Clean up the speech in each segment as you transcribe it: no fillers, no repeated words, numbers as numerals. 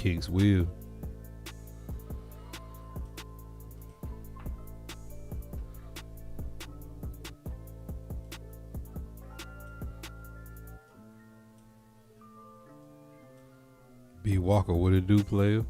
kicks will. B Walker, what it do, player?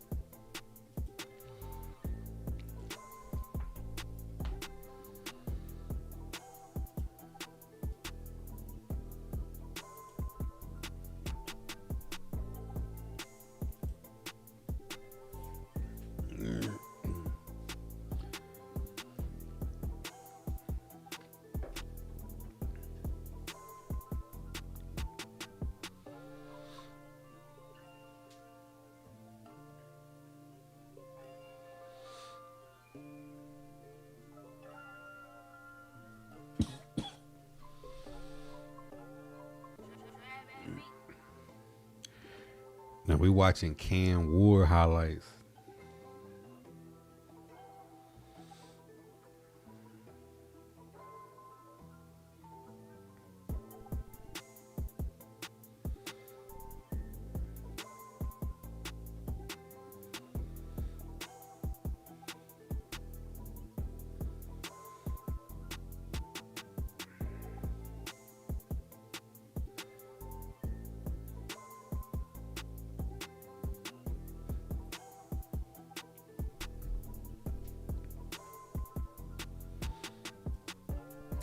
Now we watching Cam Ward highlights.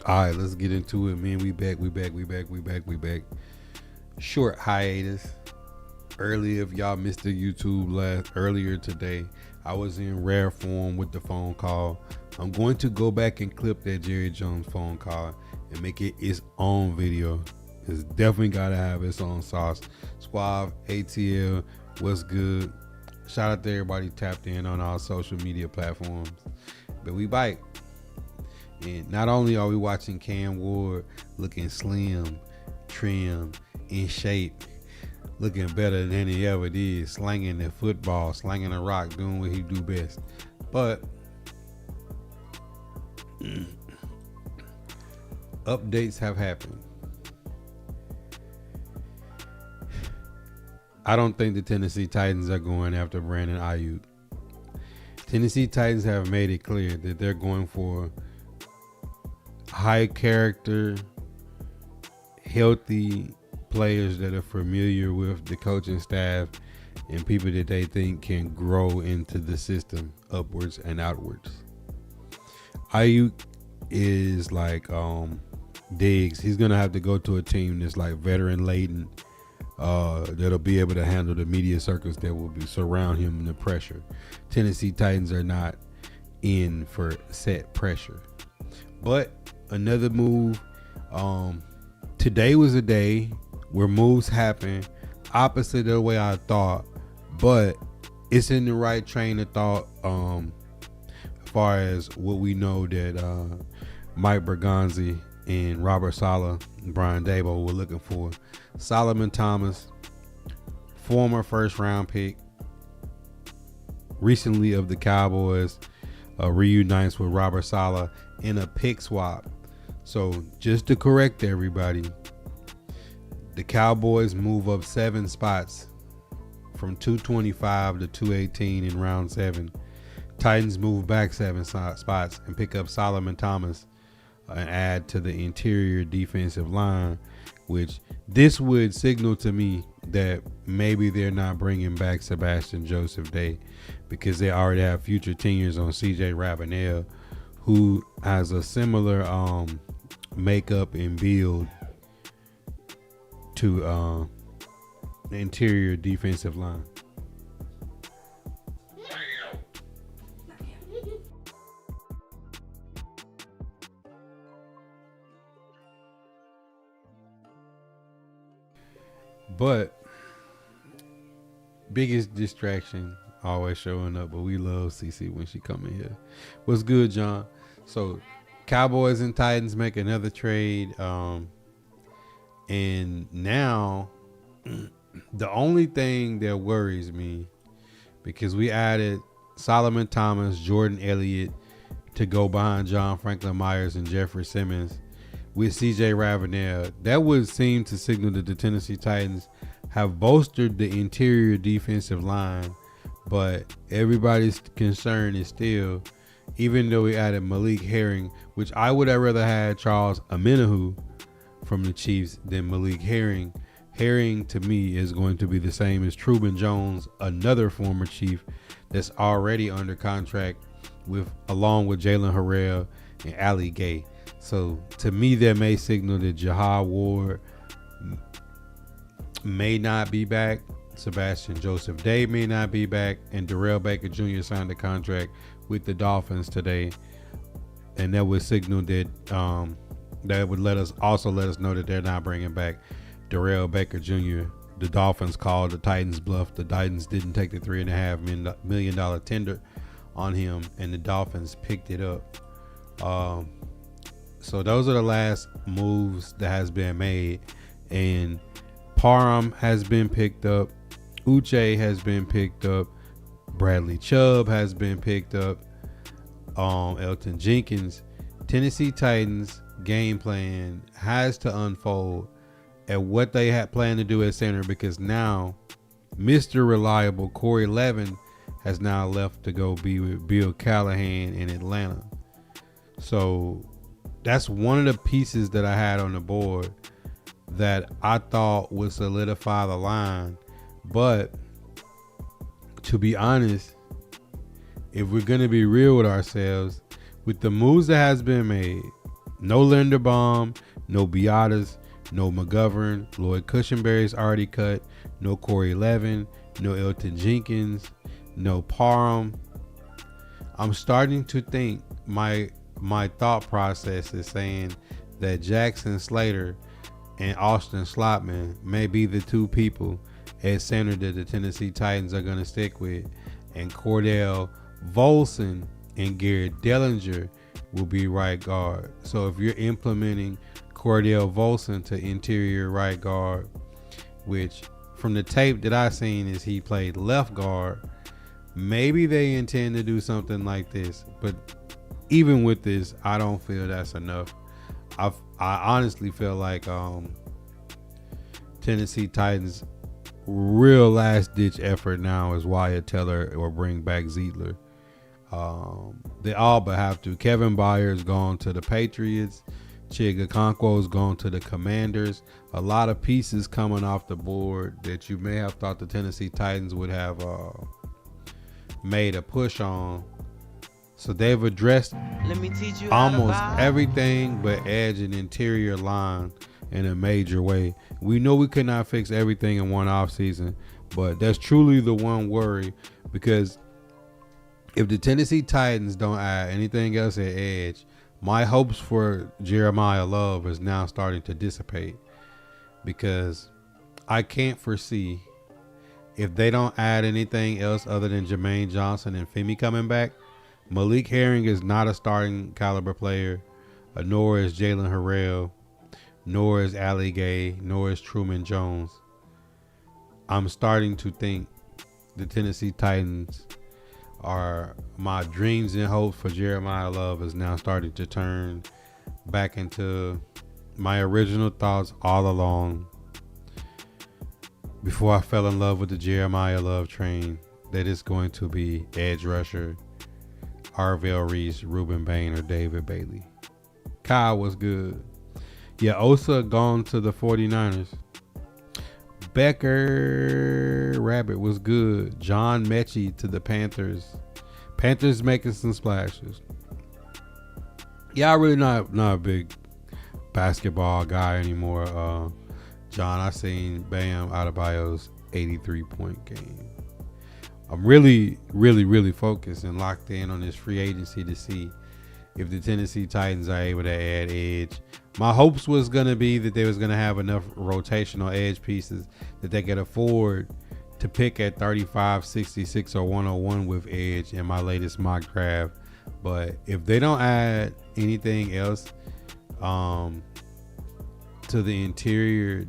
All right, let's get into it, man. We back. Short hiatus. Earlier, if y'all missed the YouTube earlier today, I was in rare form with the phone call. I'm going to go back and clip that Jerry Jones phone call and make it its own video. It's definitely got to have its own sauce. Squav, ATL, what's good? Shout out to everybody tapped in on our social media platforms. But we bite. And not only are we watching Cam Ward looking slim, trim, in shape, looking better than he ever did, slanging the football, slanging the rock, doing what he do best, but updates have happened. I don't think the Tennessee Titans are going after Brandon Ayuk. Tennessee Titans have made it clear that they're going for high character, healthy players that are familiar with the coaching staff and people that they think can grow into the system upwards and outwards. Ayuk is like Diggs. He's gonna have to go to a team that's like veteran laden, that'll be able to handle the media circus that will surround him and the pressure. Tennessee Titans are not in for set pressure. But another move, today was a day where moves happen opposite of the way I thought, but it's in the right train of thought as far as what we know that Mike Bergonzi and Robert Saleh and Brian Daboll were looking for. Solomon Thomas, former first round pick, recently of the Cowboys, reunites with Robert Saleh in a pick swap. So just to correct everybody, the Cowboys move up 7 spots from 225 to 218 in round 7. Titans move back 7 spots and pick up Solomon Thomas and add to the interior defensive line, which this would signal to me that maybe they're not bringing back Sebastian Joseph Day because they already have future tenures on CJ Ravenel, who has a similar makeup and build to the interior defensive line. But biggest distraction always showing up, but we love CC when she come in here. What's good, John? So Cowboys and Titans make another trade, and now the only thing that worries me, because we added Solomon Thomas, Jordan Elliott to go behind John Franklin Myers and Jeffrey Simmons with CJ Ravenel, that would seem to signal that the Tennessee Titans have bolstered the interior defensive line But everybody's concern is still, even though we added Malik Herring, which I would have rather had Charles Omenihu from the Chiefs than Malik Herring. Herring to me is going to be the same as Truman Jones, another former Chief that's already under contract along with Jalen Harrell and Ali Gay. So to me, that may signal that Jahad Ward may not be back. Sebastian Joseph Day may not be back, and Darrell Baker Jr. signed a contract with the Dolphins today, and that would signal that that would let us know that they're not bringing back Darrell Baker Jr. The Dolphins called the Titans bluff. The Titans didn't take the $3.5 million tender on him, and the Dolphins picked it up. So those are the last moves that has been made, and Parham has been picked up. Uche has been picked up. Bradley Chubb has been picked up. Elton Jenkins. Tennessee Titans game plan has to unfold at what they had planned to do at center, because now Mr. Reliable Corey Levin has now left to go be with Bill Callahan in Atlanta. So that's one of the pieces that I had on the board that I thought would solidify the line. But to be honest, if we're going to be real with ourselves, with the moves that has been made, no Linderbaum, no Beatas, no McGovern, Lloyd Cushenberry's already cut, no Corey Levin, no Elton Jenkins, no Parham. I'm starting to think my thought process is saying that Jackson Slater and Austin Slotman may be the two people at center that the Tennessee Titans are going to stick with, and Cordell Volson and Garrett Dellinger will be right guard. So if you're implementing Cordell Volson to interior right guard, which from the tape that I seen is he played left guard, maybe they intend to do something like this. But even with this, I don't feel that's enough. I honestly feel like Tennessee Titans' real last ditch effort now is Wyatt Teller or bring back Zietler. They all but have to. Kevin Byers gone to the Patriots. Chig Okonkwo's gone to the Commanders. A lot of pieces coming off the board that you may have thought the Tennessee Titans would have made a push on. So they've addressed almost everything but edge and interior line in a major way. We know we could not fix everything in one offseason, but that's truly the one worry, because if the Tennessee Titans don't add anything else at edge, my hopes for Jeremiah Love is now starting to dissipate, because I can't foresee, if they don't add anything else other than Jermaine Johnson and Femi coming back, Malik Herring is not a starting caliber player, nor is Jalen Harrell, nor is Ali Gay, nor is Truman Jones. I'm starting to think the Tennessee Titans are, my dreams and hopes for Jeremiah Love is now starting to turn back into my original thoughts all along before I fell in love with the Jeremiah Love train, that it's going to be edge rusher, Arvell Reese, Ruben Bain, or David Bailey. Kyle was good. Yeah, Osa gone to the 49ers. Becker Rabbit was good. John Mechie to the Panthers. Panthers making some splashes. Yeah, I'm really not a big basketball guy anymore. John, I seen Bam Adebayo's 83-point game. I'm really focused and locked in on this free agency to see if the Tennessee Titans are able to add edge. My hopes was going to be that they was going to have enough rotational edge pieces that they could afford to pick at 35, 66, or 101 with edge in my latest mock draft. But if they don't add anything else to the interior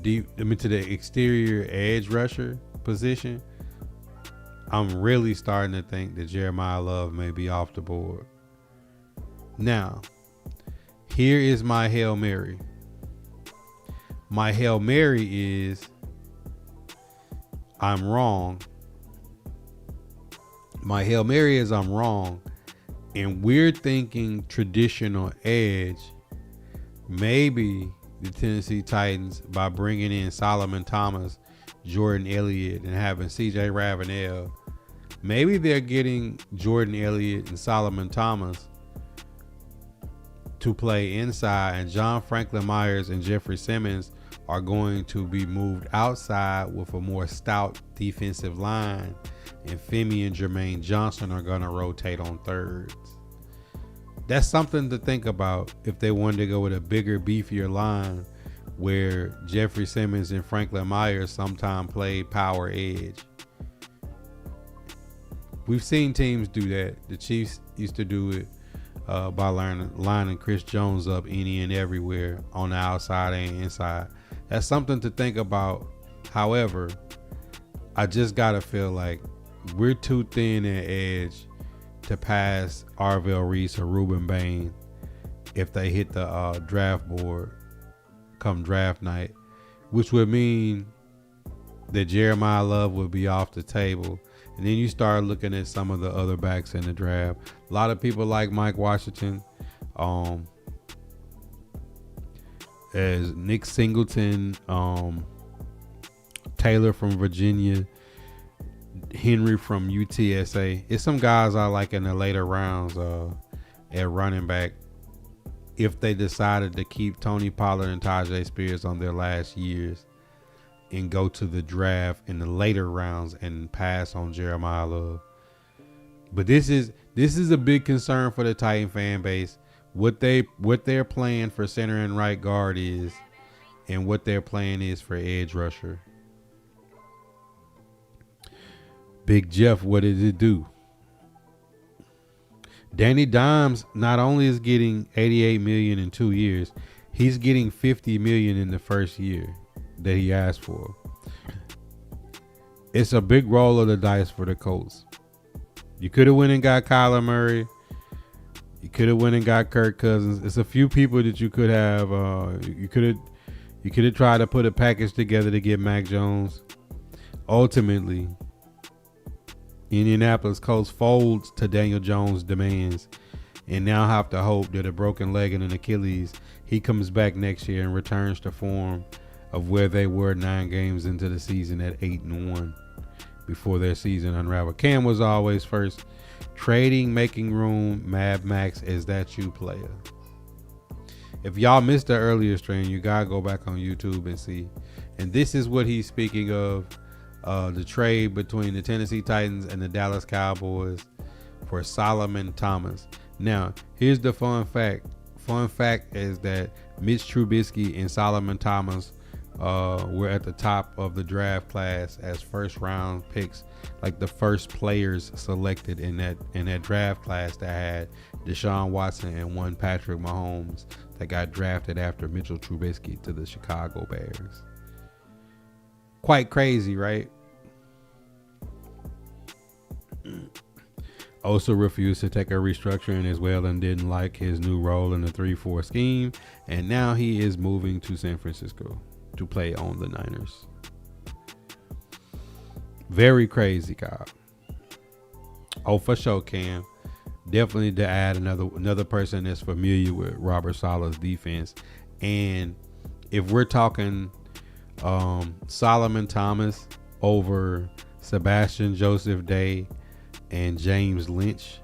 to the exterior edge rusher position, I'm really starting to think that Jeremiah Love may be off the board. Now, here is my Hail Mary. My Hail Mary is I'm wrong My Hail Mary is I'm wrong, and we're thinking traditional edge. Maybe the Tennessee Titans, by bringing in Solomon Thomas, Jordan Elliott, and having C.J. Ravenel, maybe they're getting Jordan Elliott and Solomon Thomas to play inside, and John Franklin Myers and Jeffrey Simmons are going to be moved outside with a more stout defensive line, and Femi and Jermaine Johnson are going to rotate on thirds. That's something to think about if they wanted to go with a bigger, beefier line where Jeffrey Simmons and Franklin Myers sometimes played power edge. We've seen teams do that. The Chiefs used to do it by lining Chris Jones up any and everywhere on the outside and inside. That's something to think about. However, I just got to feel like we're too thin at edge to pass Arvell Reese or Ruben Bain if they hit the draft board come draft night, which would mean that Jeremiah Love would be off the table. And then you start looking at some of the other backs in the draft. A lot of people like Mike Washington, as Nick Singleton, Taylor from Virginia, Henry from UTSA. It's some guys I like in the later rounds at running back if they decided to keep Tony Pollard and Tajay Spears on their last years and go to the draft in the later rounds and pass on Jeremiah Love. But this is a big concern for the Titan fan base. What their plan for center and right guard is, and what their plan is for edge rusher. Big Jeff, what did it do? Danny Dimes not only is getting $88 million in 2 years, he's getting $50 million in the first year that he asked for. It's a big roll of the dice for the Colts. You could have went and got Kyler Murray. You could have went and got Kirk Cousins. It's a few people that you could have. You could have tried to put a package together to get Mac Jones. Ultimately, Indianapolis Colts folds to Daniel Jones' demands and now have to hope that a broken leg and an Achilles, he comes back next year and returns to form of where they were 9 games into the season at 8-1 before their season unraveled. Cam was always first. Trading, making room, Mad Max, is that you, player? If y'all missed the earlier stream, you gotta go back on YouTube and see. And this is what he's speaking of. The trade between the Tennessee Titans and the Dallas Cowboys for Solomon Thomas. Now, here's the fun fact. Fun fact is that Mitch Trubisky and Solomon Thomas were at the top of the draft class as first round picks, like the first players selected in that draft class that had Deshaun Watson and one Patrick Mahomes that got drafted after Mitchell Trubisky to the Chicago Bears. Quite crazy, right? Also refused to take a restructuring as well and didn't like his new role in the 3-4 scheme. And now he is moving to San Francisco to play on the Niners. Very crazy, Kyle. Oh, for sure, Cam. Definitely to add another person that's familiar with Robert Saleh's defense. And if we're talking Solomon Thomas over Sebastian Joseph Day and James Lynch,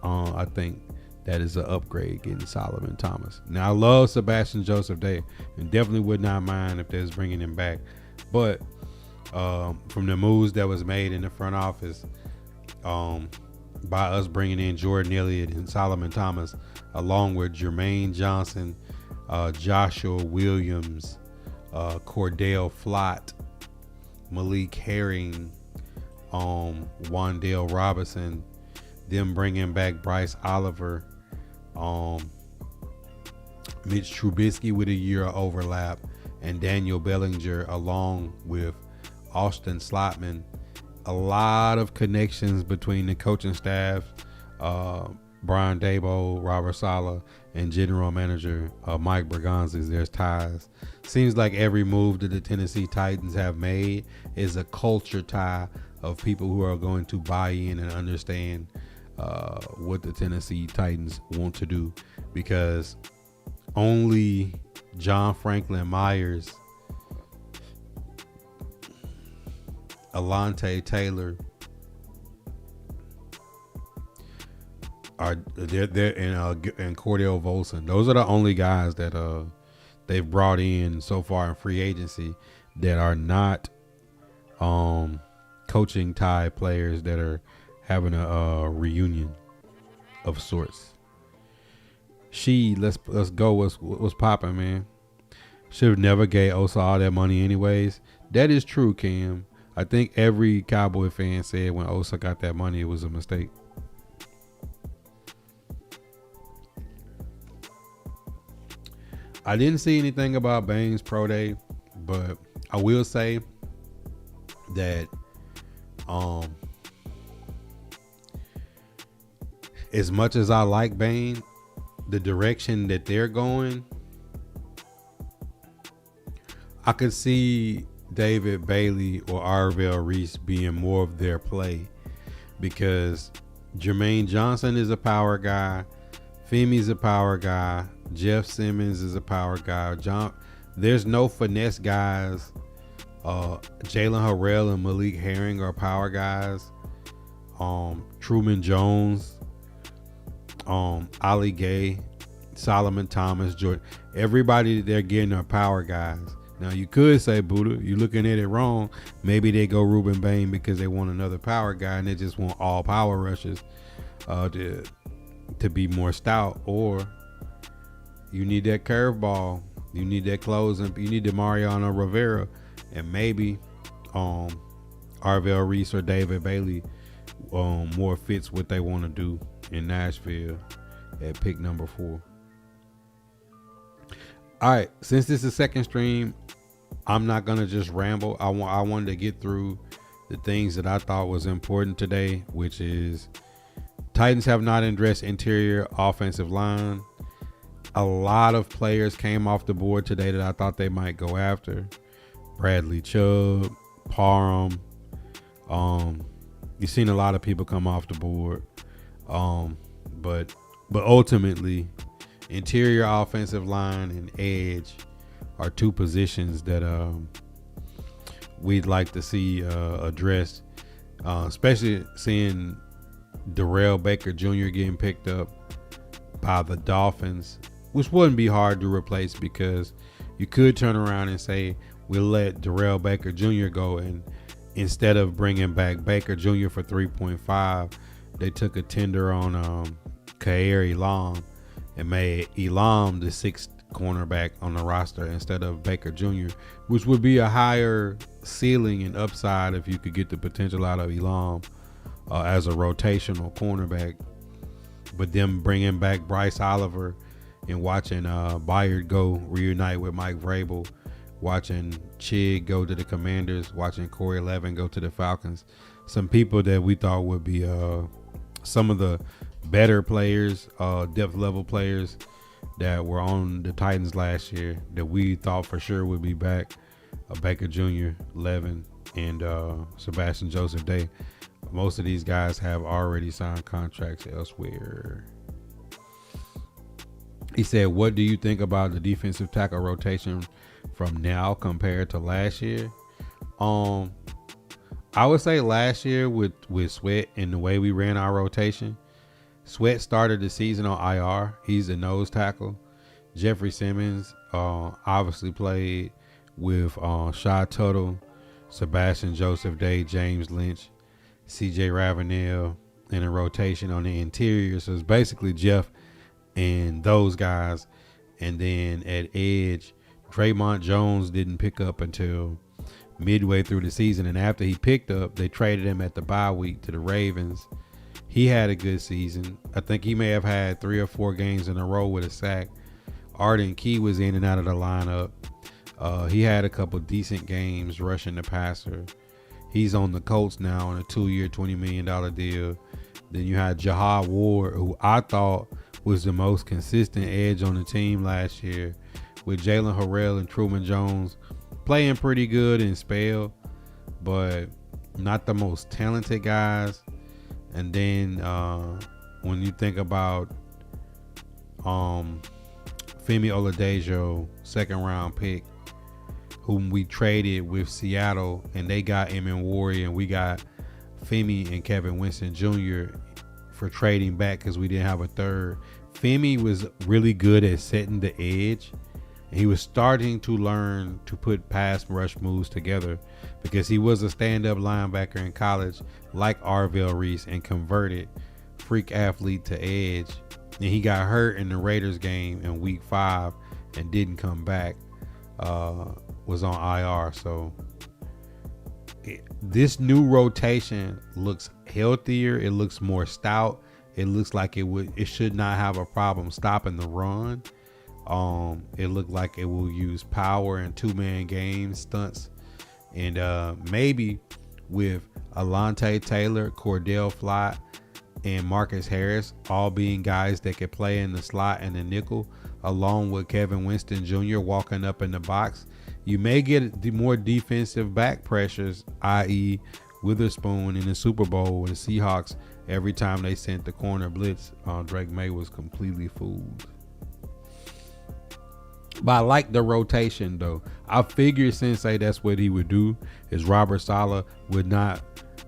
I think that is an upgrade getting Solomon Thomas. Now, I love Sebastian Joseph Day and definitely would not mind if they was bringing him back. But from the moves that was made in the front office by us bringing in Jordan Elliott and Solomon Thomas, along with Jermaine Johnson, Joshua Williams, Cordell Flott, Malik Herring, Wandale Robinson, them bringing back Bryce Oliver, Mitch Trubisky with a year of overlap, and Daniel Bellinger along with Austin Slotman. A lot of connections between the coaching staff, Brian Daboll, Robert Saleh, and general manager Mike Berganzas. There's ties. Seems like every move that the Tennessee Titans have made is a culture tie of people who are going to buy in and understand what the Tennessee Titans want to do, because only John Franklin Myers, Alontae Taylor, are they're and Cordell Volson. Those are the only guys that they've brought in so far in free agency that are not coaching tie players that are having a reunion of sorts. Let's go. What's popping, man? Should have never gave Osa all that money anyways. That is true, Cam. I think every Cowboy fan said when Osa got that money, it was a mistake. I didn't see anything about Bane's pro day, but I will say that as much as I like Bane, the direction that they're going, I could see David Bailey or Arvell Reese being more of their play, because Jermaine Johnson is a power guy, Femi's a power guy, Jeff Simmons is a power guy. There's no finesse guys. Jalen Harrell and Malik Herring are power guys. Truman Jones, Ali Gay, Solomon Thomas, Jordan. Everybody they're getting are power guys. Now you could say, Buddha, you're looking at it wrong. Maybe they go Ruben Bain because they want another power guy and they just want all power rushers to be more stout. Or you need that curveball. You need that closing. You need the Mariano Rivera. And maybe Arvell Reese or David Bailey more fits what they want to do in Nashville at pick number 4. All right, since this is second stream, I'm not going to just ramble. I wanted to get through the things that I thought was important today, which is Titans have not addressed interior offensive line. A lot of players came off the board today that I thought they might go after. Bradley Chubb, Parham. You've seen a lot of people come off the board. But ultimately, interior offensive line and edge are two positions that we'd like to see addressed, especially seeing Darrell Baker Jr. getting picked up by the Dolphins, which wouldn't be hard to replace, because you could turn around and say we'll let Darrell Baker Jr. go, and instead of bringing back Baker Jr. for 3.5, they took a tender on Kair Elam and made Elam the 6th cornerback on the roster instead of Baker Jr., which would be a higher ceiling and upside if you could get the potential out of Elam as a rotational cornerback. But them bringing back Bryce Oliver and watching Byard go reunite with Mike Vrabel, watching Chig go to the Commanders, watching Corey Levin go to the Falcons, some people that we thought would be some of the better players, depth level players that were on the Titans last year that we thought for sure would be back. Baker Jr., Levin, and Sebastian Joseph Day. Most of these guys have already signed contracts elsewhere. He said, what do you think about the defensive tackle rotation from now compared to last year? I would say last year with Sweat and the way we ran our rotation, Sweat started the season on IR. He's a nose tackle. Jeffrey Simmons obviously played with Shy Tuttle, Sebastian Joseph Day, James Lynch, CJ Ravenel in a rotation on the interior. So it's basically Jeff and those guys. And then at edge, Draymond Jones didn't pick up until midway through the season. And after he picked up, they traded him at the bye week to the Ravens. He had a good season. I think he may have had 3 or 4 games in a row with a sack. Arden Key was in and out of the lineup. He had a couple decent games rushing the passer. He's on the Colts now on a 2-year, $20 million deal. Then you had Jahad Ward, who I thought was the most consistent edge on the team last year, with Jalen Harrell and Truman Jones playing pretty good in spell. But not the most talented guys. And then when you think about Femi Oladejo, second round pick, whom we traded with Seattle, and they got Emin Warrior, and we got Femi and Kevin Winston Jr. for trading back because we didn't have a third. Femi was really good at setting the edge. And he was starting to learn to put pass rush moves together because he was a stand-up linebacker in college like Arvell Reese and converted freak athlete to edge. And he got hurt in the Raiders game in week 5 and didn't come back. Was on IR. So this new rotation looks healthier. It looks more stout. It looks like it should not have a problem stopping the run. It looked like it will use power and 2-man game stunts, and maybe with Alontae Taylor, Cordell Flott, and Marcus Harris all being guys that could play in the slot and the nickel, along with Kevin Winston Jr. walking up in the box. You may get the more defensive back pressures, i.e. Witherspoon in the Super Bowl with the Seahawks. Every time they sent the corner blitz, Drake May was completely fooled. But I like the rotation, though. I figured Sensei that's what he would do, is Robert Saleh would not.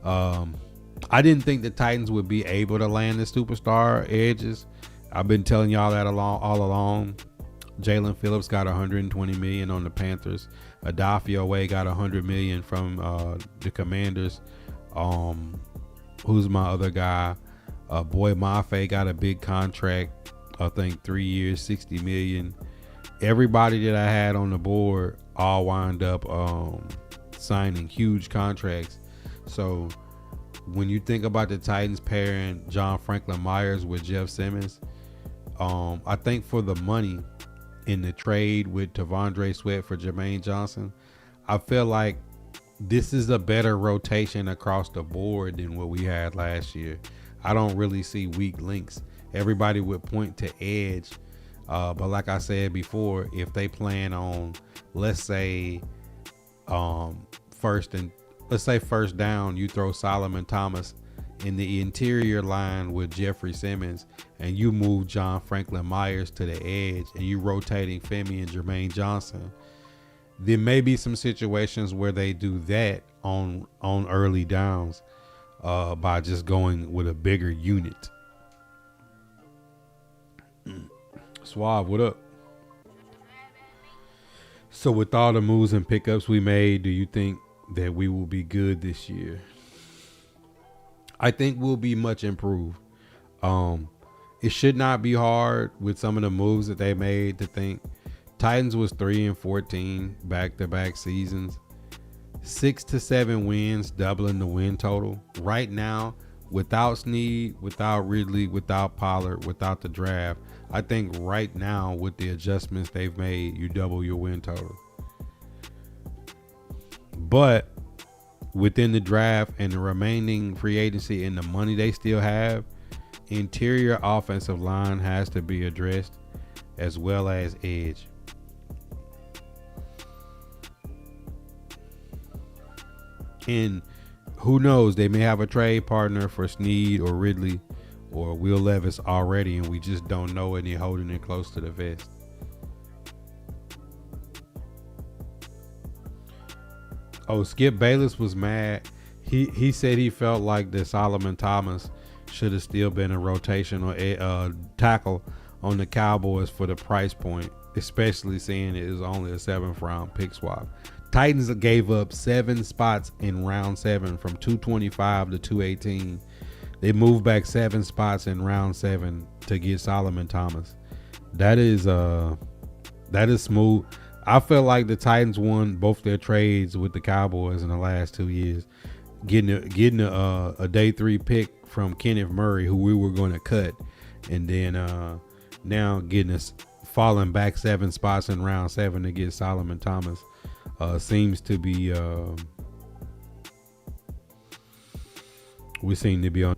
I didn't think the Titans would be able to land the superstar edges. I've been telling y'all that all along. Jalen Phillips got $120 million on the Panthers. Adafio Way got $100 million from the Commanders. Who's my other guy? Boy Mafe got a big contract. I think 3 years, $60 million. Everybody that I had on the board all wind up signing huge contracts. So when you think about the Titans pairing John Franklin Myers with Jeff Simmons, I think for the money in the trade with Tavondre Sweat for Jermaine Johnson, I feel like this is a better rotation across the board than what we had last year. I don't really see weak links. Everybody would point to edge. But like I said before, if they plan on, let's say first down, you throw Solomon Thomas in the interior line with Jeffrey Simmons, and you move John Franklin Myers to the edge, and you rotating Femi and Jermaine Johnson, there may be some situations where they do that on early downs by just going with a bigger unit. Suave, what up? So with all the moves and pickups we made, do you think that we will be good this year? I think we'll be much improved. It should not be hard with some of the moves that they made to think. Titans was 3-14 back-to-back seasons. 6 to 7 wins, doubling the win total. Right now, without Snead, without Ridley, without Pollard, without the draft, I think right now with the adjustments they've made, you double your win total. But within the draft and the remaining free agency and the money they still have, interior offensive line has to be addressed as well as edge. And who knows, they may have a trade partner for Snead or Ridley or Will Levis already, and we just don't know, and they're holding it close to the vest. Oh, Skip Bayless was mad. He said he felt like that Solomon Thomas should have still been a rotational tackle on the Cowboys for the price point, especially seeing it was only a 7th round pick swap. Titans gave up 7 spots in round 7 from 225 to 218. They moved back 7 spots in round 7 to get Solomon Thomas. That is smooth. I feel like the Titans won both their trades with the Cowboys in the last 2 years, getting a day 3 pick from Kenneth Murray, who we were going to cut, and then now getting us falling back 7 spots in round 7 to get Solomon Thomas. Seems to be we seem to be on.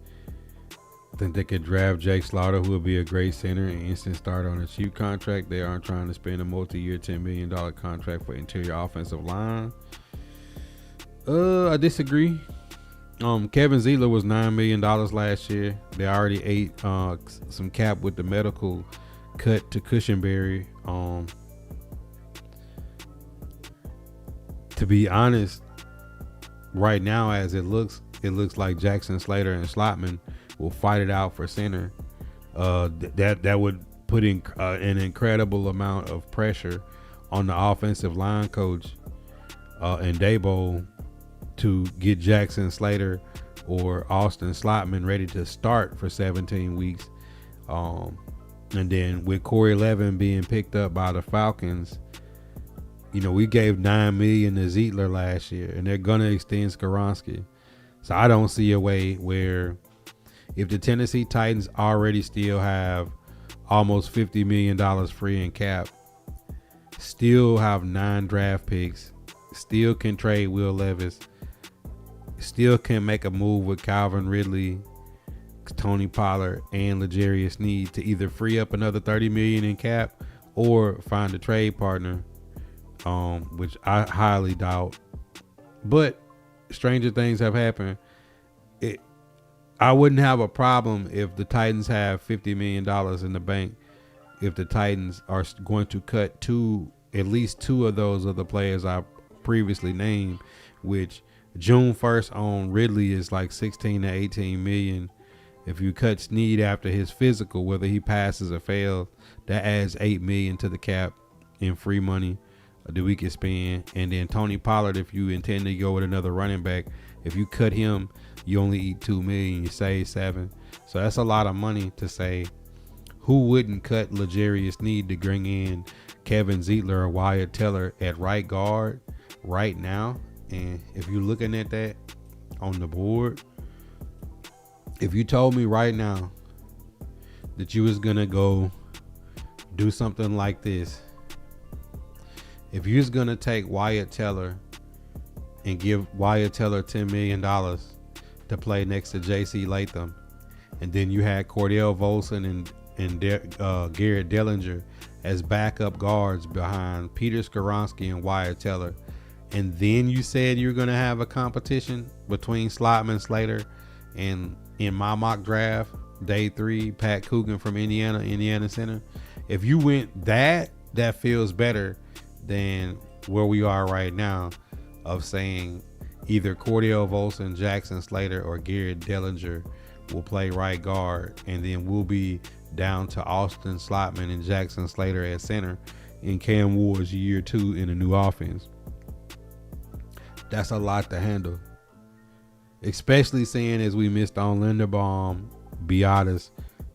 I think they could draft Jake Slaughter, who will be a great center and instant start on a cheap contract. They aren't trying to spend a multi-year $10 million contract for interior offensive line. I disagree. Kevin Zeitler was $9 million last year. They already ate some cap with the medical cut to Cushenberry. To be honest, right now as it looks like Jackson Slater and Slotman will fight it out for center. That would put in an incredible amount of pressure on the offensive line coach and Dabo to get Jackson Slater or Austin Slotman ready to start for 17 weeks. And then with Corey Levin being picked up by the Falcons, we gave $9 million to Zeitler last year, and they're gonna extend Skoronski. So I don't see a way where, if the Tennessee Titans already still have almost $50 million free in cap, still have 9 draft picks, still can trade Will Levis, still can make a move with Calvin Ridley, Tony Pollard, and L'Jarius Sneed to either free up another $30 million in cap or find a trade partner, which I highly doubt. But stranger things have happened. I wouldn't have a problem if the Titans have $50 million in the bank, if the Titans are going to cut at least two of those other players I previously named, which June 1st on Ridley is like 16 to 18 million. If you cut Sneed after his physical, whether he passes or fails, that adds 8 million to the cap in free money that we can spend. And then Tony Pollard, if you intend to go with another running back, if you cut him, you only eat 2 million, you save 7. So that's a lot of money to say. Who wouldn't cut L'Jarius Sneed to bring in Kevin Zeitler or Wyatt Teller at right guard right now? And if you're looking at that on the board, if you told me right now that you was gonna go do something like this, if you was gonna take Wyatt Teller and give Wyatt Teller $10 million to play next to J.C. Latham, and then you had Cordell Volson and Garrett Dellinger as backup guards behind Peter Skoronski and Wyatt Teller, and then you said you're going to have a competition between Slotman, Slater, and in my mock draft, day 3, Pat Coogan from Indiana Center. If you went that feels better than where we are right now of saying either Cordell Volson, Jackson Slater, or Garrett Dellinger will play right guard, and then we'll be down to Austin Slotman and Jackson Slater at center in Cam Ward's year 2 in a new offense. That's a lot to handle, especially seeing as we missed on Linderbaum, Biotis,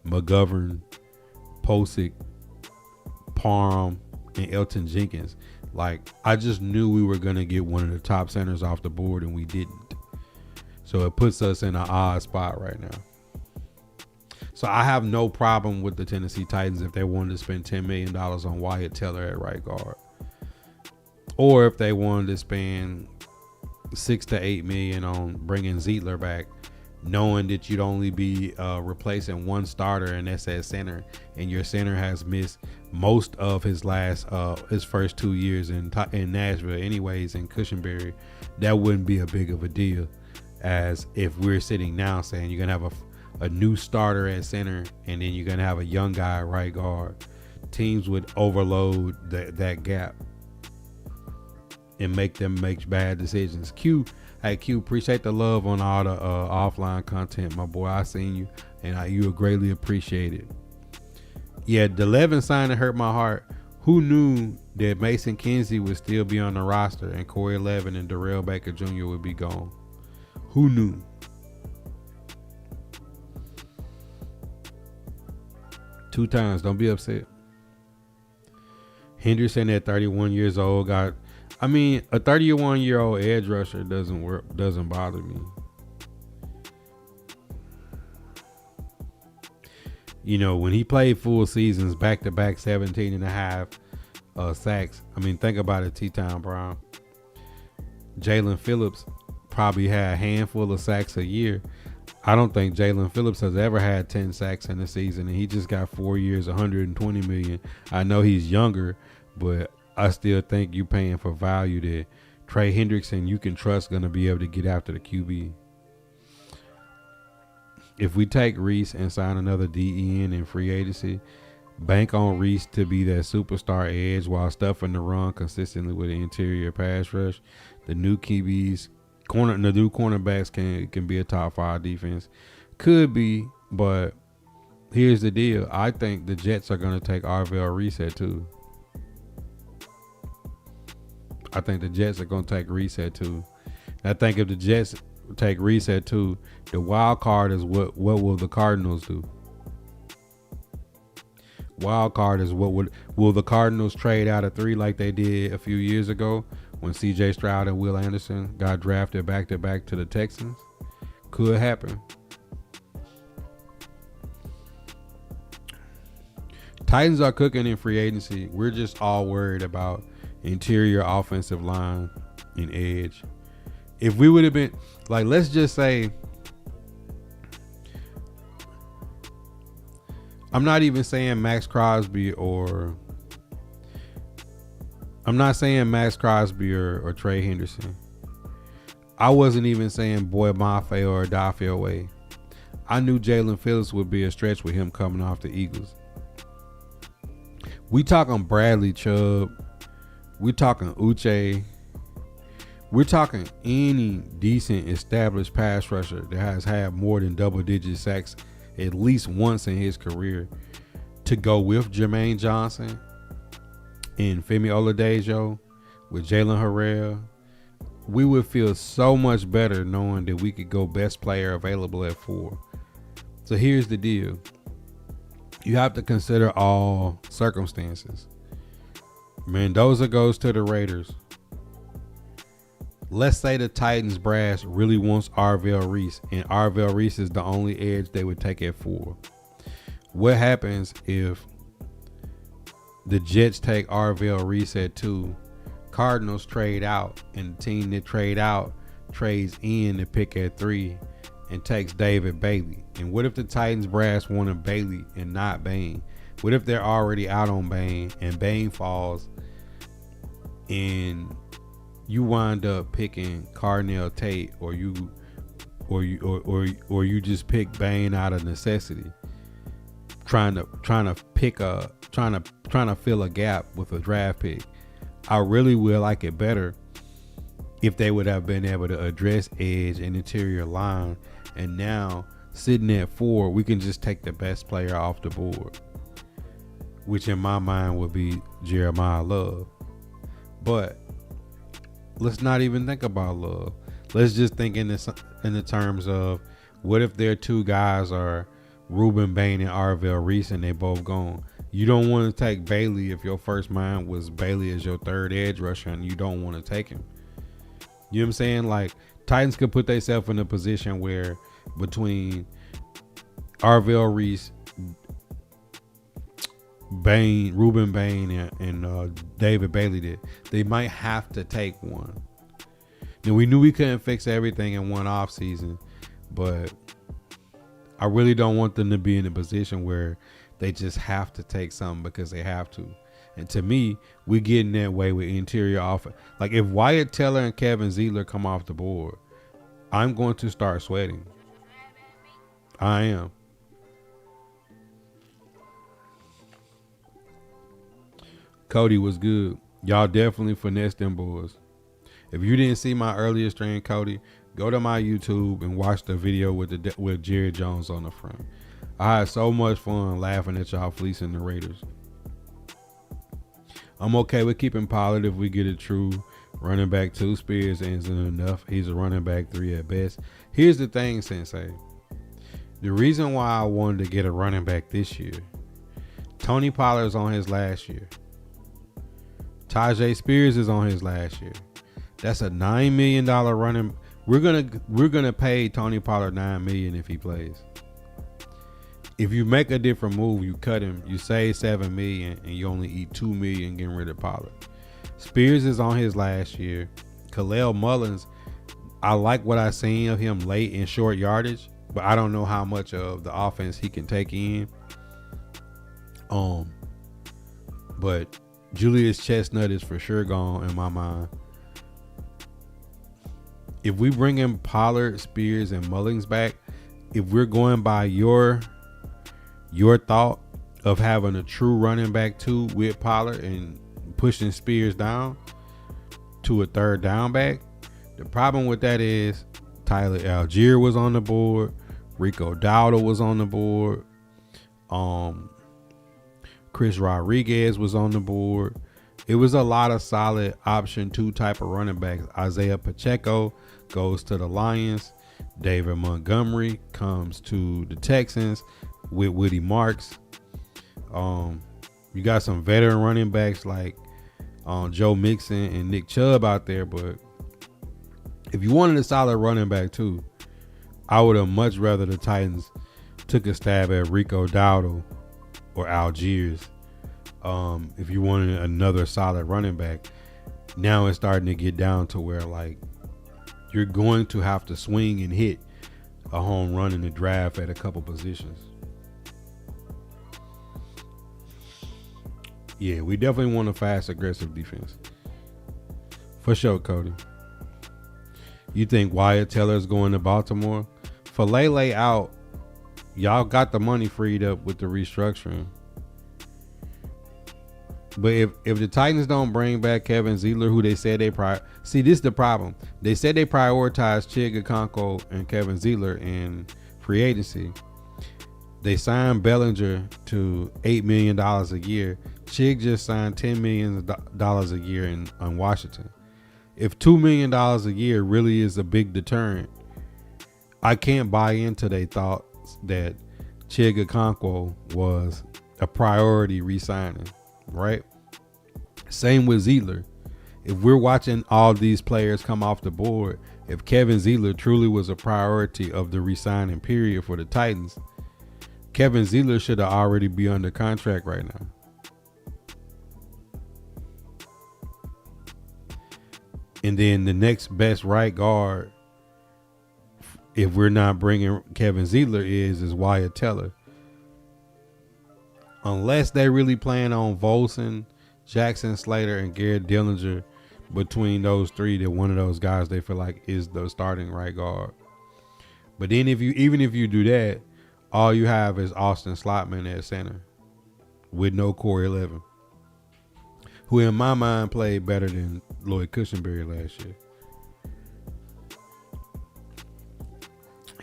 McGovern, Posick, Parham, and Elton Jenkins. Like, I just knew we were going to get one of the top centers off the board, and we didn't. So it puts us in an odd spot right now. So I have no problem with the Tennessee Titans if they wanted to spend $10 million on Wyatt Teller at right guard, or if they wanted to spend 6 to 8 million on bringing Zeitler back, knowing that you'd only be replacing one starter, and that's at center, and your center has missed most of his first 2 years in Nashville anyways, in Cushenberry. That wouldn't be a big of a deal as if we're sitting now saying you're gonna have a new starter at center, and then you're gonna have a young guy at right guard. Teams would overload that gap and make them make bad decisions. Q, appreciate the love on all the offline content, my boy. I seen you, and you are greatly appreciated. Yeah, the Levin signing hurt my heart. Who knew that Mason Kinsey would still be on the roster and Corey Levin and Darrell Baker Jr. would be gone? Who knew? Two times. Don't be upset. Henderson at 31 years old a 31-year-old edge rusher doesn't bother me. When he played full seasons, back-to-back 17 and a half sacks. Think about it, T-Town Brown. Jalen Phillips probably had a handful of sacks a year. I don't think Jalen Phillips has ever had 10 sacks in a season, and he just got 4 years, $120 million. I know he's younger, but I still think you're paying for value that Trey Hendrickson, you can trust, going to be able to get after the QB. If we take Reese and sign another DN in free agency, bank on Reese to be that superstar edge while stuffing the run consistently with an interior pass rush, the new QBs, the new cornerbacks can be a top 5 defense. Could be, but here's the deal. I think the Jets are going to take Arvell Reese at 2. I think the Jets are going to take Reese at 2. I think if the Jets take Reese at 2, the wild card is what will the Cardinals do? Wild card is will the Cardinals trade out of 3 like they did a few years ago when C.J. Stroud and Will Anderson got drafted back to back to the Texans? Could happen. Titans are cooking in free agency. We're just all worried about interior offensive line and edge. If we would have been, like, let's just say, I'm not even saying Max Crosby or Trey Henderson. I wasn't even saying Boy Mafe or Dafiel Way. I knew Jalen Phillips would be a stretch with him coming off the Eagles. We talking Bradley Chubb. We talking Uche. We're talking any decent established pass rusher that has had more than double-digit sacks at least once in his career to go with Jermaine Johnson and Femi Oladejo with Jalen Harrell. We would feel so much better knowing that we could go best player available at 4. So here's the deal. You have to consider all circumstances. Mendoza goes to the Raiders. Let's say the Titans brass really wants Arvell Reese, and Arvell Reese is the only edge they would take at 4. What happens if the Jets take Arvell Reese at 2, Cardinals trade out, and the team that trade out trades in to pick at 3 and takes David Bailey? And what if the Titans brass wanted Bailey and not Bain? What if they're already out on Bain and Bain falls and you wind up picking Carnell Tate, or you just pick Bain out of necessity, trying to fill a gap with a draft pick? I really would like it better if they would have been able to address edge and interior line, and now sitting at 4, we can just take the best player off the board, which in my mind would be Jeremiah Love. But let's not even think about Love. Let's just think in the terms of, what if their 2 guys are Ruben Bain and Arvell Reese and they both gone? You don't want to take Bailey if your first mind was Bailey as your 3rd edge rusher and you don't want to take him. You know what I'm saying? Like, Titans could put themselves in a position where between Arvell Reese, Bain, Ruben Bain, and David Bailey, they might have to take one. Now, we knew we couldn't fix everything in one off season, but I really don't want them to be in a position where they just have to take something because they have to. And to me, we're getting that way with interior offense. Like, if Wyatt Teller and Kevin Zeitler come off the board, I'm going to start sweating. I am. Cody was good. Y'all definitely finessed them boys. If you didn't see my earlier stream, Cody, go to my YouTube and watch the video with Jerry Jones on the front. I had so much fun laughing at y'all fleecing the Raiders. I'm okay with keeping Pollard if we get a true running back 2. Spears isn't enough. He's a running back 3 at best. Here's the thing, Sensei. The reason why I wanted to get a running back this year, Tony Pollard's on his last year. Tajay Spears is on his last year. That's a $9 million running. We're gonna pay Tony Pollard $9 million if he plays. If you make a different move, you cut him, you save $7 million, and you only eat $2 million getting rid of Pollard. Spears is on his last year. Khalil Mullins, I like what I seen of him late in short yardage, but I don't know how much of the offense he can take in. But Julius Chestnut is for sure gone in my mind. If we bring in Pollard, Spears, and Mullins back, if we're going by your thought of having a true running back two with Pollard and pushing Spears down to a third down back, the problem with that is Tyler Algier was on the board, Rico Dowdle was on the board, Chris Rodriguez was on the board. It was a lot of solid option two type of running backs. Isaiah Pacheco goes to the Lions. David Montgomery comes to the Texans with Woody Marks. You got some veteran running backs like Joe Mixon and Nick Chubb out there, but if you wanted a solid running back too, I would have much rather the Titans took a stab at Rico Dowdle or Algiers. If you wanted another solid running back, now it's starting to get down to where like you're going to have to swing and hit a home run in the draft at a couple positions. Yeah, we definitely want a fast, aggressive defense. For sure, Cody. You think Wyatt Teller's going to Baltimore? For Lele out, y'all got the money freed up with the restructuring. But if the Titans don't bring back Kevin Zeitler, who they said they see, this is the problem. They said they prioritized Chig Okonkwo and Kevin Zeitler in free agency. They signed Bellinger to $8 million a year. Chig just signed $10 million a year in Washington. If $2 million a year really is a big deterrent, I can't buy into their thoughts that Chig Okonkwo was a priority re-signing, right? Same with Zeitler. If we're watching all these players come off the board, if Kevin Zeitler truly was a priority of the re-signing period for the Titans, Kevin Zeitler should have already be under contract right now. And then the next best right guard, if we're not bringing Kevin Zeitler, is Wyatt Teller. Unless they really plan on Volson, Jackson Slater, and Garrett Dillinger, between those three, that one of those guys they feel like is the starting right guard. But then even if you do that, all you have is Austin Slotman at center with no Corey Levin, who in my mind played better than Lloyd Cushenberry last year.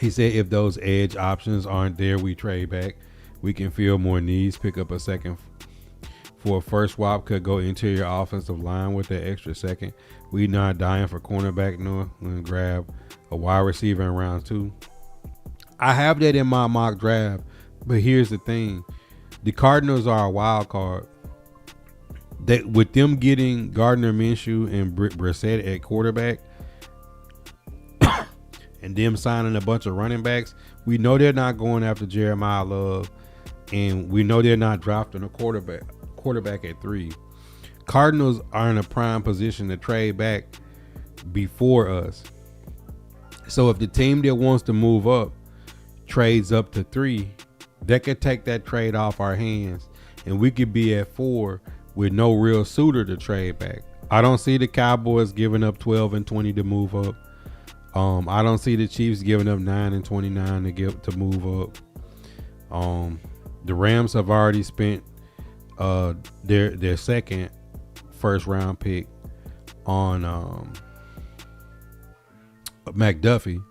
He said if those edge options aren't there, we trade back. We can fill more needs, pick up a second for a first swap, could go interior offensive line with that extra second. We not dying for cornerback, nor we'll grab a wide receiver in round 2. I have that in my mock draft, but here's the thing. The Cardinals are a wild card. That with them getting Gardner Minshew and Brissett at quarterback and them signing a bunch of running backs, we know they're not going after Jeremiah Love, and we know they're not drafting a quarterback at 3. Cardinals are in a prime position to trade back before us. So if the team that wants to move up trades up to 3, they could take that trade off our hands, and we could be at 4 with no real suitor to trade back. I don't see the Cowboys giving up 12 and 20 to move up. I don't see the Chiefs giving up 9 and 29 to move up. The Rams have already spent their second first round pick on McDuffie.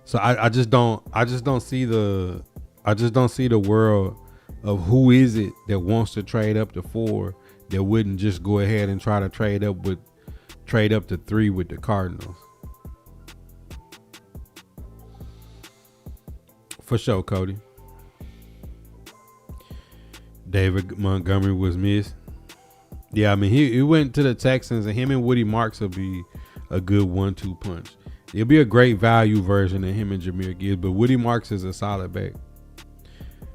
So I just don't see the world of who is it that wants to trade up to 4 that wouldn't just go ahead and try to trade up to 3 with the Cardinals. For sure, Cody. David Montgomery was missed. Yeah, I mean, he went to the Texans, and him and Woody Marks will be a good 1-2 punch. It'll be a great value version of him and Jahmyr Gibbs, but Woody Marks is a solid back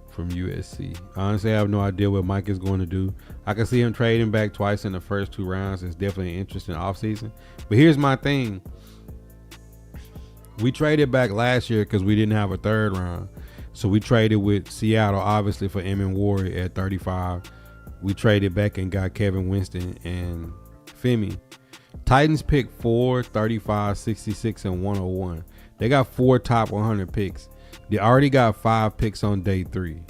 from USC. Honestly, I have no idea what Mike is going to do. I can see him trading back twice in the first 2 rounds. It's definitely an interesting offseason. But here's my thing. We traded back last year because we didn't have a 3rd round. So we traded with Seattle, obviously, for Emin Ward at 35. We traded back and got Kevin Winston and Femi. Titans picked 4, 35, 66, and 101. They got 4 top 100 picks. They already got 5 picks on day 3.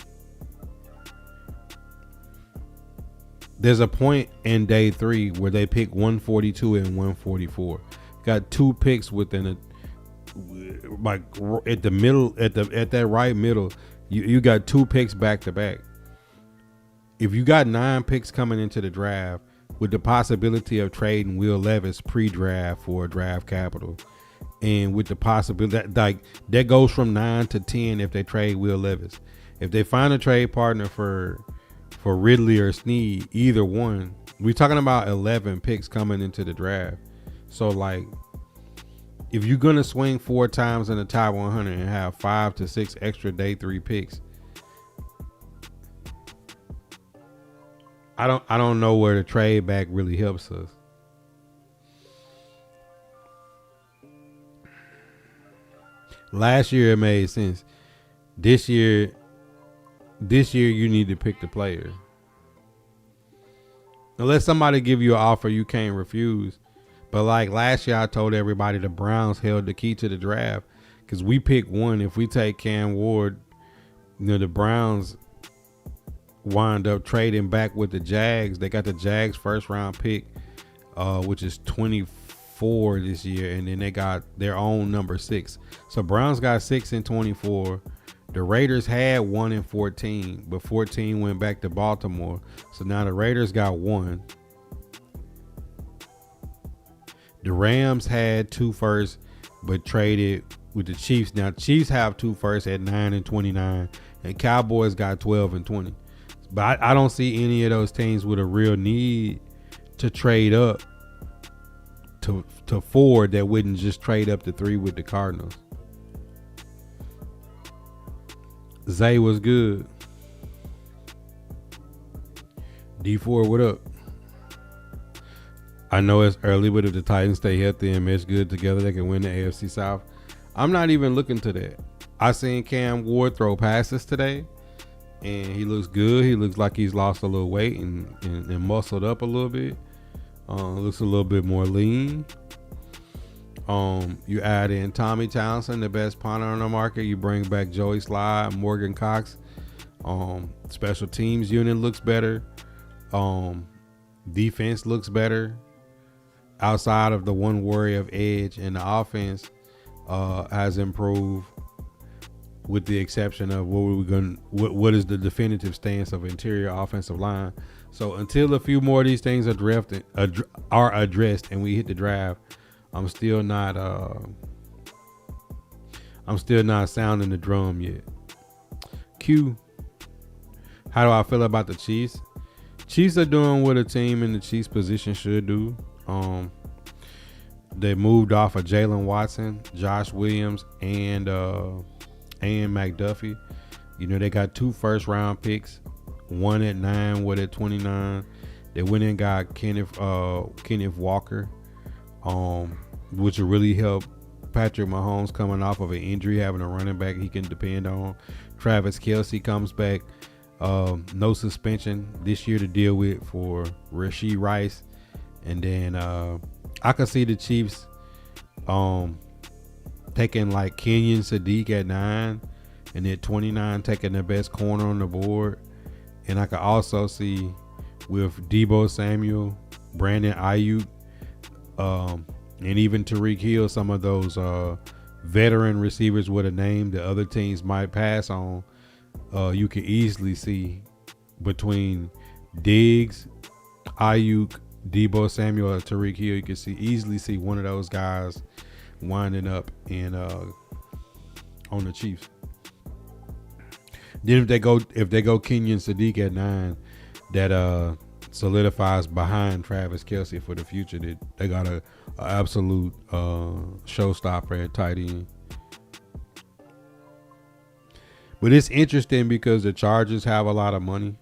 There's a point in day 3 where they pick 142 and 144. Got 2 picks within a, like at the middle, at that right middle. You got 2 picks back to back. If you got 9 picks coming into the draft, with the possibility of trading Will Levis pre-draft for draft capital, and with the possibility that goes from 9 to 10 if they trade Will Levis. If they find a trade partner for Ridley or Snead, either one, we're talking about 11 picks coming into the draft. So like, if you're gonna swing 4 times in the top 100 and have 5 to 6 extra day 3 picks, I don't know where the trade back really helps us. Last year it made sense. This year you need to pick the player. Unless somebody give you an offer you can't refuse. But like last year I told everybody the Browns held the key to the draft because we picked one. If we take Cam Ward, the Browns wind up trading back with the Jags. They got the Jags first round pick, which is 24 this year, and then they got their own number 6. So Browns got 6 and 24. The Raiders had 1 and 14, but 14 went back to Baltimore. So now the Raiders got 1. The Rams had 2 firsts, but traded with the Chiefs. Now Chiefs have 2 firsts at 9 and 29, and Cowboys got 12 and 20. But I don't see any of those teams with a real need to trade up to 4 that wouldn't just trade up to 3 with the Cardinals. Zay was good. D4, what up? I know it's early, but if the Titans stay healthy and mesh good together, they can win the AFC South. I'm not even looking to that. I seen Cam Ward throw passes today, and he looks good. He looks like he's lost a little weight and muscled up a little bit. Looks a little bit more lean. You add in Tommy Townsend, the best punter on the market. You bring back Joey Slye, Morgan Cox. Special teams unit looks better. Defense looks better. Outside of the one worry of edge, and the offense has improved, with the exception of what is the definitive stance of interior offensive line. So until a few more of these things are addressed and we hit the draft, I'm still not sounding the drum yet. Q, how do I feel about the Chiefs? Chiefs are doing what a team in the Chiefs position should do. They moved off of Jalen Watson, Josh Williams, and McDuffie. They got 2 first round picks, one at 9, one at 29. They went and got Kenneth Walker, which will really help Patrick Mahomes coming off of an injury, having a running back he can depend on. Travis Kelce comes back. No suspension this year to deal with for Rashee Rice. And then I could see the Chiefs taking like Kenyon Sadiq at 9, and at 29 taking the best corner on the board. And I could also see with Deebo Samuel, Brandon Ayuk, and even Tyreek Hill, some of those veteran receivers with a name that other teams might pass on. You could easily see between Diggs, Ayuk, Deebo Samuel, or Tyreek Hill, you could easily see one of those guys winding up in on the Chiefs. Then if they go Kenyon Sadiq at 9, that solidifies behind Travis Kelce for the future. That they got a absolute showstopper at tight end. But it's interesting because the Chargers have a lot of money.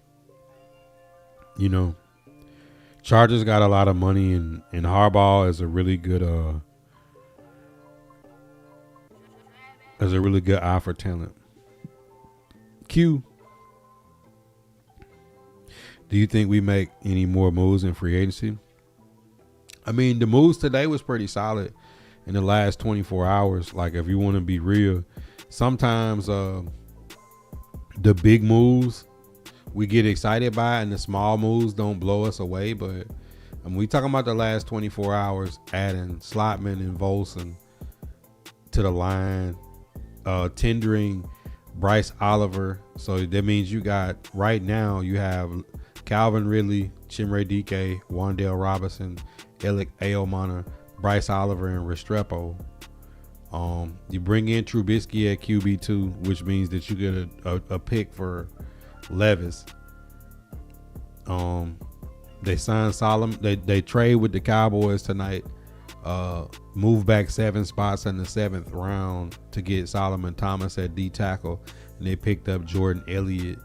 Chargers got a lot of money, and Harbaugh is a really good eye for talent. Q, do you think we make any more moves in free agency? I mean, the moves today was pretty solid in the last 24 hours. Like, if you want to be real, sometimes the big moves we get excited by, and the small moves don't blow us away. But we talking about the last 24 hours, adding Slotman and Volson to the line, tendering Bryce Oliver. So that means you got, right now, you have Calvin Ridley, Chimere Dike, Wan'Dale Robinson, Alec Aomana, Bryce Oliver, and Restrepo. You bring in Trubisky at QB2, which means that you get a pick for Levis. They signed Solomon. They trade with the Cowboys tonight. Move back 7 spots in the 7th round to get Solomon Thomas at D tackle, and they picked up Jordan Elliott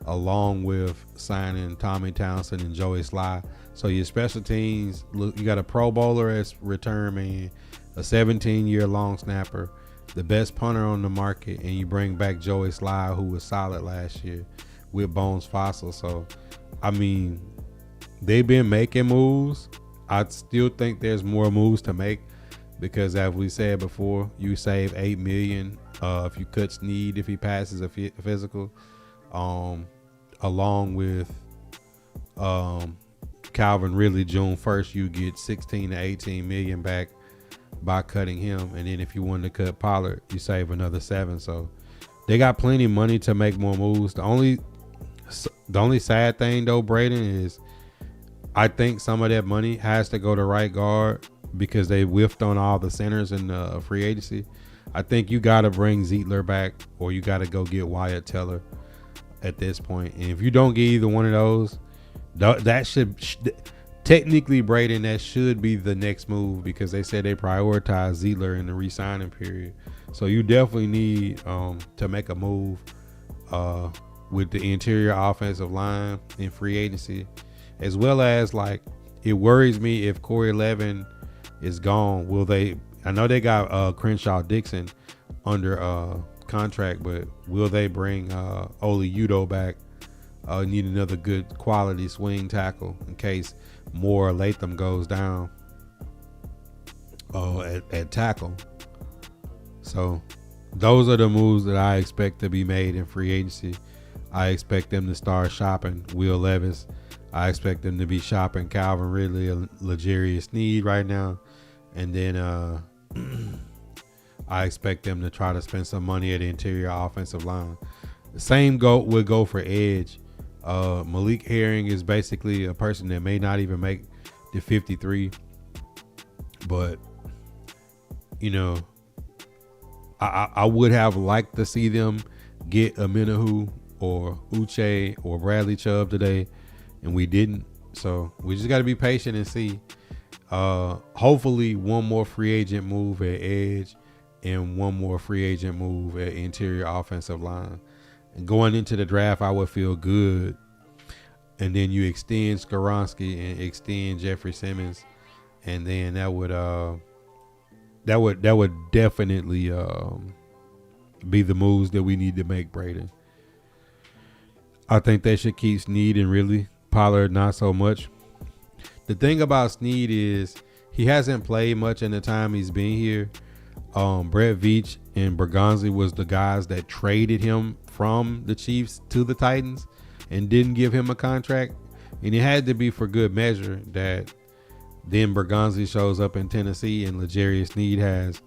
along with signing Tommy Townsend and Joey Sly. So your special teams, look, you got a Pro Bowler as return man, a 17-year long snapper, the best punter on the market, and you bring back Joey Sly, who was solid last year with Bones Fossil. So, I mean, they've been making moves. I still think there's more moves to make because, as we said before, you save $8 million if you cut Snead if he passes a physical, along with Calvin Ridley. June 1st, you get 16 to 18 million back by cutting him, and then if you wanted to cut Pollard, you save another 7. So they got plenty of money to make more moves. The only sad thing though, Braden, is I think some of that money has to go to right guard because they whiffed on all the centers in the free agency. I think you got to bring Zietler back, or you got to go get Wyatt Teller at this point. And if you don't get either one of those, that should technically, Braden, that should be the next move because they said they prioritize Zietler in the re-signing period. So you definitely need to make a move with the interior offensive line in free agency, as well as, like, it worries me if Corey Levin is gone. Will they? I know they got Crenshaw Dixon under contract, but will they bring Oli Udoh back? Need another good quality swing tackle in case Moore or Latham goes down at tackle. So those are the moves that I expect to be made in free agency. I expect them to start shopping Will Levis. I expect them to be shopping Calvin Ridley and L'Jarius Sneed right now. And then I expect them to try to spend some money at the interior offensive line. The same would go for edge. Malik Herring is basically a person that may not even make the 53. But, you know, I would have liked to see them get a Minahu or Uche or Bradley Chubb today, and we didn't. So we just got to be patient and see. Hopefully one more free agent move at edge and one more free agent move at interior offensive line. And going into the draft, I would feel good. And then you extend Skoronski and extend Jeffrey Simmons, and then that would definitely be the moves that we need to make, Braden. I think they should keep Snead and Ridley. Pollard, not so much. The thing about Snead is he hasn't played much in the time he's been here. Brett Veach and Bergonzi was the guys that traded him from the Chiefs to the Titans and didn't give him a contract. And it had to be for good measure that then Bergonzi shows up in Tennessee and L'Jarius Sneed has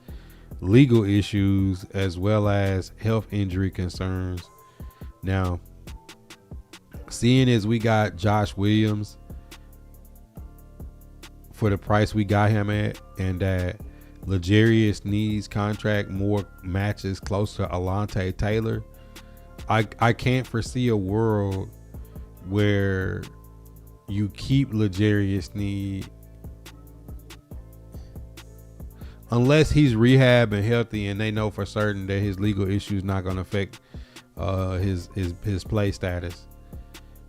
legal issues as well as health injury concerns. Now, seeing as we got Josh Williams for the price we got him at, and that L'Jarius Sneed's contract more matches close to Alontae Taylor, I can't foresee a world where you keep L'Jarius Sneed unless he's rehab and healthy and they know for certain that his legal issues not going to affect his play status.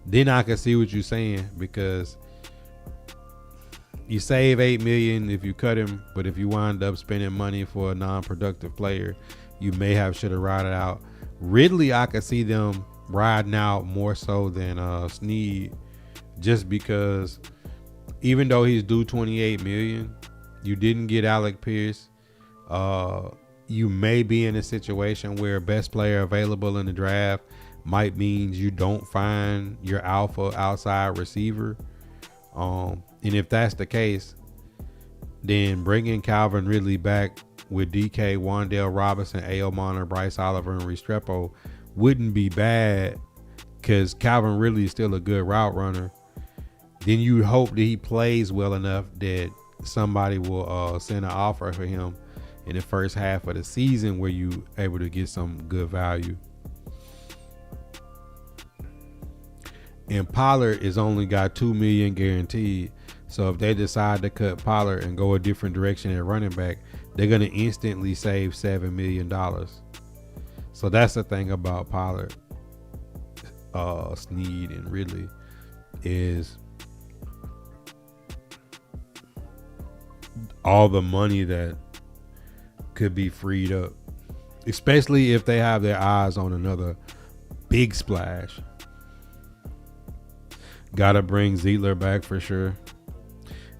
Then I can see what you're saying, because you save $8 million if you cut him, but if you wind up spending money for a non-productive player, you may have should have ride it out. Ridley, I could see them riding out more so than Sneed, just because even though he's due $28 million, you didn't get Alec Pierce. you may be in a situation where best player available in the draft might mean you don't find your alpha outside receiver. And if that's the case, then bringing Calvin Ridley back with DK, Wan'Dale Robinson, A.O. Monter, Bryce Oliver, and Restrepo wouldn't be bad, because Calvin Ridley is still a good route runner. Then you hope that he plays well enough that somebody will send an offer for him in the first half of the season where you able to get some good value. And Pollard is only got $2 million guaranteed. So if they decide to cut Pollard and go a different direction at running back, they're going to instantly save $7 million. So that's the thing about Pollard, Snead, and Ridley is all the money that could be freed up, especially if they have their eyes on another big splash. Gotta bring Zietler back for sure,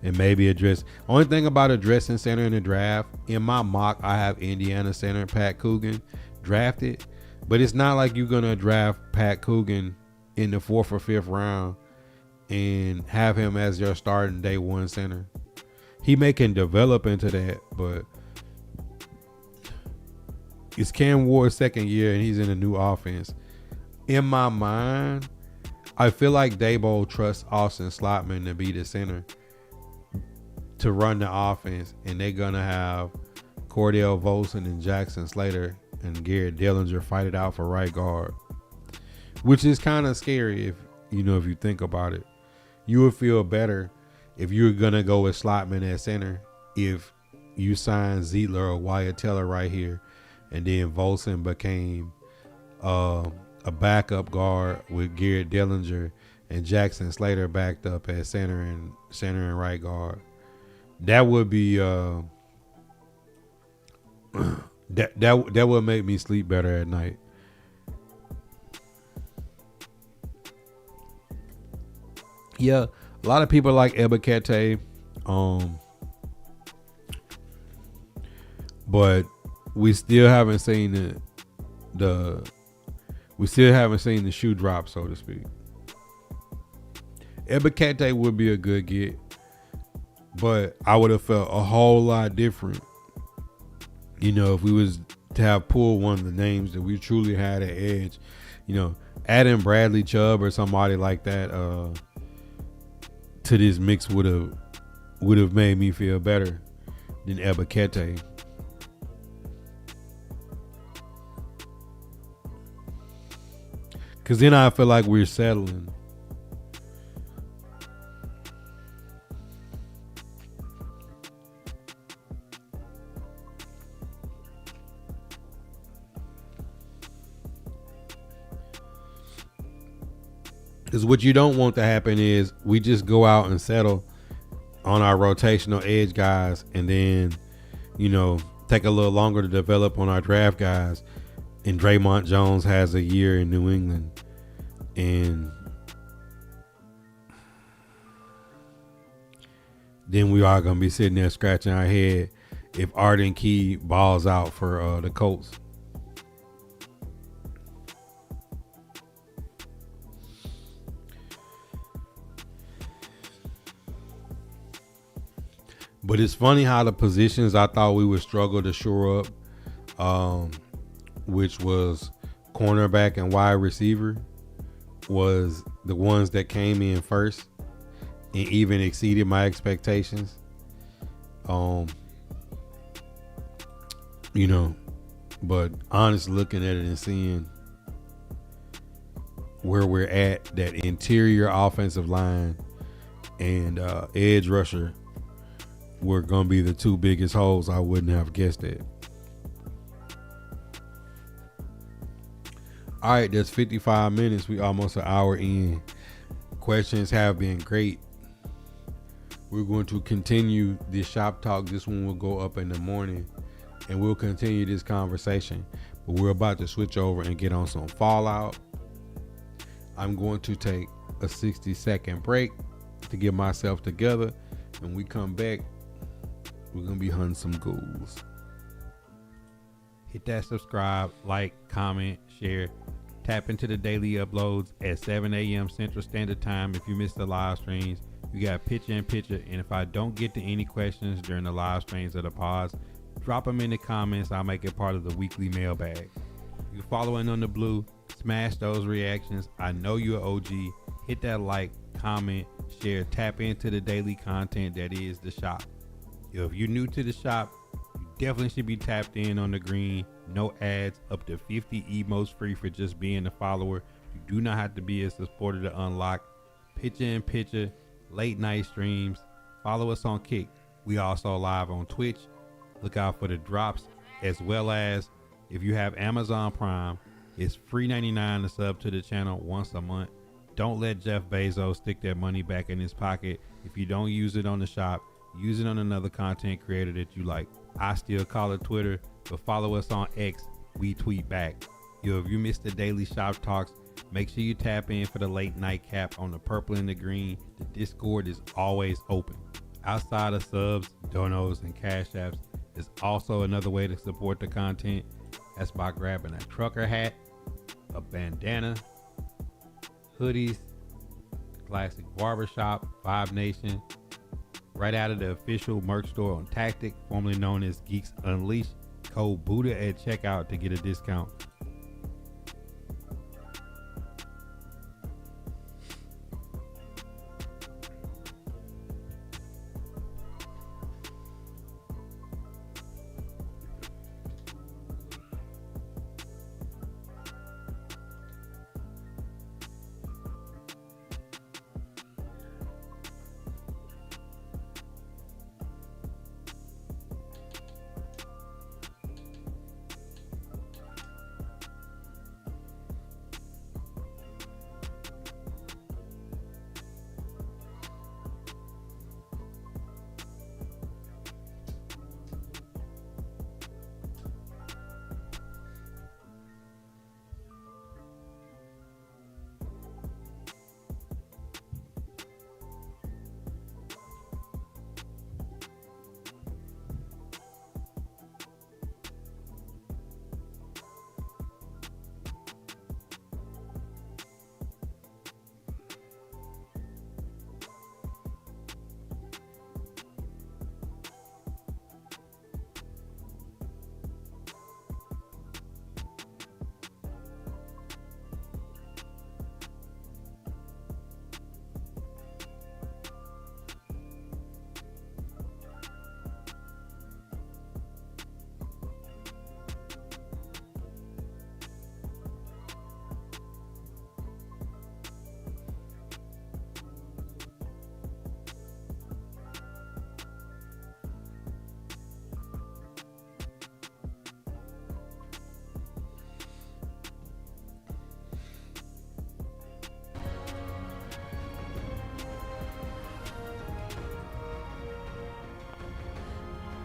and maybe address. Only thing about addressing center in the draft, in my mock, I have Indiana center Pat Coogan drafted, but it's not like you're gonna draft Pat Coogan in the 4th or 5th round and have him as your starting day one center. He can develop into that, but it's Cam Ward's second year and he's in a new offense. In my mind, I feel like Dabo trusts Austin Slotman to be the center to run the offense, and they're gonna have Cordell Volson and Jackson Slater and Garrett Dillinger fight it out for right guard, which is kind of scary if you think about it. You would feel better if you were gonna go with Slotman at center if you signed Zietler or Wyatt Teller right here, and then Volson became a backup guard with Garrett Dillinger and Jackson Slater backed up at center and right guard. That would be that would make me sleep better at night. Yeah, a lot of people like Ebiketie, but we still haven't seen the shoe drop, so to speak. Ebiketie would be a good get, but I would have felt a whole lot different, if we was to have pulled one of the names that we truly had at edge. Adding Bradley Chubb or somebody like that to this mix would have made me feel better than Ebiketie. Because then I feel like we're settling. Because what you don't want to happen is we just go out and settle on our rotational edge guys and then, take a little longer to develop on our draft guys. And Draymond Jones has a year in New England. And then we are going to be sitting there scratching our head if Arden Key balls out for the Colts. But it's funny how the positions I thought we would struggle to shore up, which was cornerback and wide receiver, was the ones that came in first and even exceeded my expectations. But honestly, looking at it and seeing where we're at, that interior offensive line and edge rusher were going to be the two biggest holes. I wouldn't have guessed it. All right, that's 55 minutes. We almost an hour in. Questions have been great. We're going to continue this shop talk. This one will go up in the morning, and we'll continue this conversation. But we're about to switch over and get on some Fallout. I'm going to take a 60-second break to get myself together. When we come back, we're going to be hunting some ghouls. Hit that subscribe, like, comment, share. Tap into the daily uploads at 7 a.m. Central Standard Time. If you missed the live streams, we got picture in picture. And if I don't get to any questions during the live streams or the pods, drop them in the comments. I'll make it part of the weekly mailbag. If you're following on the blue, smash those reactions. I know you're an OG. Hit that like, comment, share. Tap into the daily content that is the shop. If you're new to the shop, you definitely should be tapped in on the green. No ads, up to 50 emotes free for just being a follower. You do not have to be a supporter to unlock. Picture in picture, late night streams. Follow us on Kick. We also live on Twitch. Look out for the drops, as well as if you have Amazon Prime, it's free $99 to sub to the channel once a month. Don't let Jeff Bezos stick that money back in his pocket. If you don't use it on the shop, use it on another content creator that you like. I still call it Twitter, but follow us on X. We tweet back. If you missed the daily shop talks, make sure you tap in for the late night cap on the purple and the green. The Discord is always open. Outside of subs, donos, and cash apps, is also another way to support the content. That's by grabbing a trucker hat, a bandana, hoodies, classic barbershop, Vibe Nation, right out of the official merch store on Tactic, formerly known as Geeks Unleashed. Code Buddha at checkout to get a discount.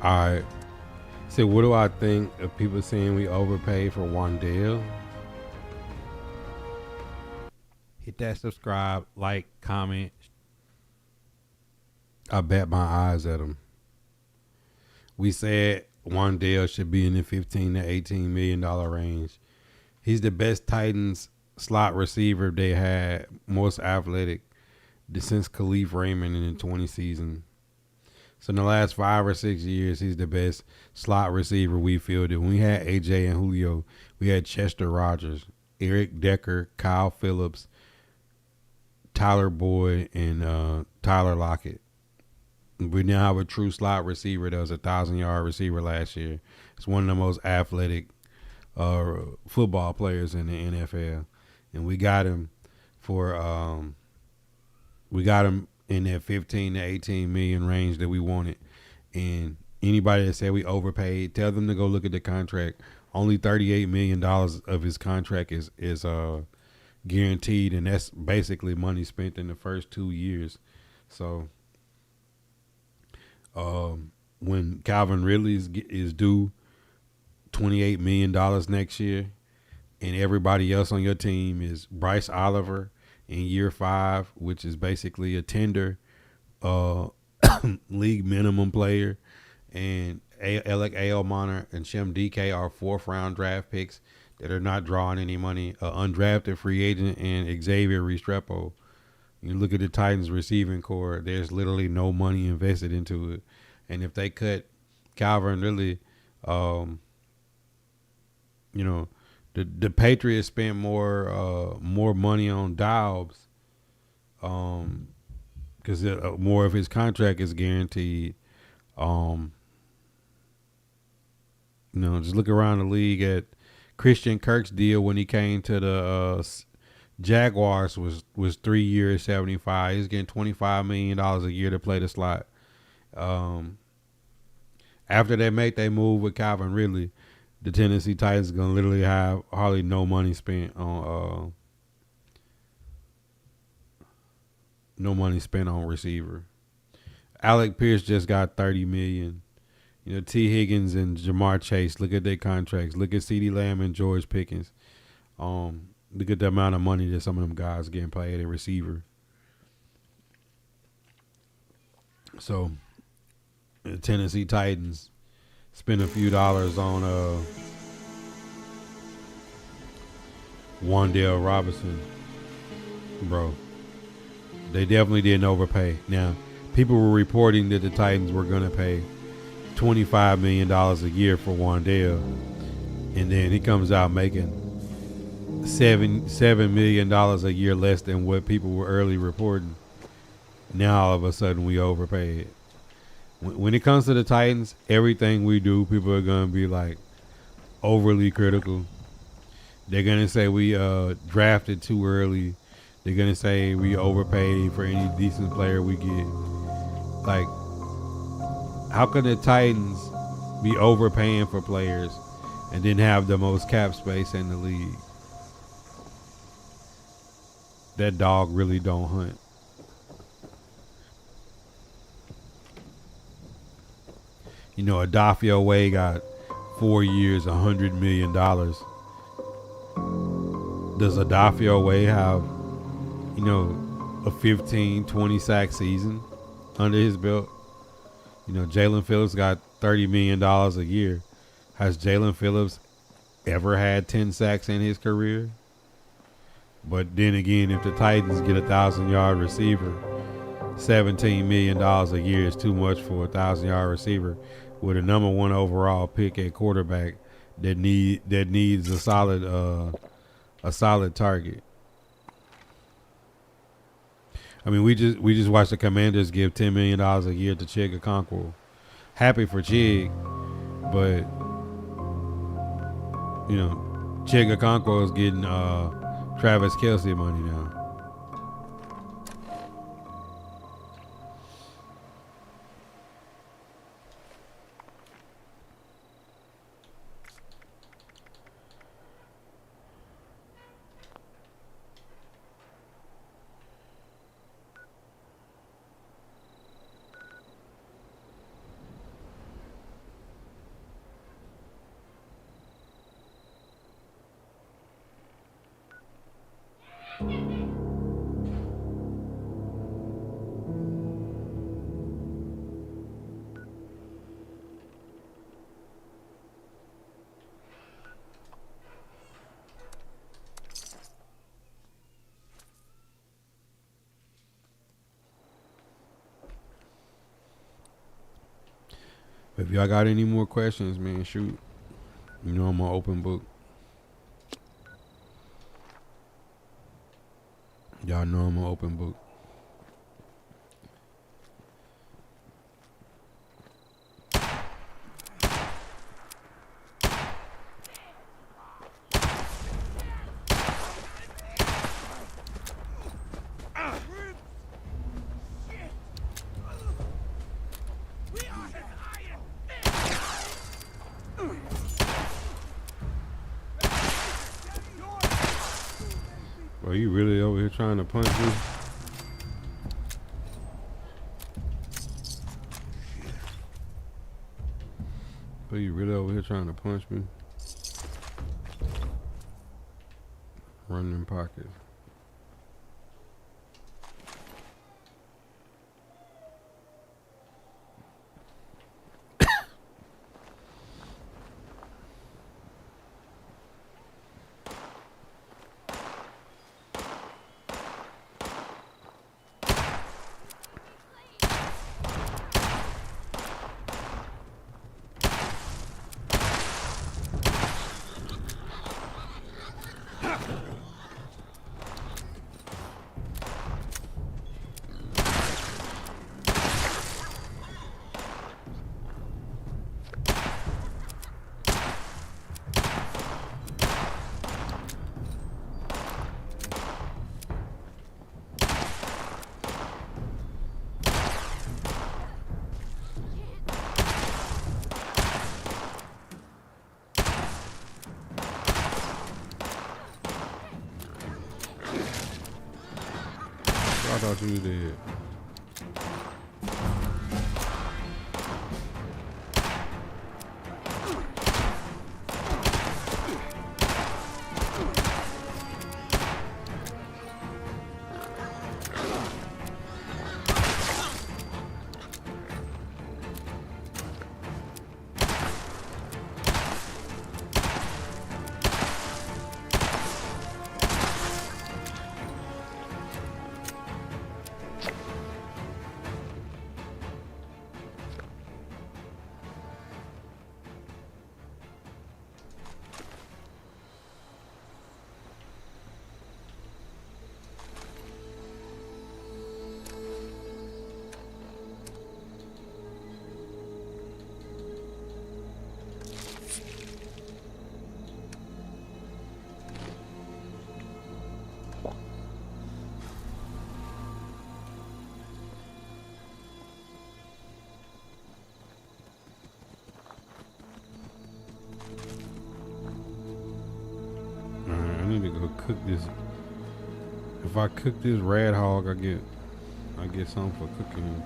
All right. So what do I think of people saying we overpaid for Wandale? Hit that subscribe, like, comment. I bet my eyes at him. We said Wandale should be in the $15 to $18 million range. He's the best Titans slot receiver they had, most athletic since Khalif Raymond in the 20 season. So in the last 5 or 6 years, he's the best slot receiver we fielded. When we had AJ and Julio, we had Chester Rogers, Eric Decker, Kyle Phillips, Tyler Boyd, and Tyler Lockett. We now have a true slot receiver that was a 1,000-yard receiver last year. It's one of the most athletic football players in the NFL, and we got him in that 15 to 18 million range that we wanted. And anybody that said we overpaid, tell them to go look at the contract. Only $38 million of his contract is guaranteed, and that's basically money spent in the first 2 years. So when Calvin Ridley is due $28 million next year, and everybody else on your team is Bryce Oliver in year 5, which is basically a tender league minimum player, and Alec Almonter and Shem DK are fourth round draft picks that are not drawing any money. Undrafted free agent and Xavier Restrepo. You look at the Titans receiving core, there's literally no money invested into it. And if they cut Calvin Ridley, you know, the Patriots spent more money on Dobbs, because more of his contract is guaranteed. Just look around the league at Christian Kirk's deal when he came to the Jaguars was 3 years, 75. He's getting $25 million a year to play the slot. After they make their move with Calvin Ridley, the Tennessee Titans are gonna literally have hardly no money spent on receiver. Alec Pierce just got $30 million. T. Higgins and Jamar Chase. Look at their contracts. Look at CeeDee Lamb and George Pickens. Look at the amount of money that some of them guys getting paid at receiver. So, the Tennessee Titans spend a few dollars on Wan'Dale Robinson. Bro, they definitely didn't overpay. Now, people were reporting that the Titans were going to pay $25 million a year for Wan'Dale. And then he comes out making $7 million a year less than what people were early reporting. Now all of a sudden we overpaid. When it comes to the Titans, everything we do, people are going to be like overly critical. They're going to say we drafted too early. They're going to say we overpaid for any decent player we get. Like, how can the Titans be overpaying for players and then have the most cap space in the league? That dog really don't hunt. Adafio Way got 4 years, $100 million. Does Adafio Way have, a 15, 20 sack season under his belt? Jalen Phillips got $30 million a year. Has Jalen Phillips ever had 10 sacks in his career? But then again, if the Titans get a 1,000-yard receiver, $17 million a year is too much for a 1,000-yard receiver with a number 1 overall pick at quarterback that needs a solid target. I mean, we just watched the Commanders give $10 million a year to Chig Okonkwo. Happy for Chig, but Chig Okonkwo is getting Travis Kelce money now. If y'all got any more questions, man, shoot. I'm an open book. Y'all know I'm an open book. Bro, you really over here trying to punch me? Bro, you really over here trying to punch me? Run in pockets. I thought you did. I need to go cook this. If I cook this red hog, I get something for cooking him.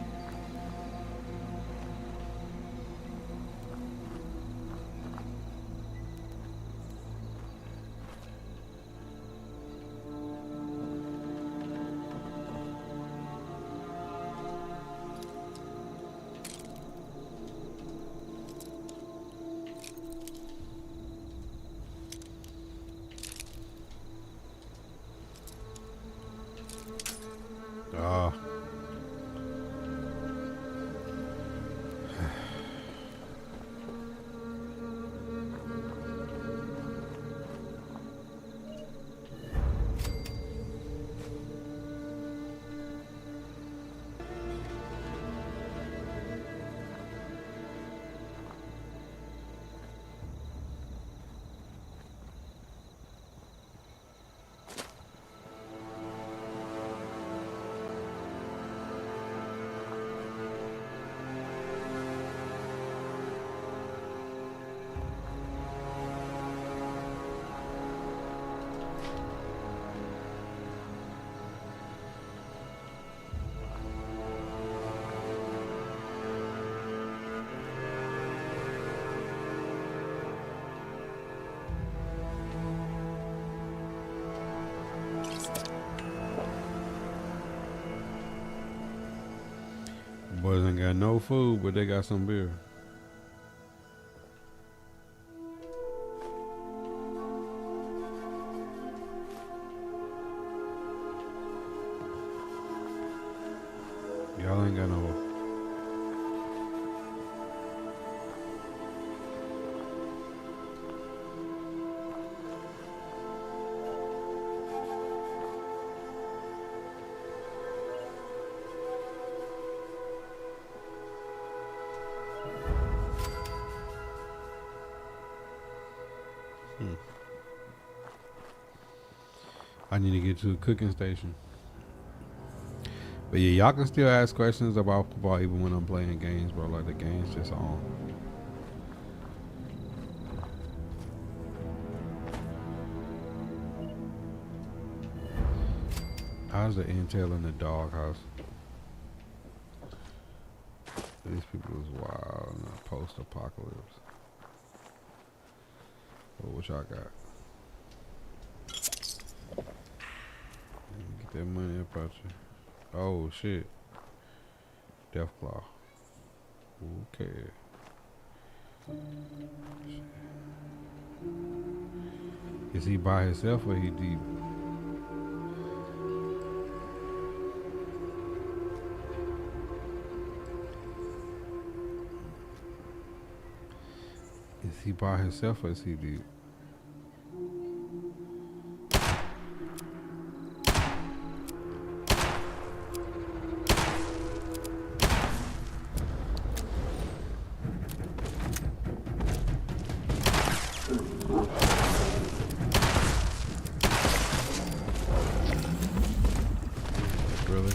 Ah. Boys ain't got no food, but they got some beer. Y'all ain't got no. I need to get to a cooking station. But yeah, y'all can still ask questions about football even when I'm playing games, bro. Like the game's just on. How's the intel in the doghouse? These people is wild in a post-apocalypse. What y'all got? Get that money up out you. Oh shit. Deathclaw. Okay. Is he by himself or he deep? Is he by himself or is he deep? Really?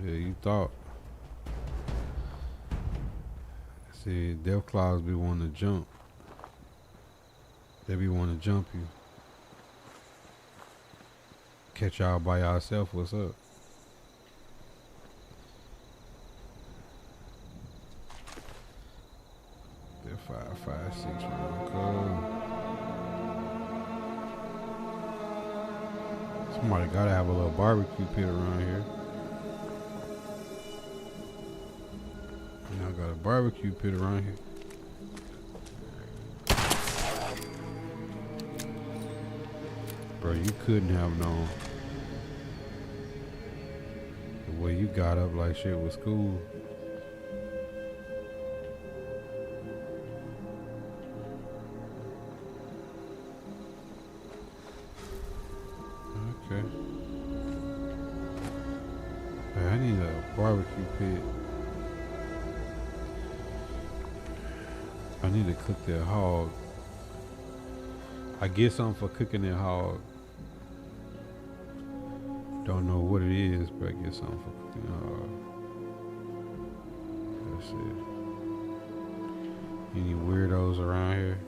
Yeah, you thought. See, Deathclaws be wanting to jump. They be wanting to jump you. Catch y'all by yourself. What's up? They're 556 real code. Somebody gotta have a little barbecue pit around here. Y'all got a barbecue pit around here. Bro, you couldn't have known. The way you got up like shit was cool. Okay. Hey, I need a barbecue pit. I need to cook that hog. I get something for cooking that hog. Don't know what it is, but I get something for cooking that hog. That's it. Any weirdos around here?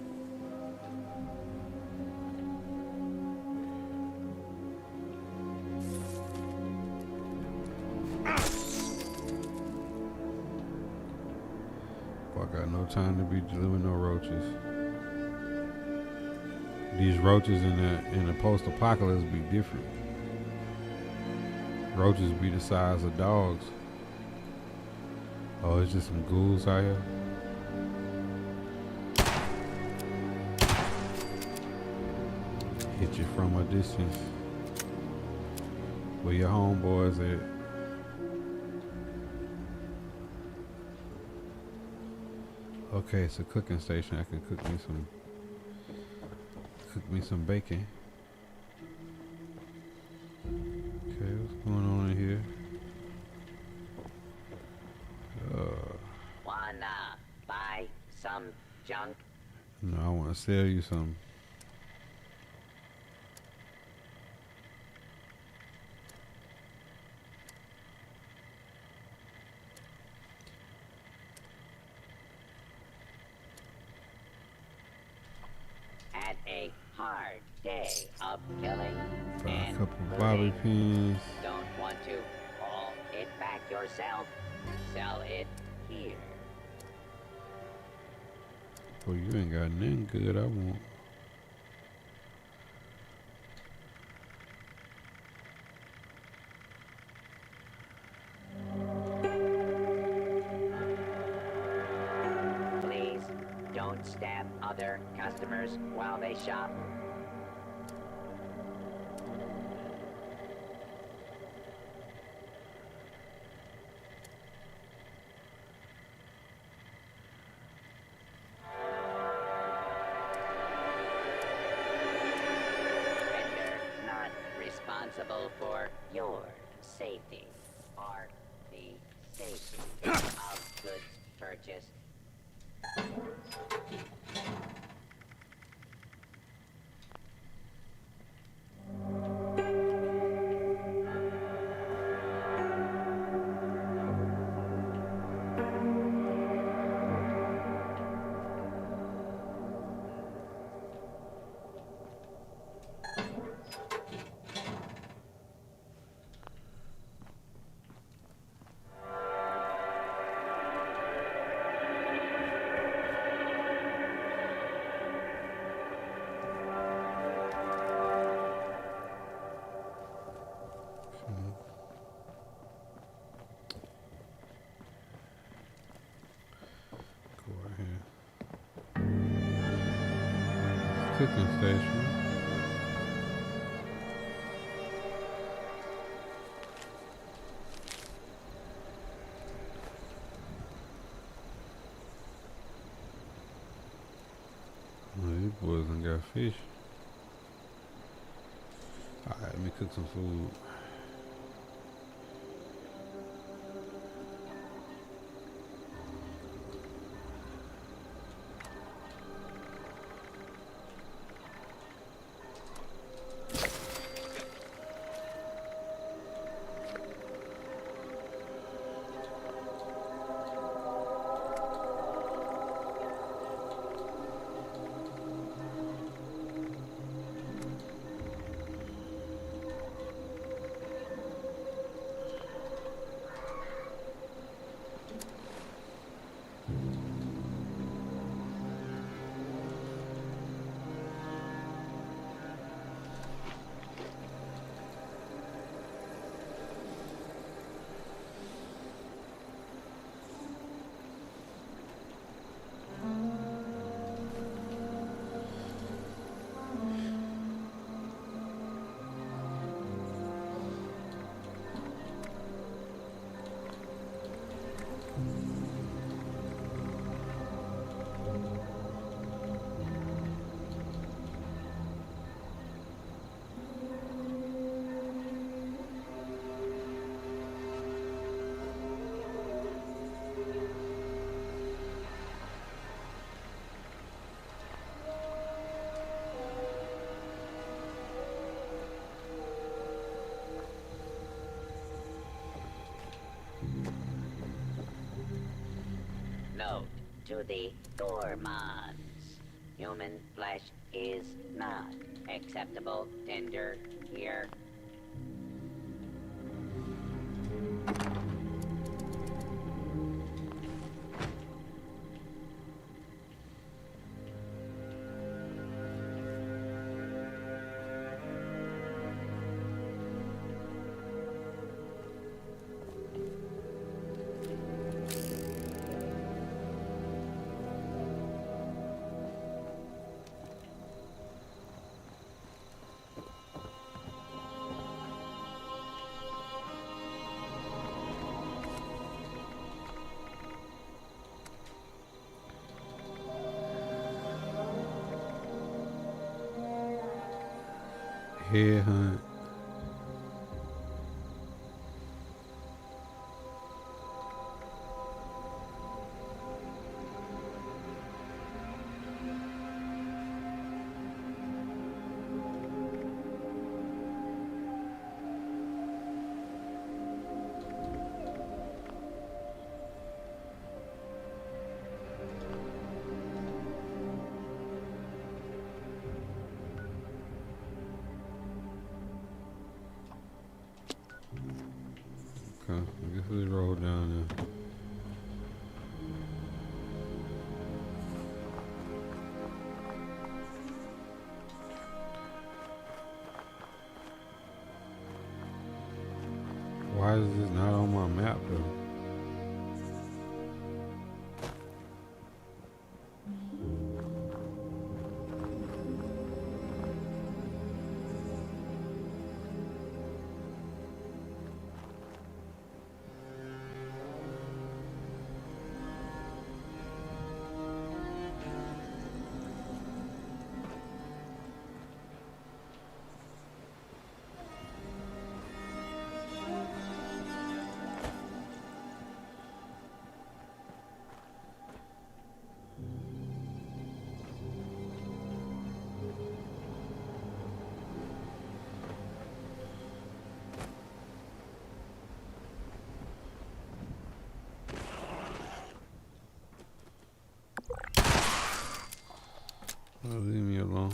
I got no time to be dealing with no roaches. These roaches in the post-apocalypse be different. Roaches be the size of dogs. Oh, it's just some ghouls out here. Hit you from a distance. Where your homeboys at? Okay, it's a cooking station. I can cook me some bacon. Okay, what's going on in here? Wanna buy some junk? No, I want to sell you some. Had a hard day of killing Buy a and couple looting. bobby pins. Don't want to haul it back yourself? Sell it here. Oh, you ain't got nothing good I want. Please don't stab other customers while they shop. Vendor not responsible for your safety or the safety of goods purchased. Go ahead. Cooking station. Oh, these boys done got fish. Alright, let me cook some food. to the gourmands. Human flesh is not acceptable tender here. Headhunt. Okay, I guess we roll down there. Why is this not on my map though? Oh, leave me alone.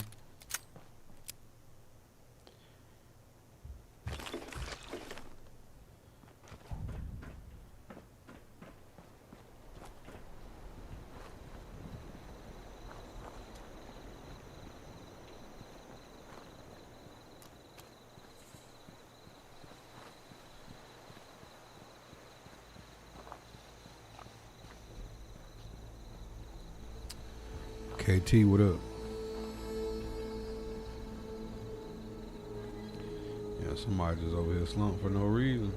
KT, what up? Yeah, somebody just over here slumped for no reason.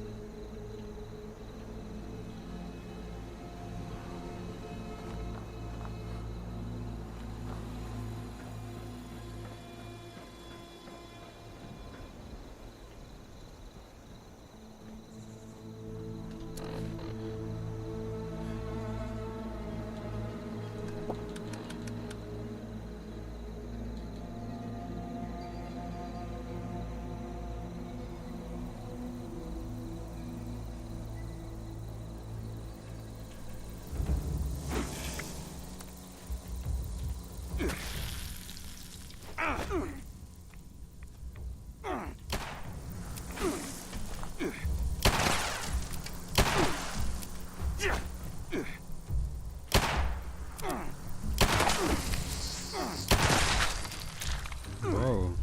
Bro.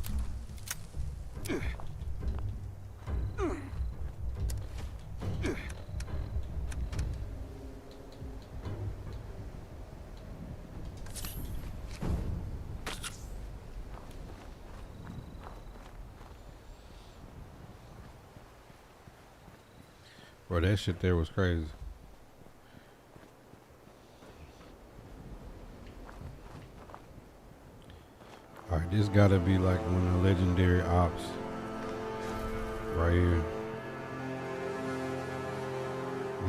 Bro, that shit there was crazy. Alright, this gotta be like one of the legendary ops. Right here.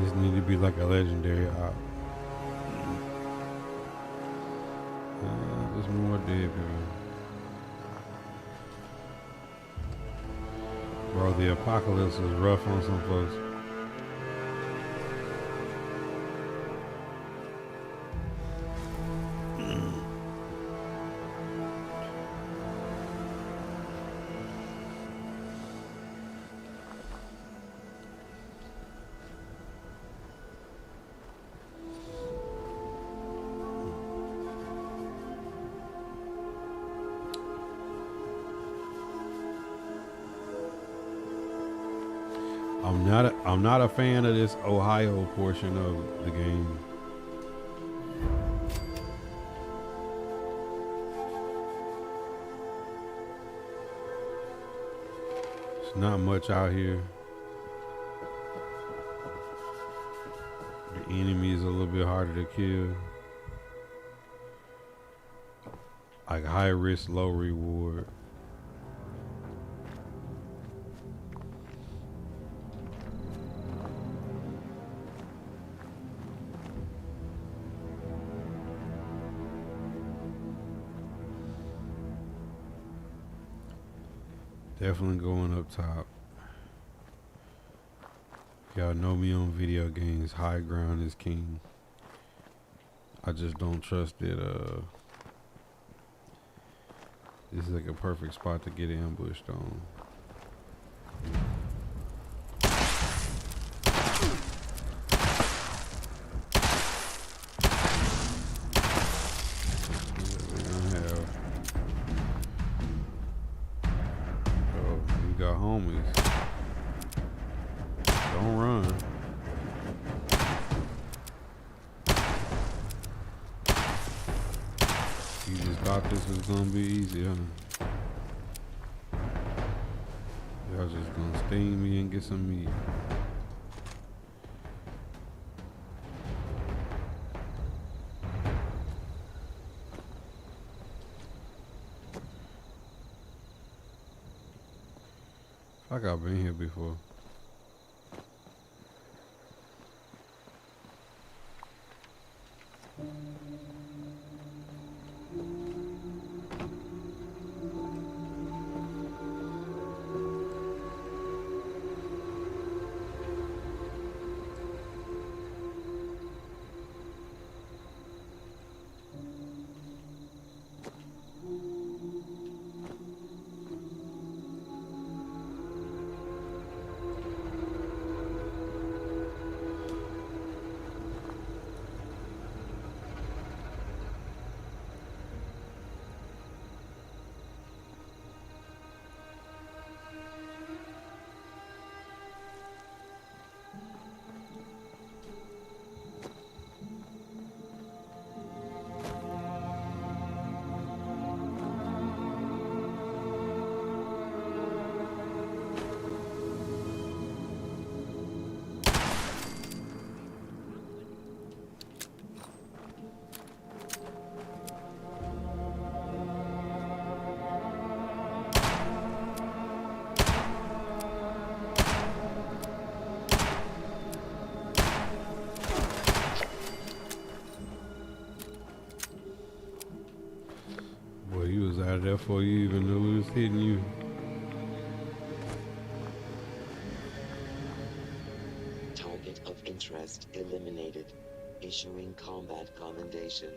This need to be like a legendary op. There's more dead people. Bro, the apocalypse was rough on some folks. I'm not a fan of this Ohio portion of the game. It's not much out here. The enemy is a little bit harder to kill. Like high risk, low reward. Definitely going up top. Y'all know me on video games. High ground is king. I just don't trust it. This is like a perfect spot to get ambushed on. Got homies. Don't run. You just thought this was gonna be easy, huh? Y'all just gonna sting me and get some meat. Like I've been here before. Boy, you was out of there before you even knew it was hitting you. Target of interest eliminated. Issuing combat commendation.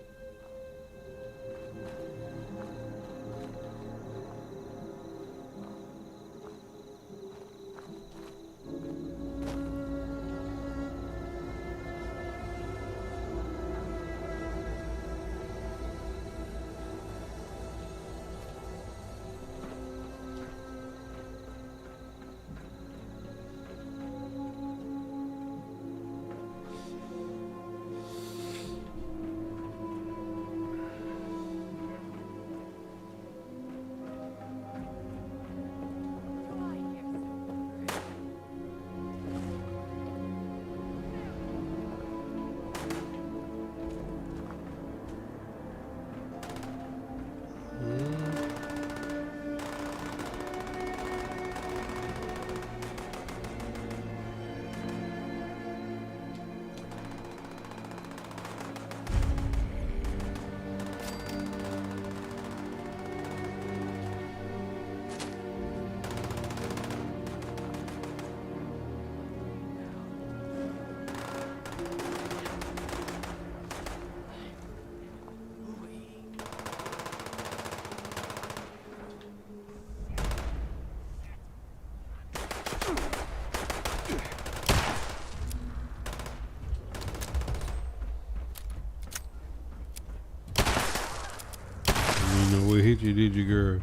You know what hit you, did you, girl?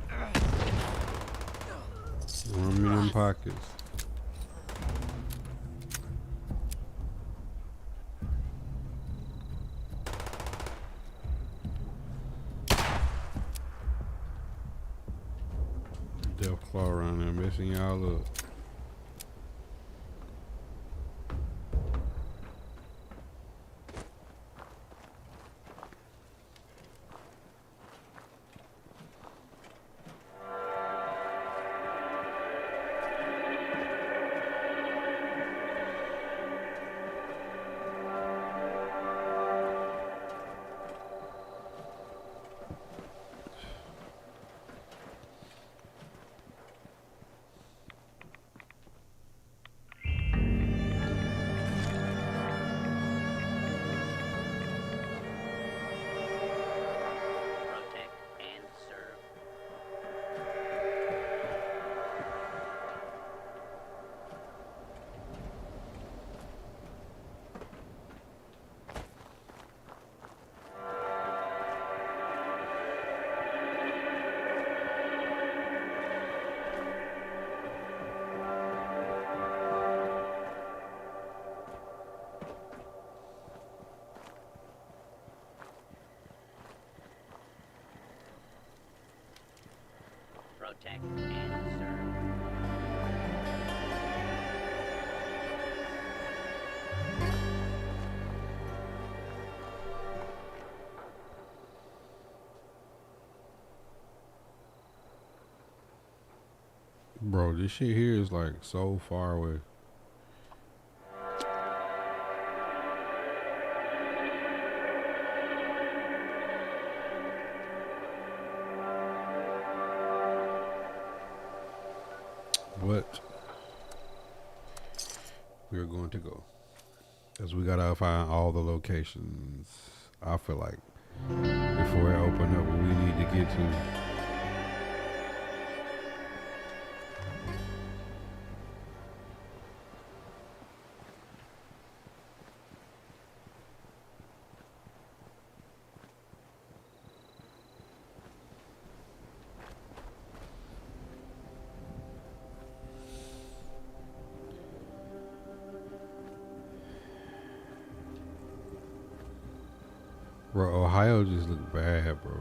Run me them pockets. Death Claw around there messing y'all up. Protect and serve. Protect and serve. Bro, this shit here is like so far away. But we're going to go. Because we gotta find all the locations. I feel like before I open up what we need to get to. Bro, Ohio just look bad, bro.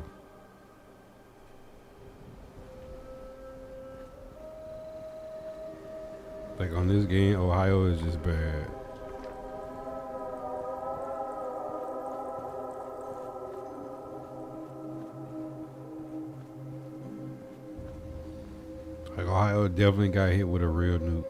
Like on this game, Ohio is just bad. Like Ohio definitely got hit with a real nuke.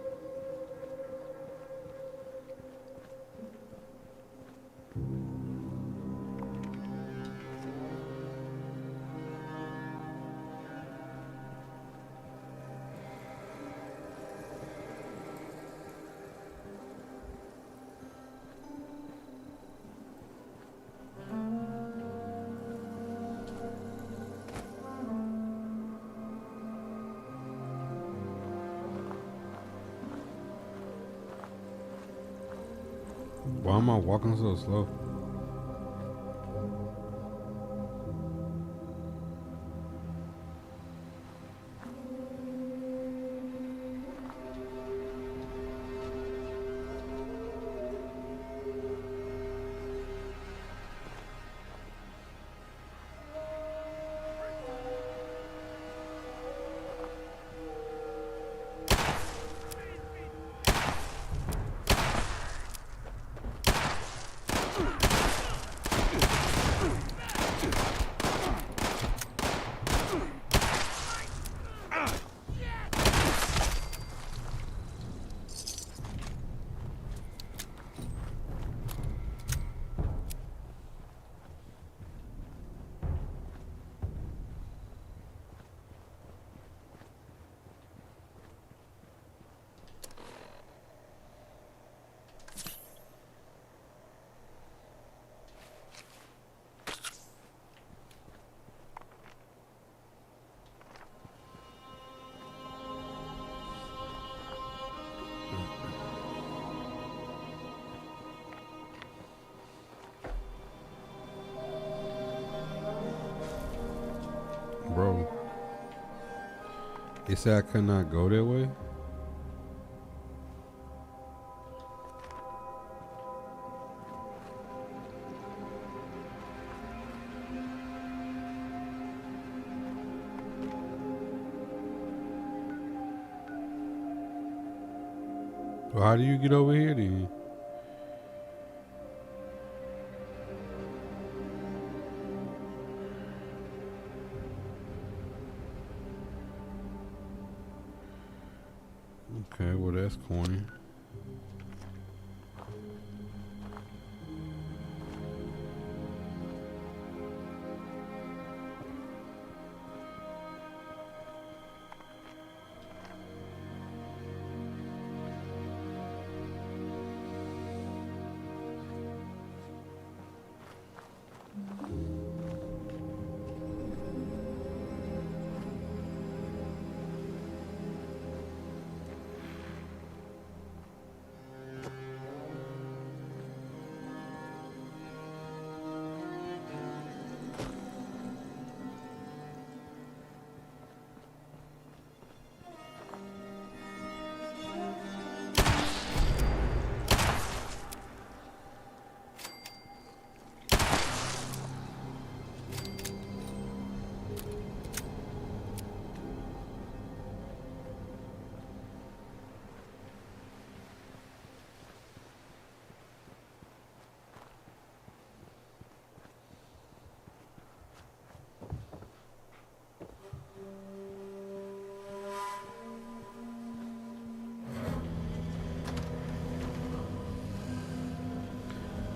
Why am I walking so slow? Bro, it said I could not go that way. Well, how do you get over here then? Okay, well that's corny.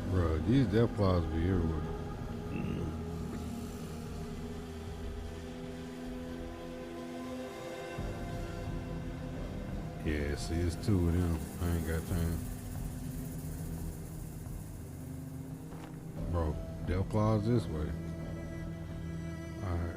Bro, these death claws be everywhere. Yeah, see, it's two of them. I ain't got time. Bro, death claws this way. Alright.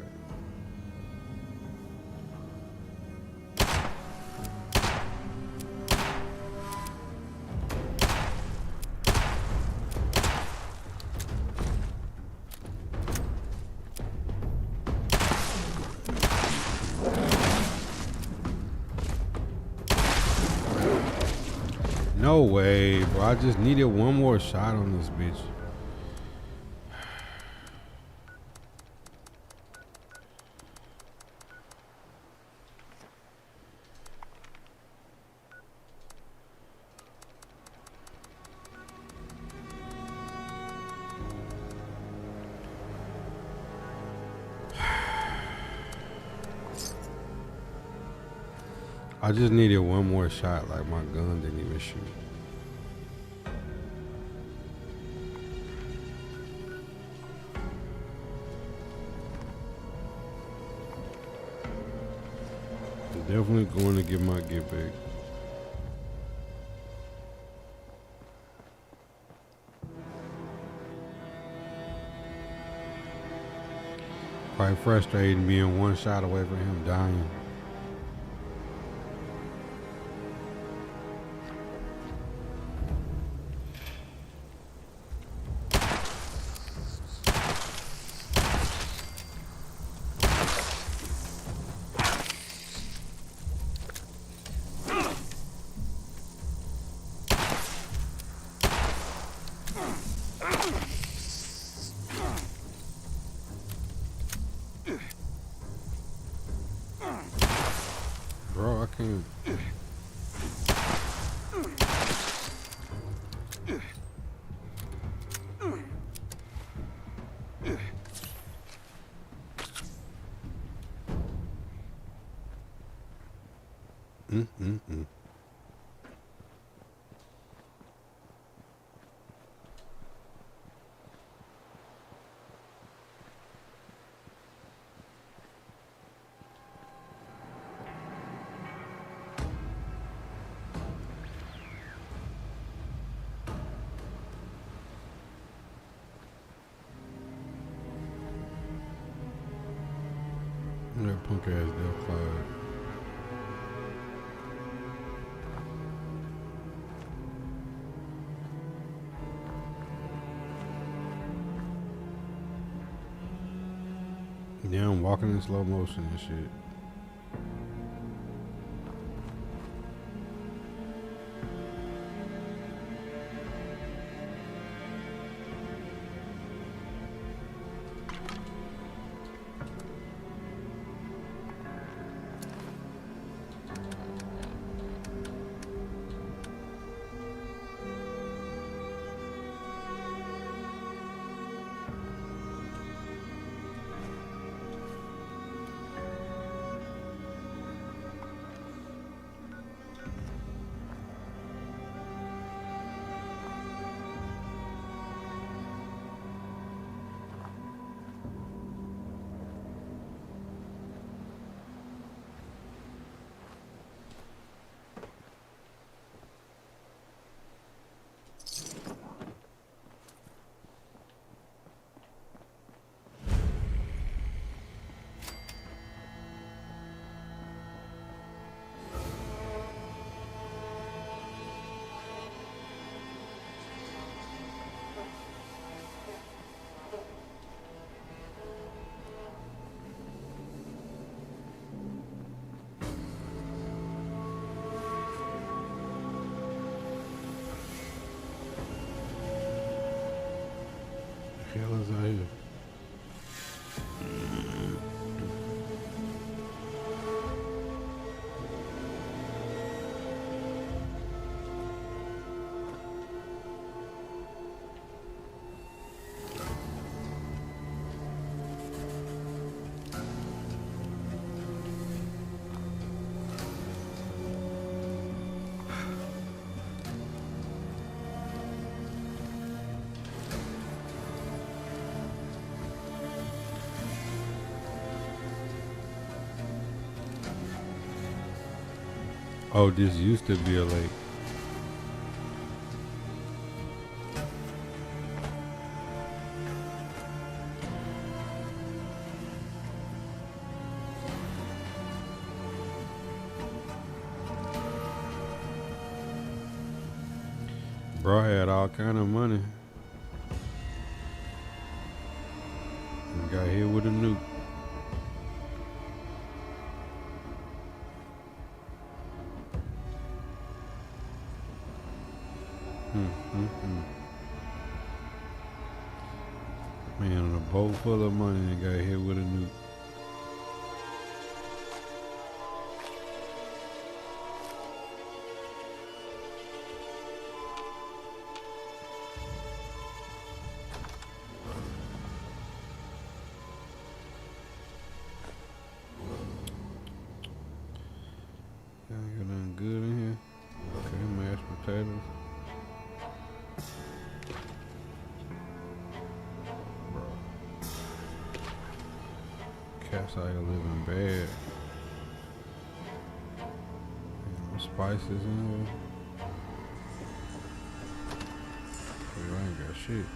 No way, bro. I just needed one more shot on this bitch. I just needed one more shot, like my gun didn't even shoot. I'm definitely going to get my get back. Quite frustrating being one shot away from him dying. Bro, I can't. Mm-mm-mm. That punk ass Del Clyde. Yeah, I'm walking in slow motion and shit. Oh, this used to be a lake. Bro had all kind of money. And got hit with a nuke. Man, on a boat full of money and got hit with a nuke. Got nothing good in here. Okay, mashed potatoes. Bro. Cats out here living bad. No spices in here. I ain't got shit.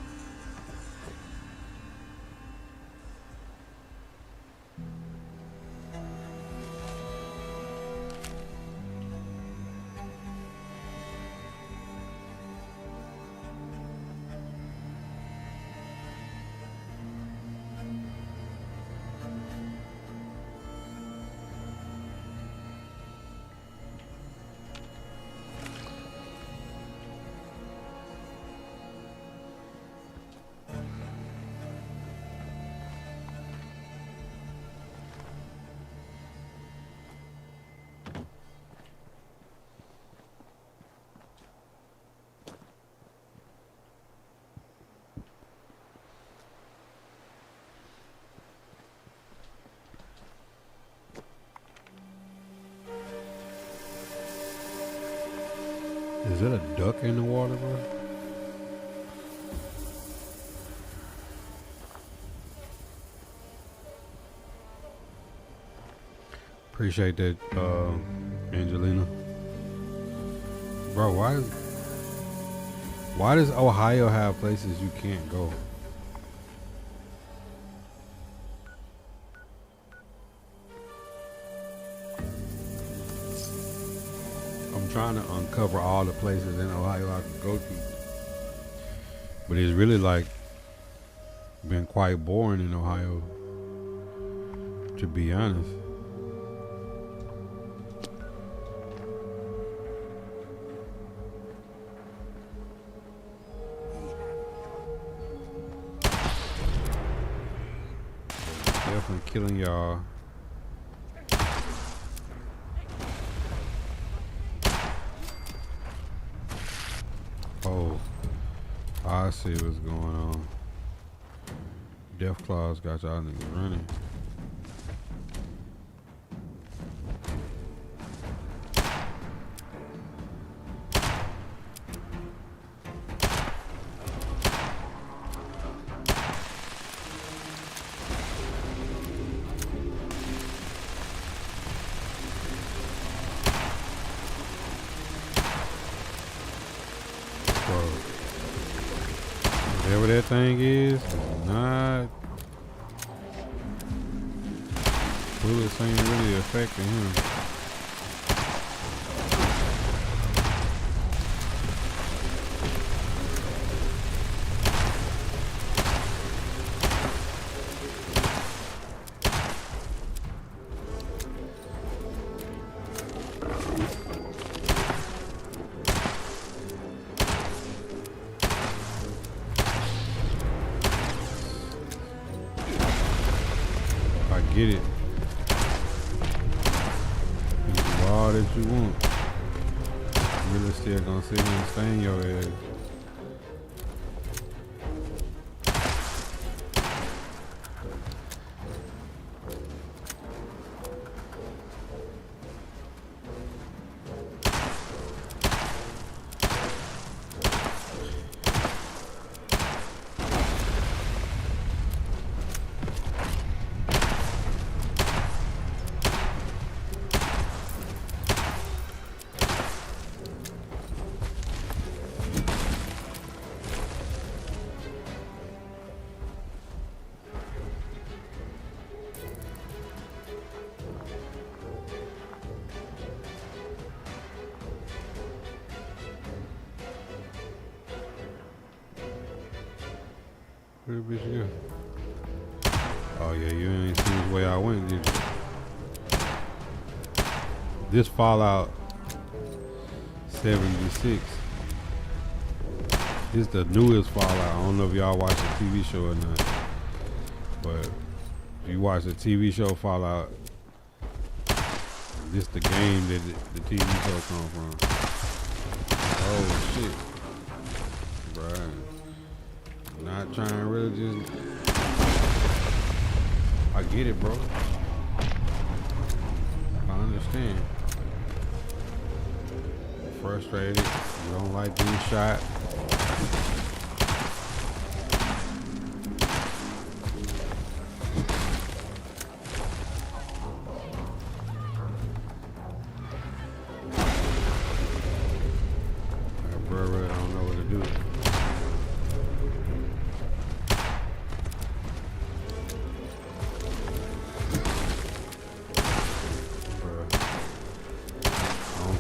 Is that a duck in the water, bro? Appreciate that, Angelina. Bro, why does Ohio have places you can't go? I'm trying to uncover all the places in Ohio I can go to. But it's really like been quite boring in Ohio, to be honest. Definitely killing y'all. Oh, I see what's going on. Death Claws got y'all niggas running. Whatever that thing is not. Bullets ain't really affecting him. Get it. You do all that you want. You really still gonna sit here and stain your ass. Where the bitch go? Oh yeah, you ain't seen the way I went, did you? This Fallout 76. This the newest Fallout. I don't know if y'all watch the TV show or not, but if you watch the TV show Fallout, this the game that the TV show come from. Oh shit, bruh. Not trying to really just. I get it, bro. I understand. Frustrated. You don't like being shot. Bro, really don't know what to do.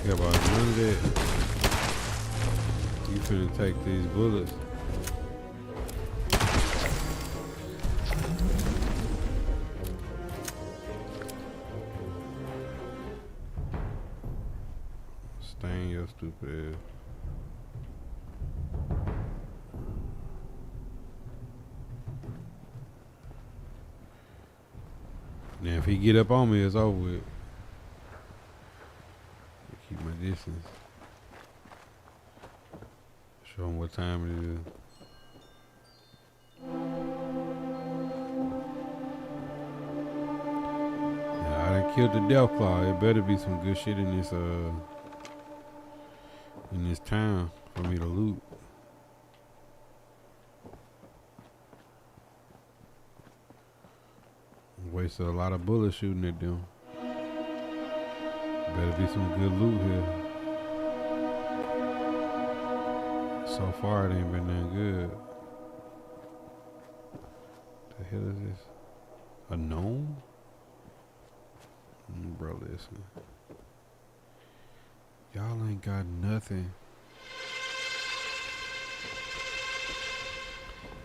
Care about none of that. You finna take these bullets. Stain your stupid ass. Now if he get up on me, it's over with. Keep my distance. Show him what time it is. Now, I done killed the Deathclaw. It better be some good shit in this town for me to loot. Wasted a lot of bullets shooting at them. Better be some good loot here. So far, it ain't been that good. The hell is this? A gnome? Bro, listen. Y'all ain't got nothing.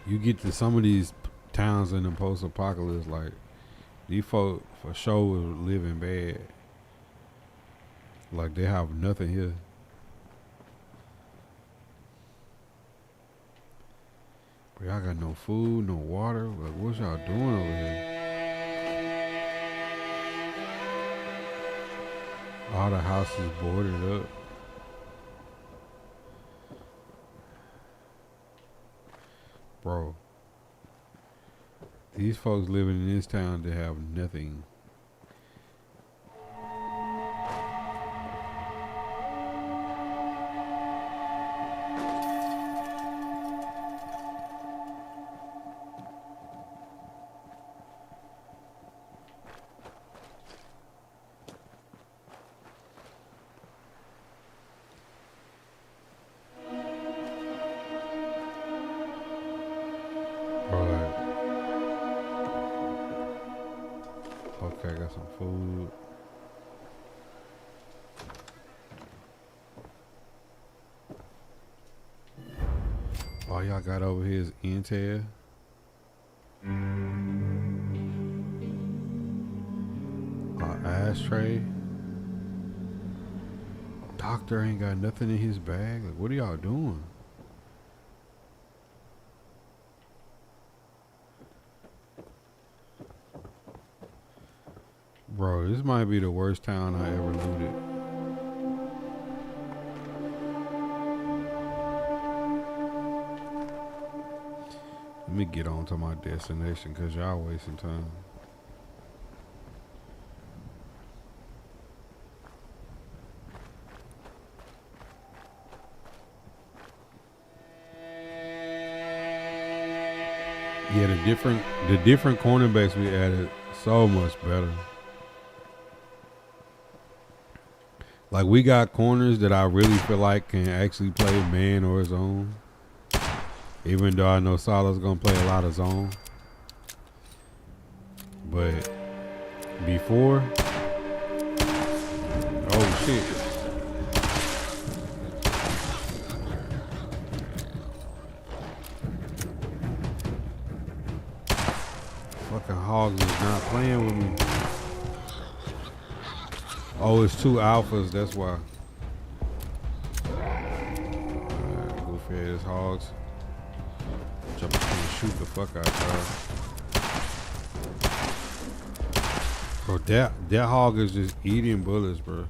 You get to some of these towns in the post-apocalypse, like, these folk for sure is living bad. Like they have nothing here. But y'all got no food, no water. Like what y'all doing over here? All the houses boarded up. Bro. These folks living in this town, they have nothing. Okay, I got some food. All y'all got over here is intel. Ashtray. Doctor ain't got nothing in his bag. Like, what are y'all doing? Bro, this might be the worst town I ever looted. Let me get on to my destination because y'all wasting time. Yeah, the different cornerbacks we added so much better. Like we got corners that I really feel like can actually play man or zone. Even though I know Salah's gonna play a lot of zone. But before, oh shit. hogs is not playing with me. Oh, it's 2 alphas, that's why. Alright, goofy ass hogs. Jump up and shoot the fuck out y'all. Bro, that hog is just eating bullets, bro.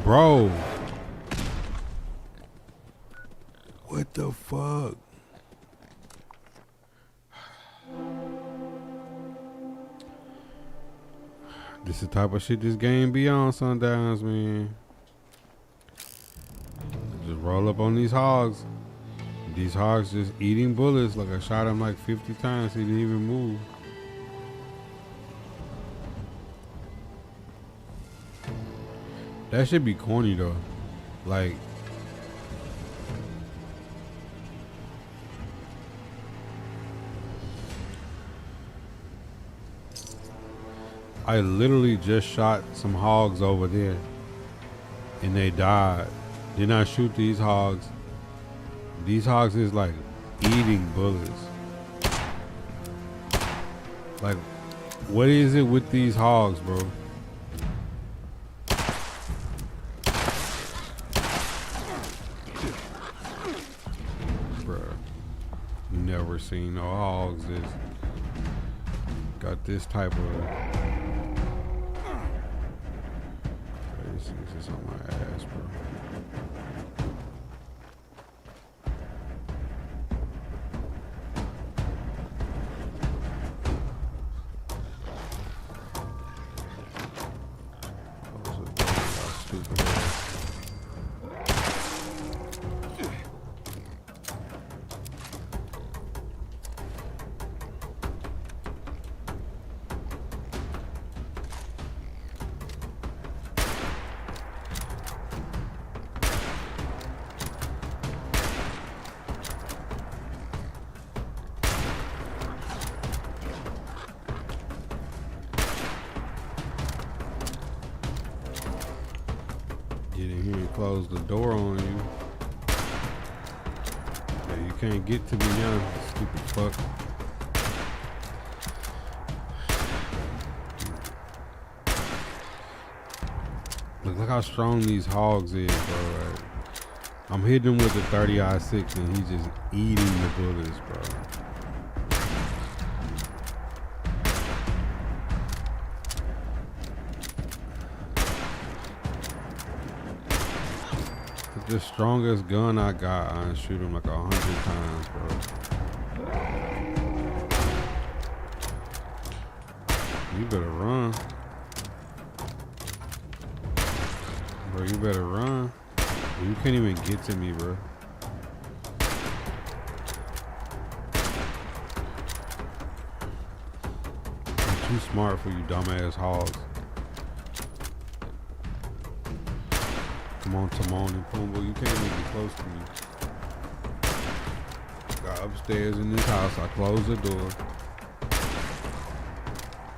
Bro. What the fuck? This the type of shit this game be on sometimes, man. Just roll up on these hogs. These hogs just eating bullets. Like I shot him like 50 times. He didn't even move. That should be corny though. Like, I literally just shot some hogs over there and they died. Then I shoot these hogs. These hogs is like eating bullets. Like, what is it with these hogs, bro? Bruh, never seen no hogs that's got this type of. This is on my ass, bro. Stupid ass. Get in here and close the door on you. Yeah, you can't get to me now, stupid fuck. Look how strong these hogs is, bro. Right? I'm hitting him with the 30-06 and he's just eating the bullets, bro. The strongest gun I got, I shoot him like 100 times, bro. You better run. Bro, you better run. You can't even get to me, bro. I'm too smart for you dumbass hogs. Come on, Timon and Pumbaa, you can't even get close to me. Got upstairs in this house, I closed the door.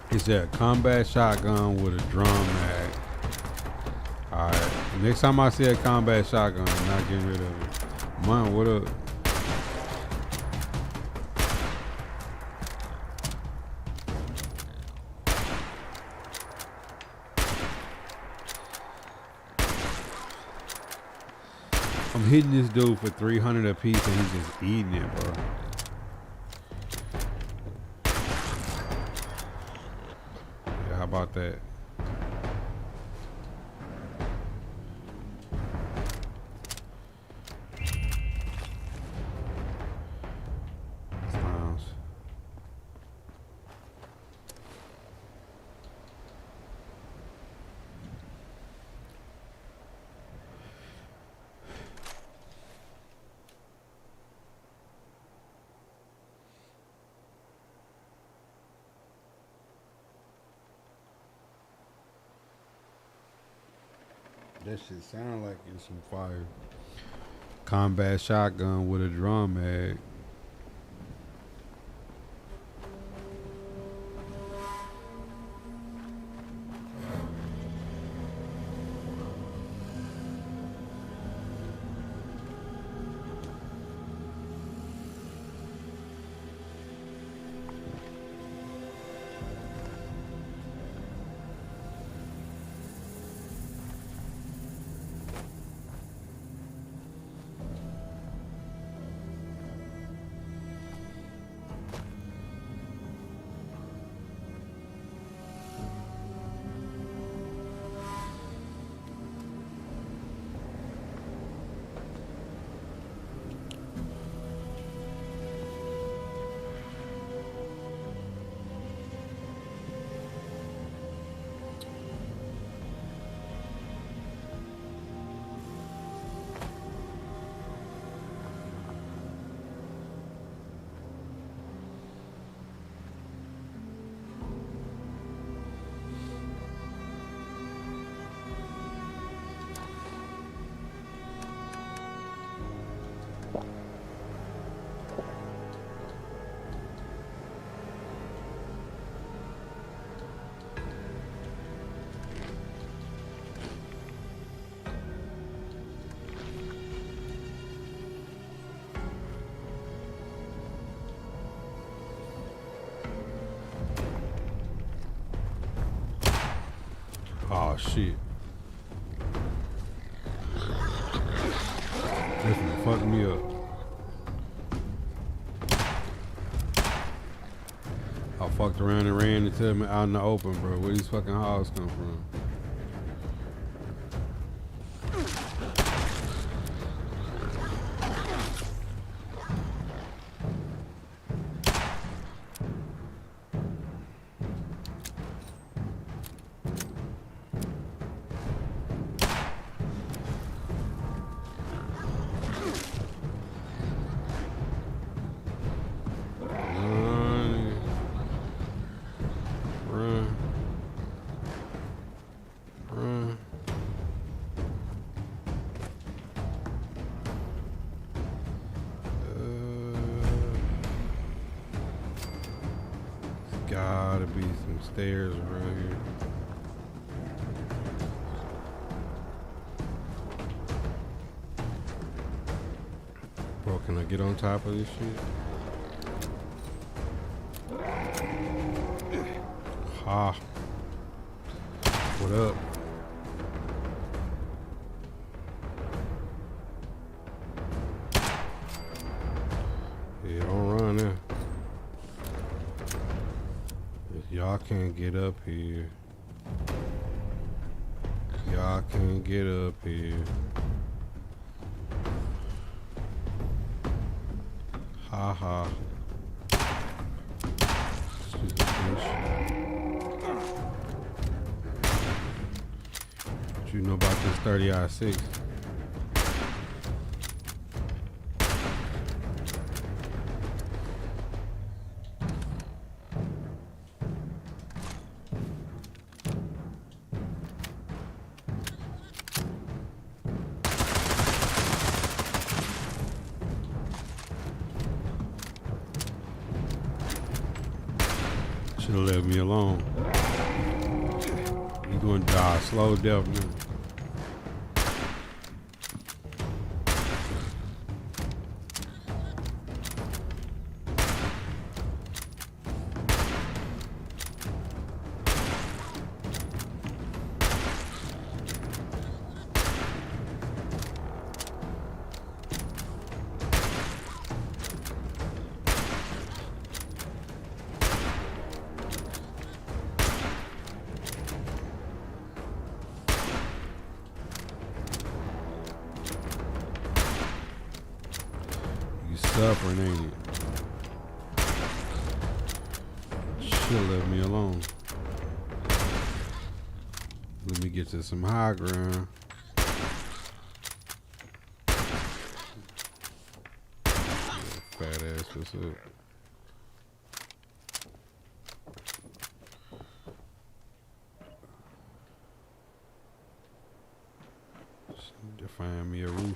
It's that combat shotgun with a drum mag. Alright, next time I see a combat shotgun, I'm not getting rid of it. Man, what up? I'm hitting this dude for 300 a piece and he's just eating it, bro. Yeah, how about that? Clowns. That shit sound like it's some fire. Combat shotgun with a drum mag. Oh shit. This one fucked me up. I fucked around and ran into him out in the open, bro. Where these fucking hogs come from? Gotta be some stairs around here. Bro, can I get on top of this shit? Ha. What up? Yeah, don't run there. Y'all can't get up here. Y'all can't get up here. Ha ha. Stupid bitch. What you know about this 30i6? Should have left me alone. You gonna die slow death now. Suffering, ain't it? Should let me alone. Let me get to some high ground. Fat ass, what's up? Just need to find me a roof.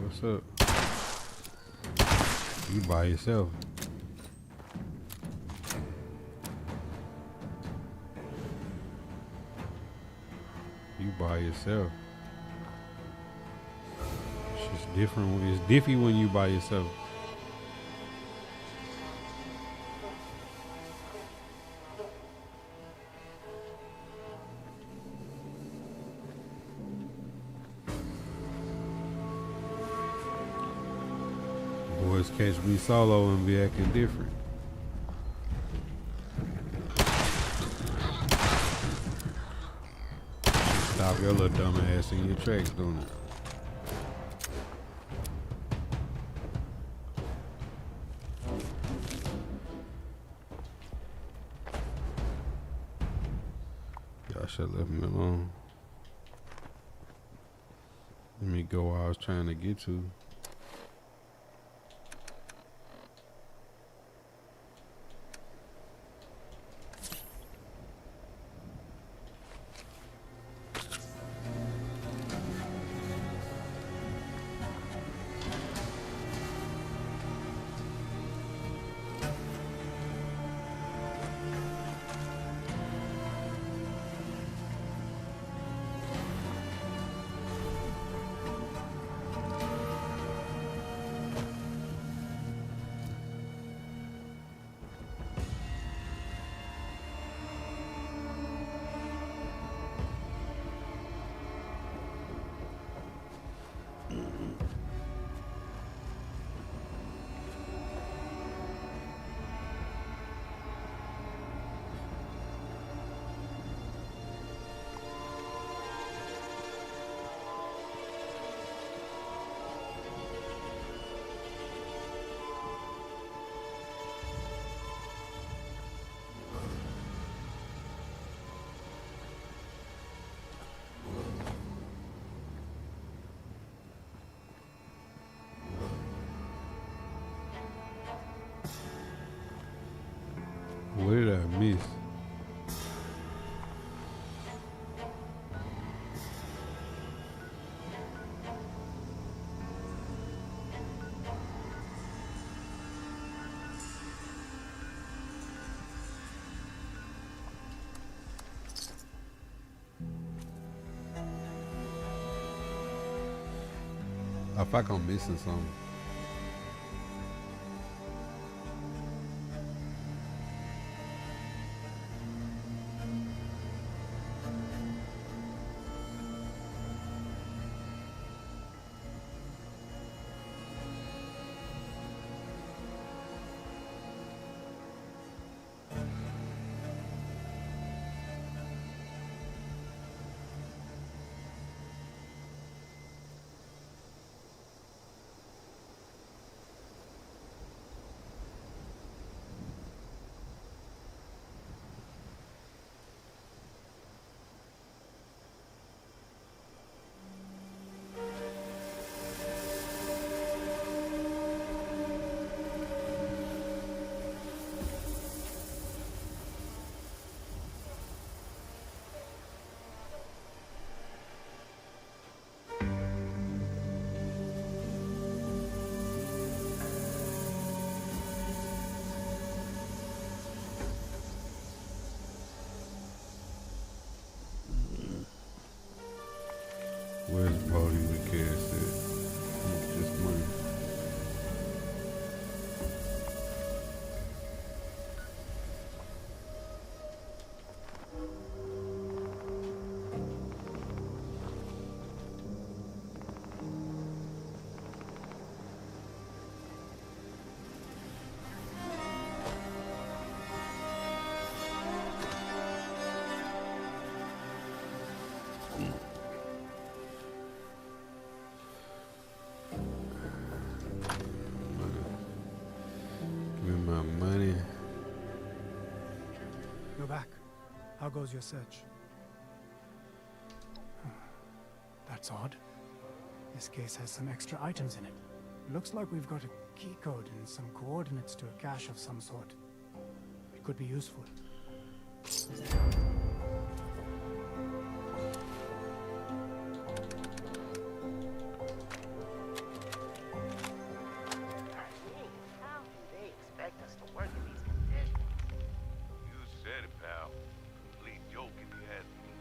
What's up? You by yourself. You by yourself. It's just different. It's diffy when you by yourself. Boys catch me solo and be acting different. Stop your little dumb ass in your tracks, don't it? Y'all should have left me alone. Let me go where I was trying to get to. I feel like I'm missing something. Where's Brody with Cass at? Just money. Give me my money. You're back. How goes your search? That's odd. This case has some extra items in it. Looks like we've got a key code and some coordinates to a cache of some sort. It could be useful. How do they expect us to work in these conditions? You said it, pal. Complete joke if you ask me.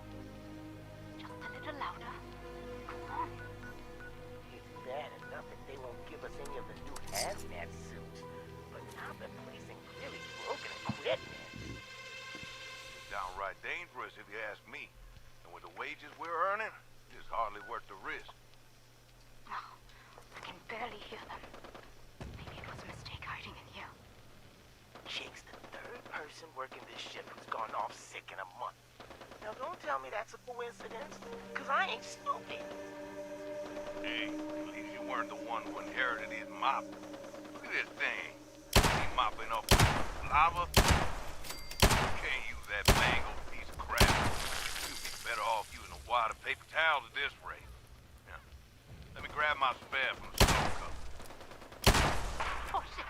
Just a little louder. Come on. It's bad enough that they won't give us any of the new hazmat suits, but now the place ain't really broken equipment. Downright dangerous if you ask me. And with the wages we're earning, it's hardly worth the risk. No, I can barely hear them. Maybe it was a mistake hiding in here. Jake's the third person working this shift who's gone off sick in a month. Now don't tell me that's a coincidence, because I ain't stupid. Hey, at least you weren't the one who inherited his mop. Look at this thing. He mopping up lava. Can't use that mangled piece of crap. You'd be better off using a wad of paper towels at this rate. Now, let me grab my spare from the stove cup. Oh, shit.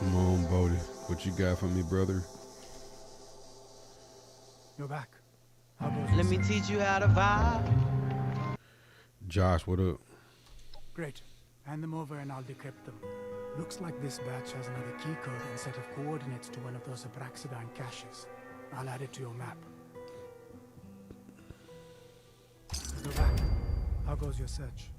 Come on, Bodie. What you got for me, brother? You're back. How goes Let me your search? teach you how to vibe. Josh, what up? Great. Hand them over and I'll decrypt them. Looks like this batch has another key code and set of coordinates to one of those Abraxidine caches. I'll add it to your map. You're back. How goes your search?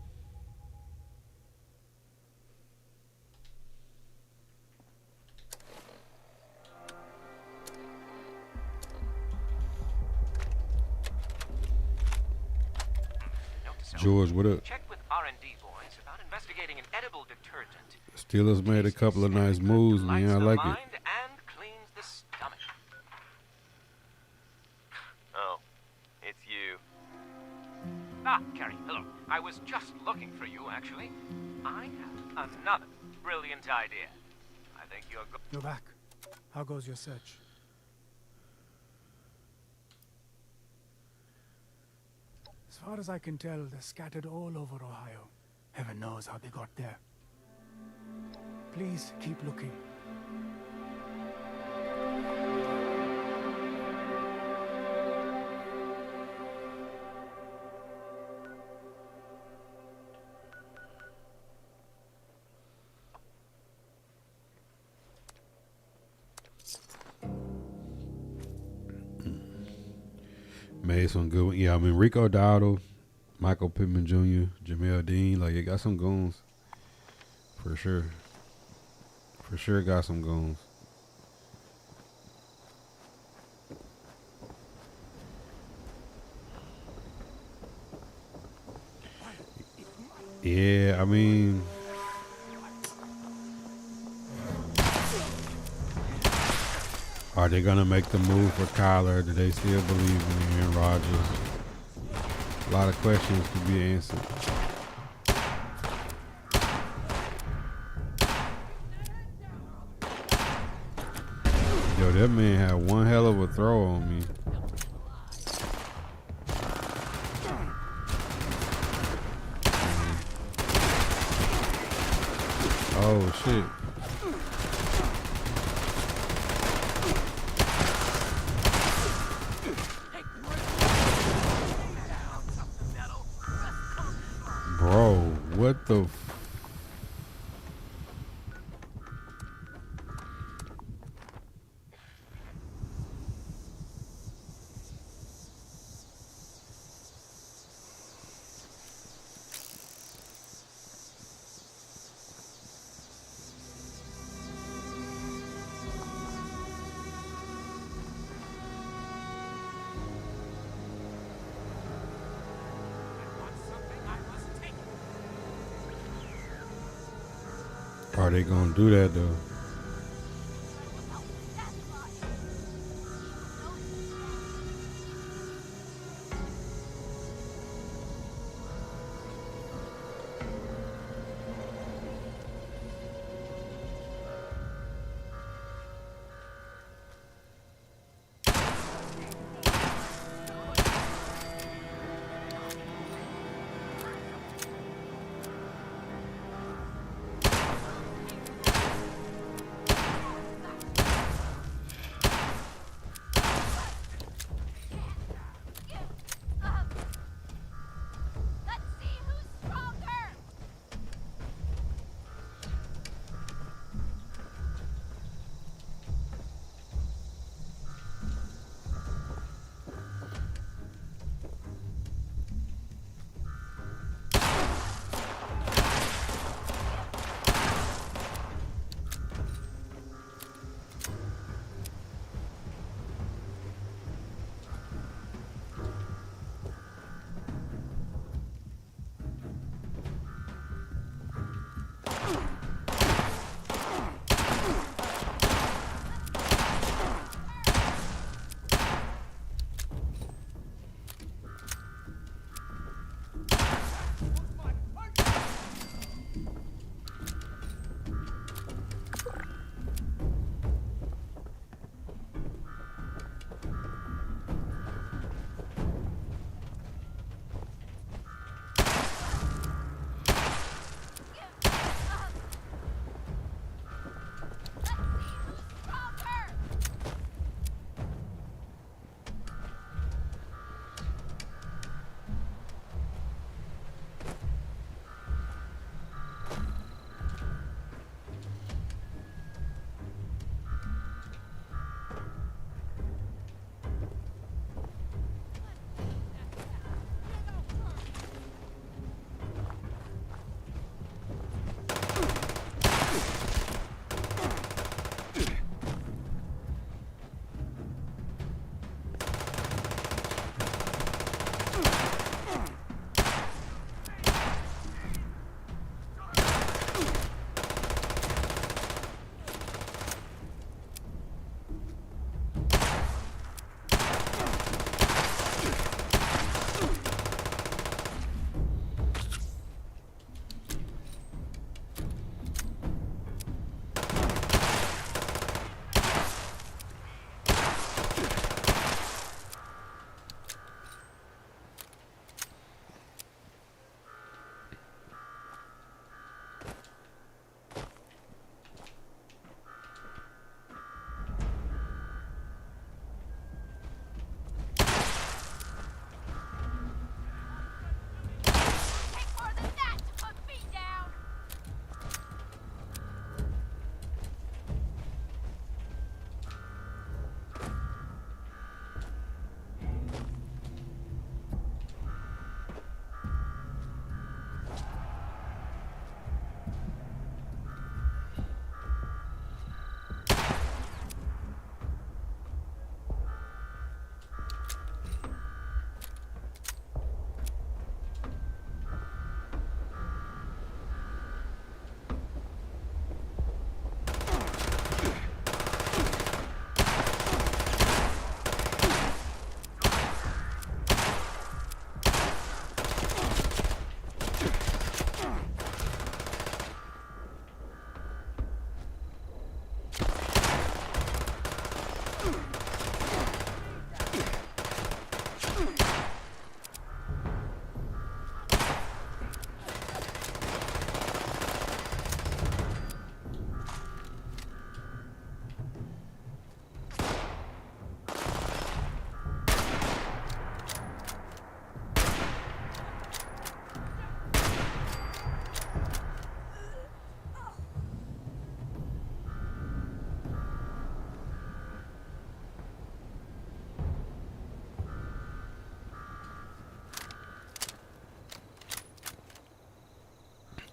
George, what up? Check with R&D boys about investigating an edible detergent. Steelers made a couple of nice moves, man. I like it. Mind and cleans the stomach. Oh, it's you. Ah, Carrie, hello. I was just looking for you, actually. I have another brilliant idea. I think you're good. You're back. How goes your search? As far as I can tell, they're scattered all over Ohio. Heaven knows how they got there. Please keep looking. Made some good one. Yeah, I mean, Rico Dowdle, Michael Pittman Jr., Jamel Dean. Like, it got some goons. For sure. For sure got some goons. Yeah, I mean... Are they going to make the move for Kyler? Do they still believe in Aaron Rodgers? A lot of questions to be answered. Yo, that man had one hell of a throw on me. Oh, shit. Bro, what the Are they gonna do that though?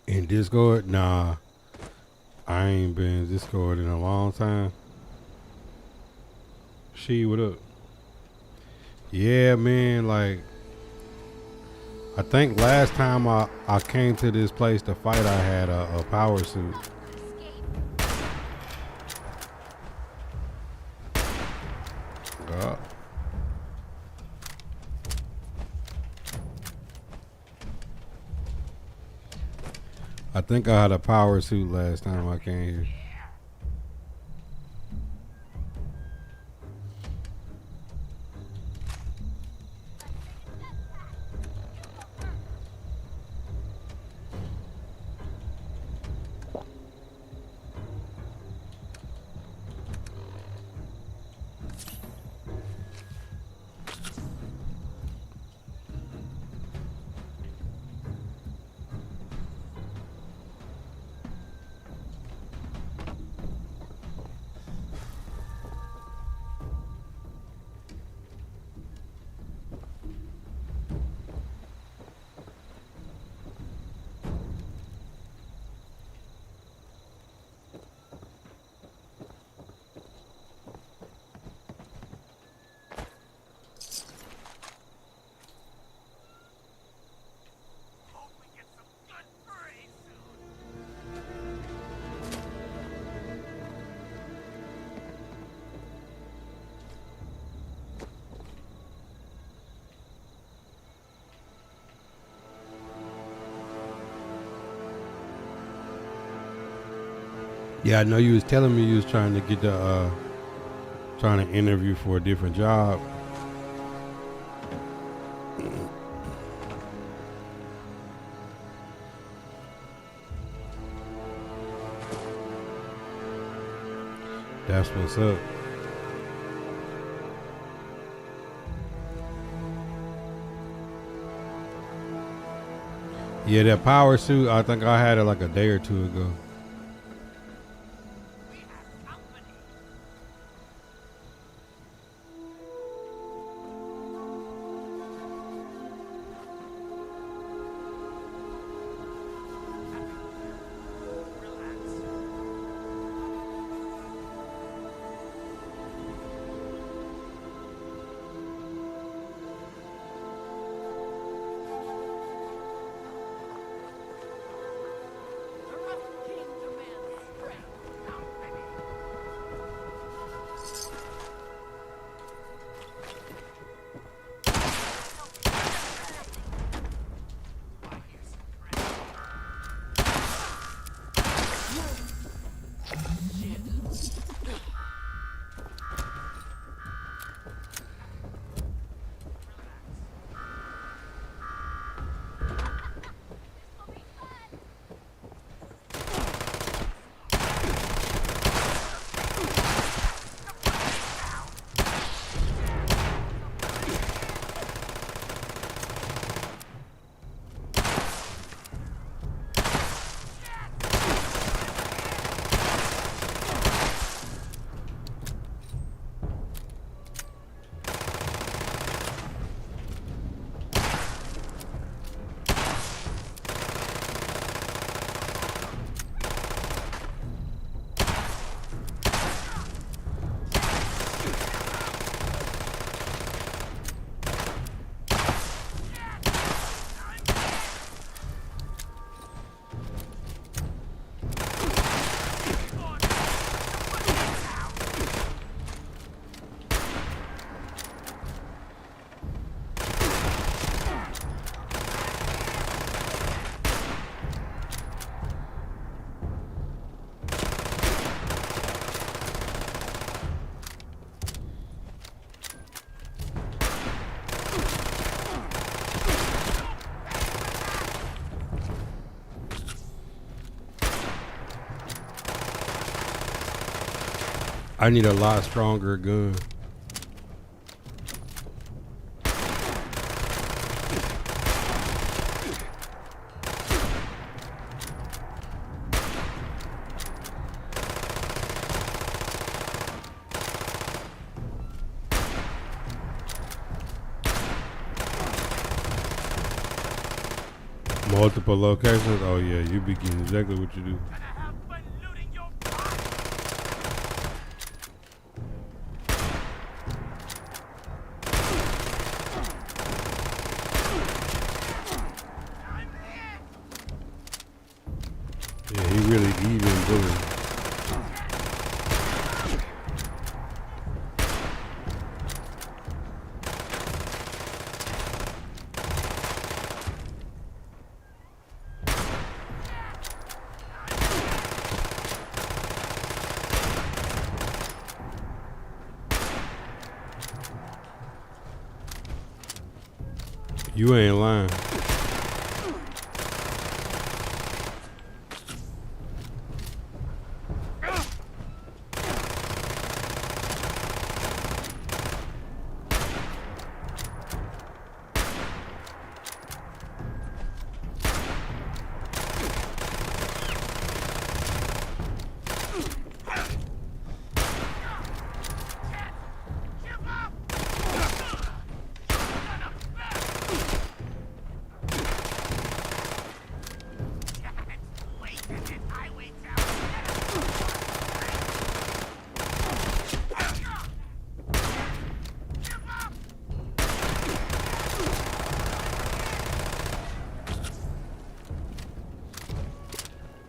In Discord? Nah. I ain't been in Discord in a long time. She, what up? Yeah, man, like I think last time I came to this place to fight, I had a power suit. I think I had a power suit last time I came here. Yeah, I know you was telling me you was trying to get the trying to interview for a different job. That's what's up. Yeah, that power suit, I think I had it like a day or two ago. I need a lot stronger gun. Multiple locations. Oh yeah, you be getting exactly what you do. Yeah, he really even bullying. You ain't lying.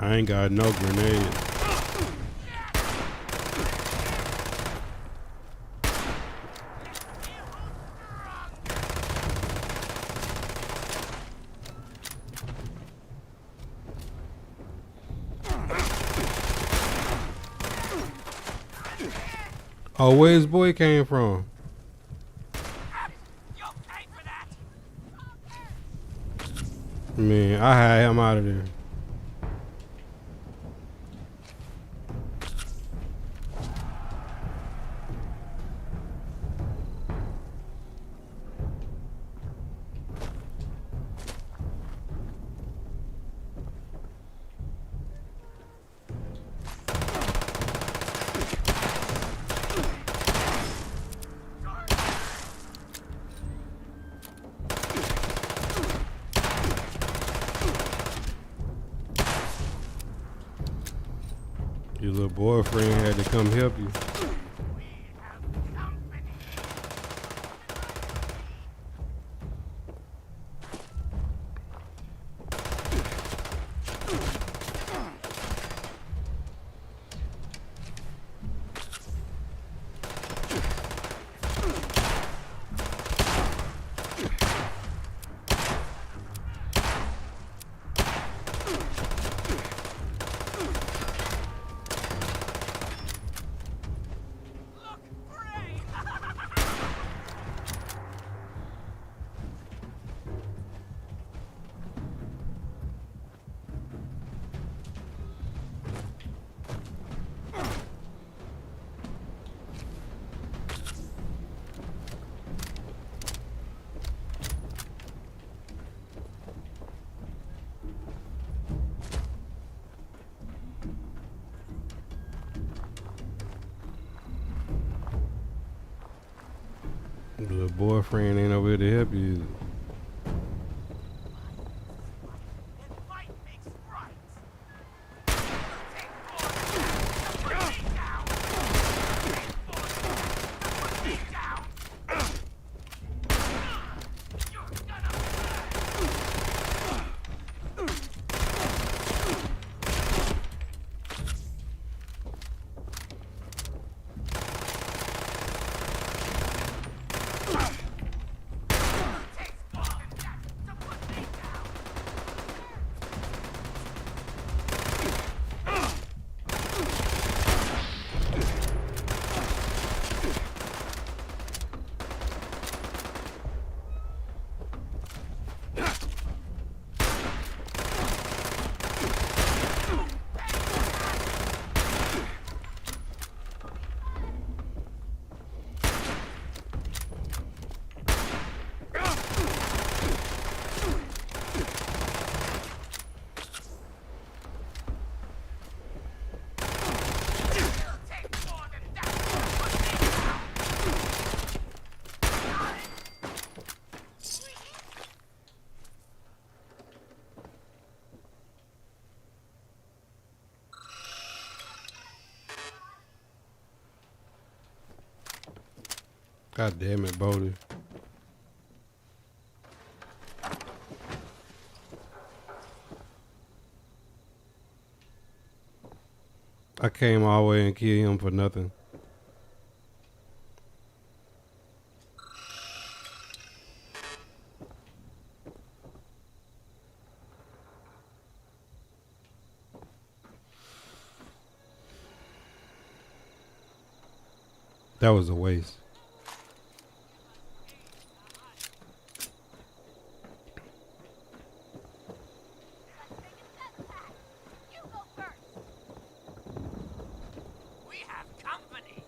I ain't got no grenade. Oh, where his boy came from? Man, I had him out of there. Your little boyfriend had to come help you. Your boyfriend ain't over here to help you. God damn it, Bodie. I came all the way and killed him for nothing. That was a waste. You go first. We have company.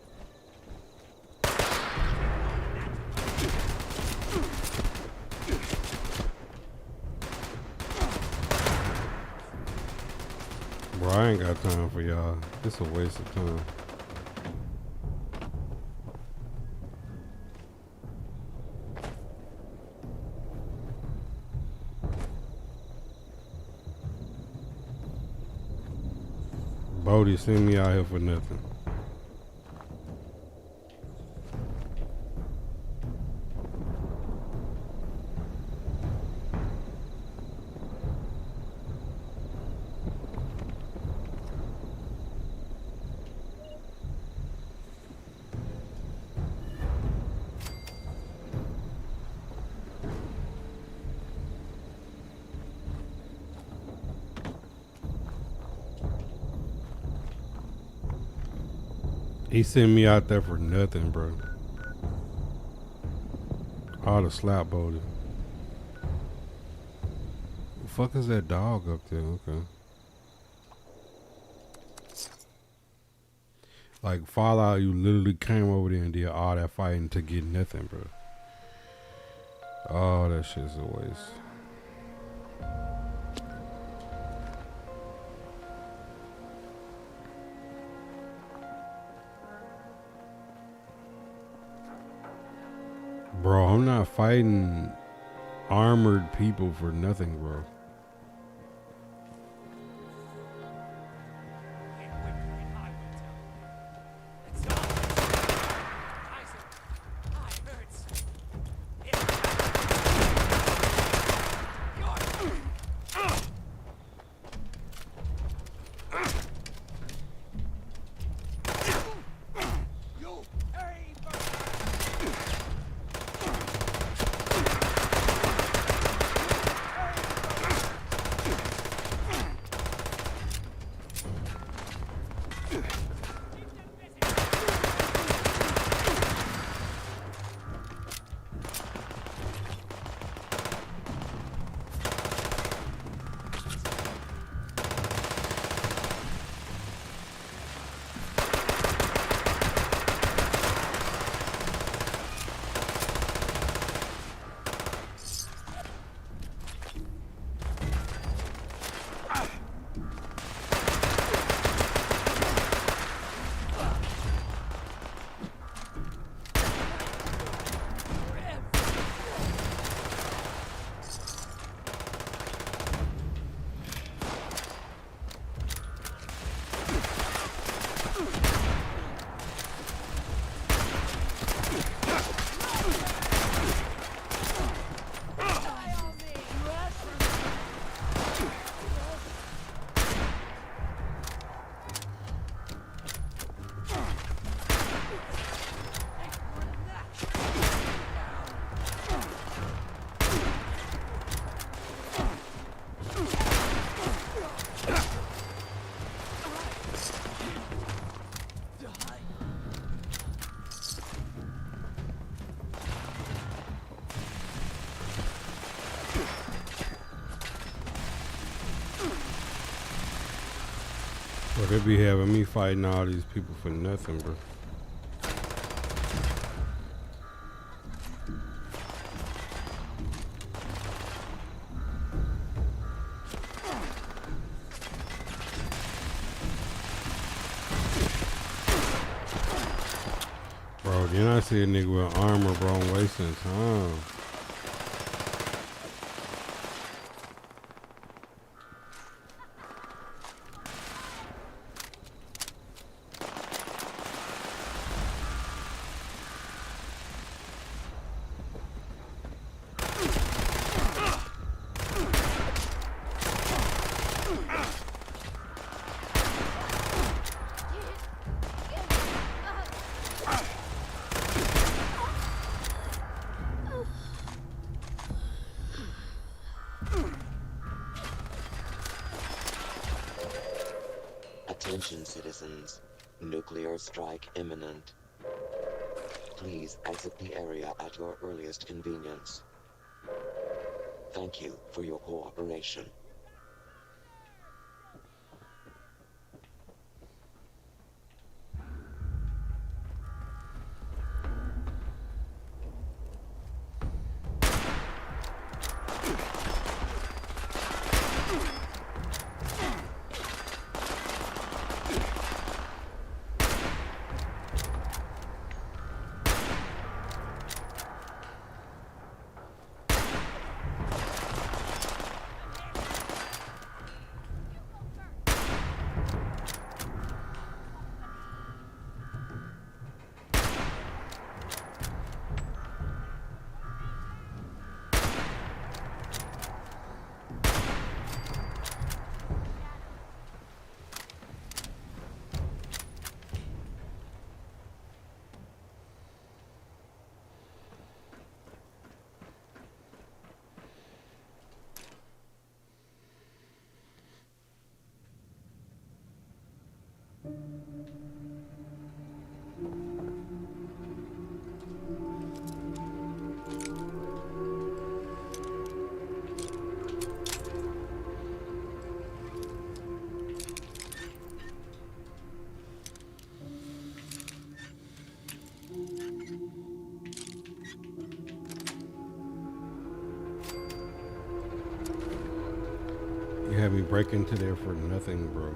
Bro, I ain't got time for y'all. It's a waste of time. Bodie sent me out here for nothing. He sent me out there for nothing, bro. All the slap Bodie. The fuck is that dog up there? Okay. Like Fallout, you literally came over there and did all that fighting to get nothing, bro. Oh, that shit's a waste. Bro, I'm not fighting armored people for nothing, bro. Bro, they be having me fighting all these people for nothing, bro. Bro, then I see a nigga with armor, bro. I'm wasting time. Attention citizens. Nuclear strike imminent. Please exit the area at your earliest convenience. Thank you for your cooperation. You had me break into there for nothing, bro.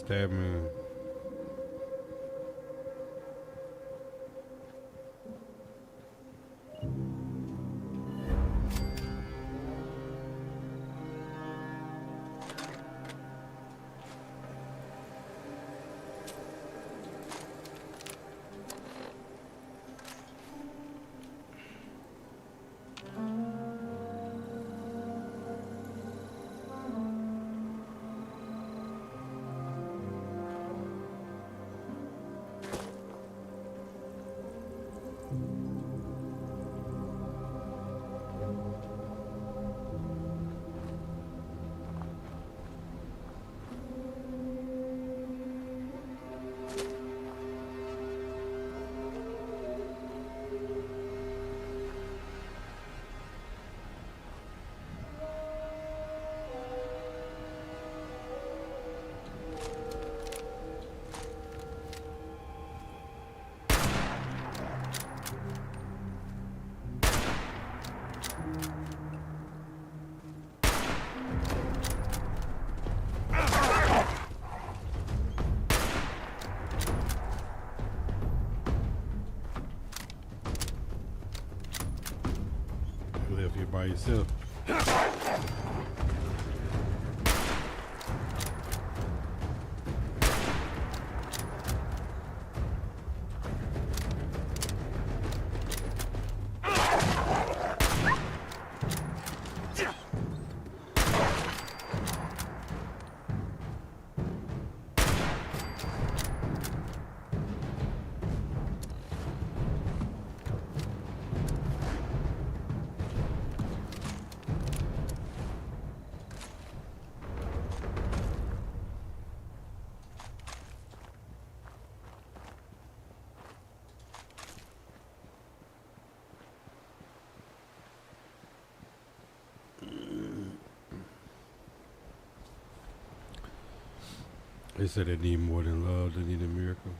Stabbing. Left here by yourself. They said they need more than love, they need a miracle.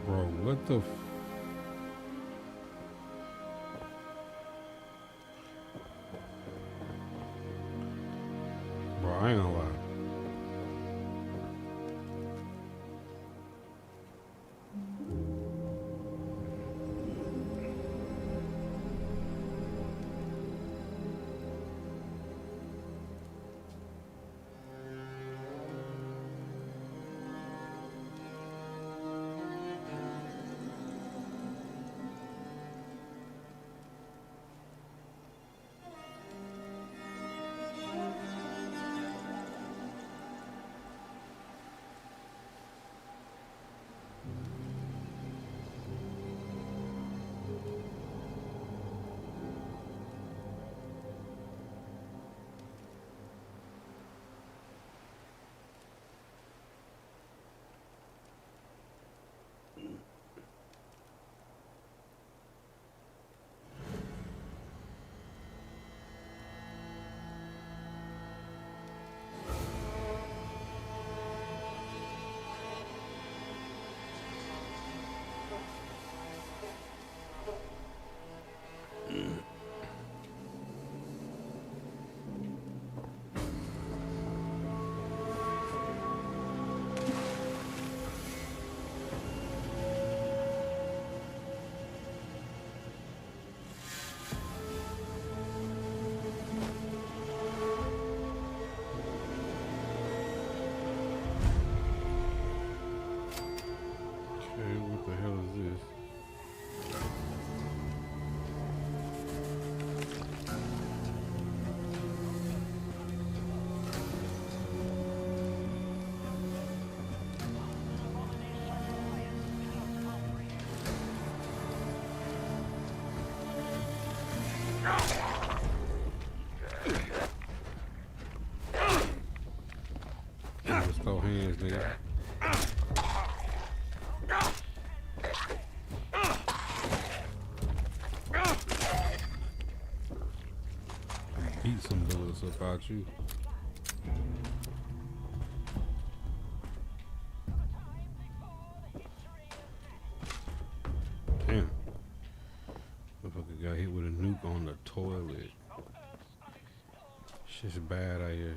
Bro, what the Bro, I ain't gonna lie. Okay, what the hell is this? Let's throw hands, nigga. some bullets about you. Damn. Motherfucker got hit with a nuke on the toilet. Shit's bad out here.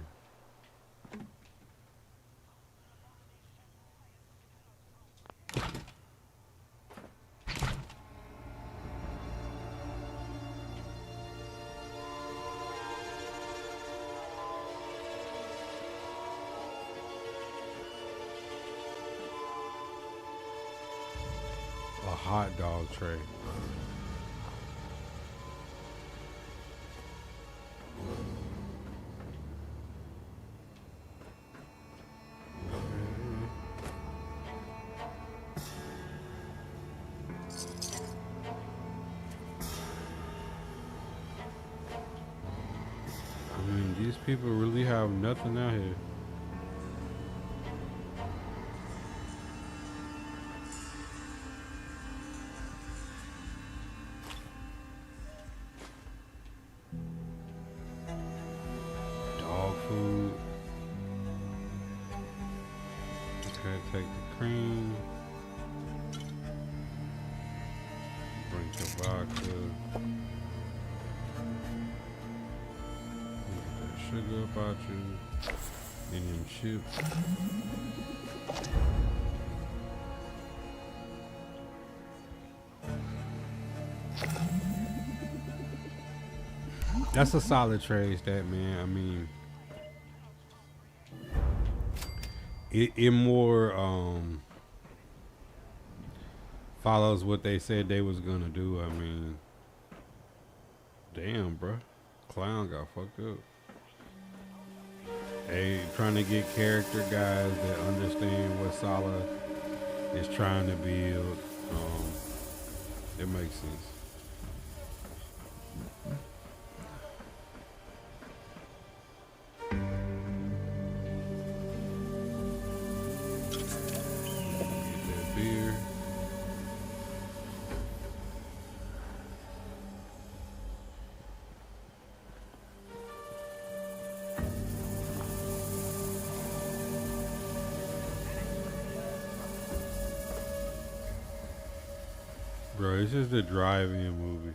A hot dog tray. I mean, these people really have nothing out here. Dog food. Okay, take the cream. Bring your vodka. Get that sugar about you. And them chips. That's a solid trade stat, man. I mean, it more follows what they said they was gonna do. I mean, damn, bruh. Clown got fucked up. They trying to get character guys that understand what Sala is trying to build. It makes sense. Get that beer. Bro, it's just the drive-in movies.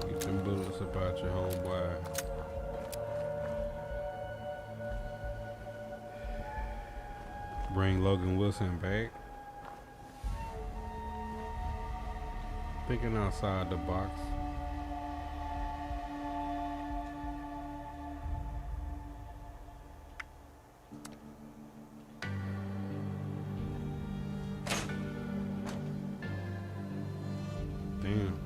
Get them bullets about your homeboy. Bring Logan Wilson back. Thinking outside the box. Damn.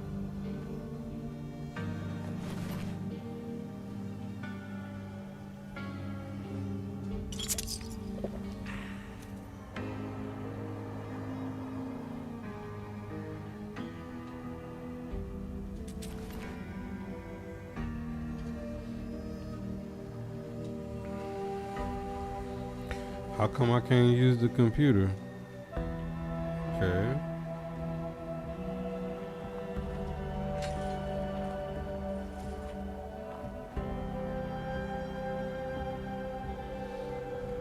How come I can't use the computer? Okay.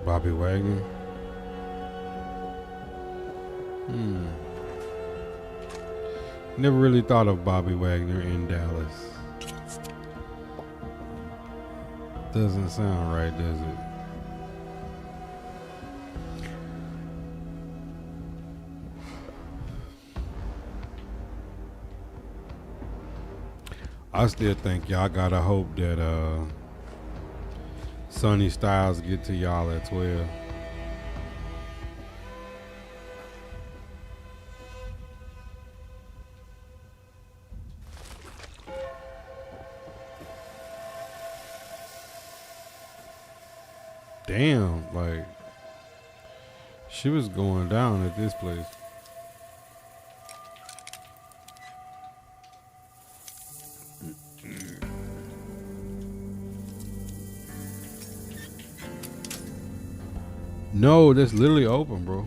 Bobby Wagner. Never really thought of Bobby Wagner in Dallas. Doesn't sound right, does it? I still think y'all gotta hope that Sonny Styles get to y'all at 12. Damn, like she was going down at this place. No, that's literally open, bro.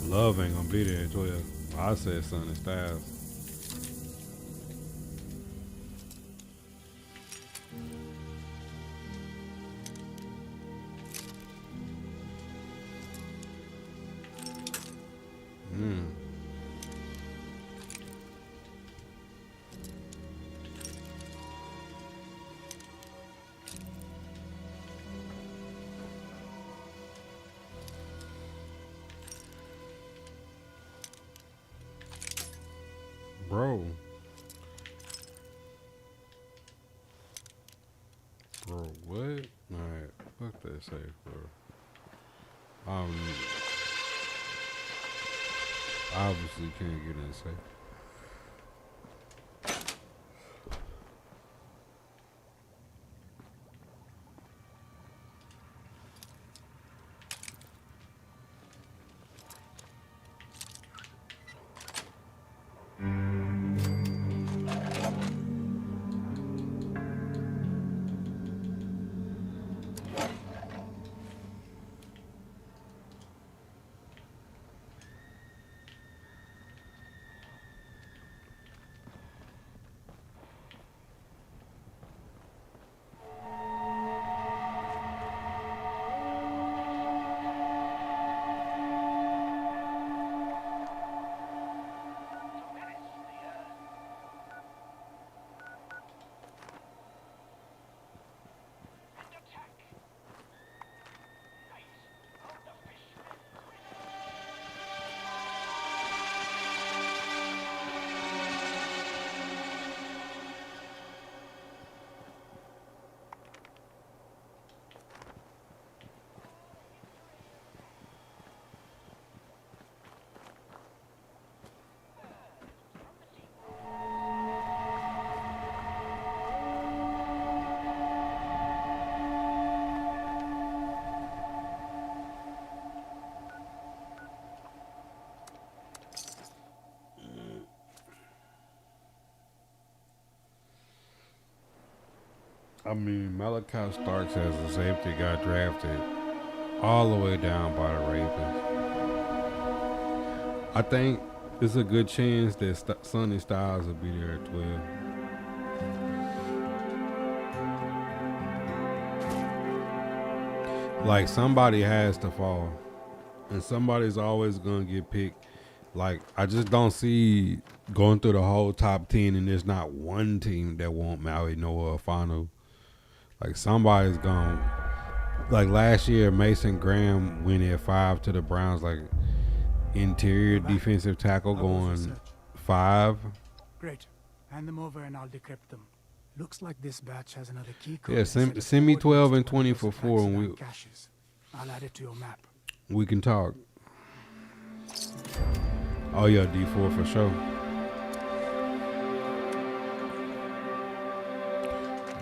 Love ain't gonna be there at 12. I said Son and Styles. Mm. Bro. Bro, what? Alright, fuck that safe, bro. Obviously can't get in safe. I mean, Malachi Starks as a safety got drafted all the way down by the Ravens. I think it's a good chance that Sonny Styles will be there at 12. Like, somebody has to fall. And somebody's always going to get picked. Like, I just don't see going through the whole top 10 and there's not one team that won't Maui Noah a final. Like, somebody's going. Like, last year, Mason Graham went at 5 to the Browns. Like, interior defensive tackle going 5. Great. Hand them over and I'll decrypt them. Looks like this batch has another key code. Yeah, send me 12 and 20 for 4 and I'll add it to your map. we can talk. Oh, yeah, D4 for sure.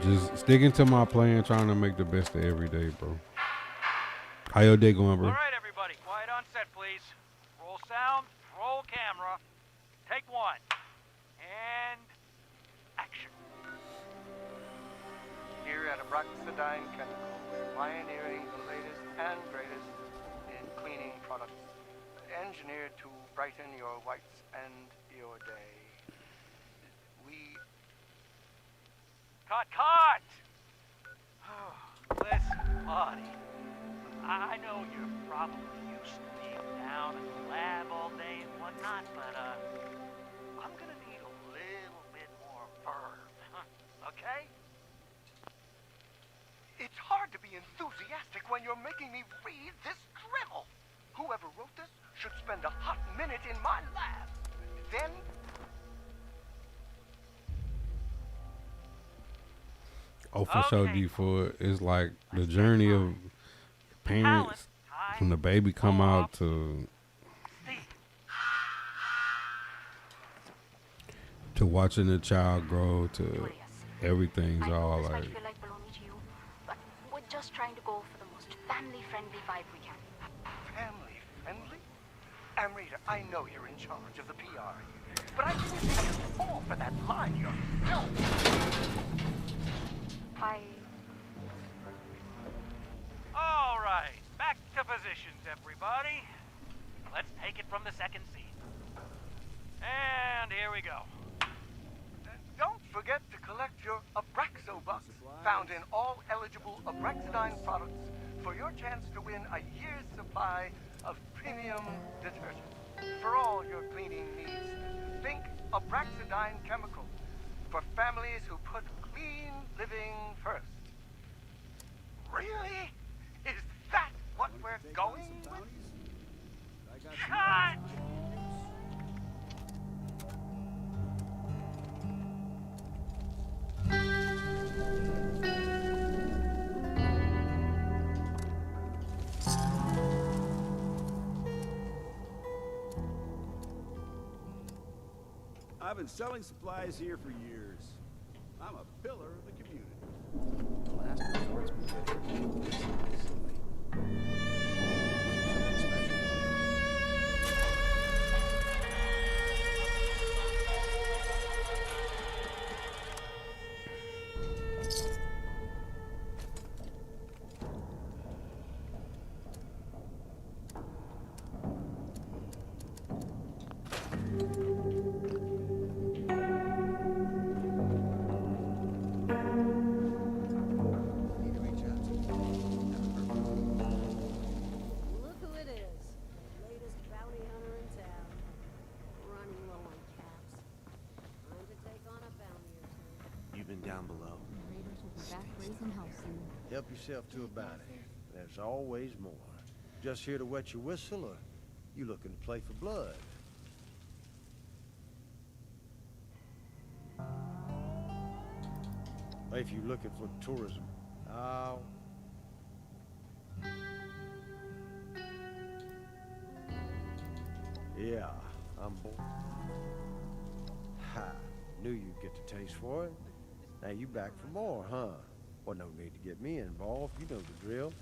Just sticking to my plan, trying to make the best of every day, bro. How your day going, bro? All right, everybody, quiet on set, please. Roll sound, roll camera. Take one. And action. Here at Abraxadine Chemical, pioneering the latest and greatest in cleaning products, engineered to brighten your whites and your day. Cut! Listen, buddy. I know you're probably used to being down in the lab all day and whatnot, but, I'm gonna need a little bit more verve, okay? It's hard to be enthusiastic when you're making me read this drivel. Whoever wrote this should spend a hot minute in my lab. Then Oh, for sure, D4. It's like the journey of parents from the baby come out to watching the child grow to everything's all like. Might feel like baloney to you, but we're just trying to go for the most family-friendly vibe we can. Family friendly? Amrita, I know you're in charge of the PR, but I didn't think you'd fall for that line yourself. All right, back to positions, everybody. Let's take it from the second scene. And here we go. Don't forget to collect your Abraxo bucks, found in all eligible Abraxidine products, for your chance to win a year's supply of premium detergent. For all your cleaning needs, think Abraxidine Chemical, for families who put clean living first. Really? Is that what we're going with? Cut! I've been selling supplies here for years. I'm a pillar of the community. The last resort's been getting silly. Look who it is. The latest bounty hunter in town. Running low on caps. Trying to take on a bounty or two. You've been down below. Raiders will be back raising hell soon. Help yourself to a bounty. There's always more. Just here to wet your whistle, or you looking to play for blood? If you're looking for tourism, oh. Yeah, I'm bored. Ha! Knew you'd get the taste for it. Now you back for more, huh? Well, no need to get me involved. You know the drill.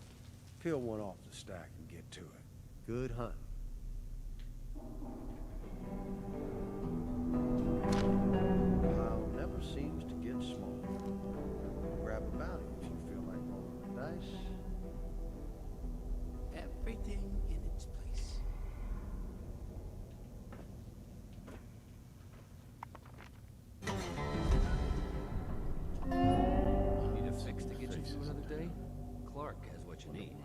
Peel one off the stack and get to it. Good hunting. Pile never seems to get smaller. Grab a bounty if you feel like rolling the dice. Everything in its place. Need a fix to get you through another day? Clark has what you need.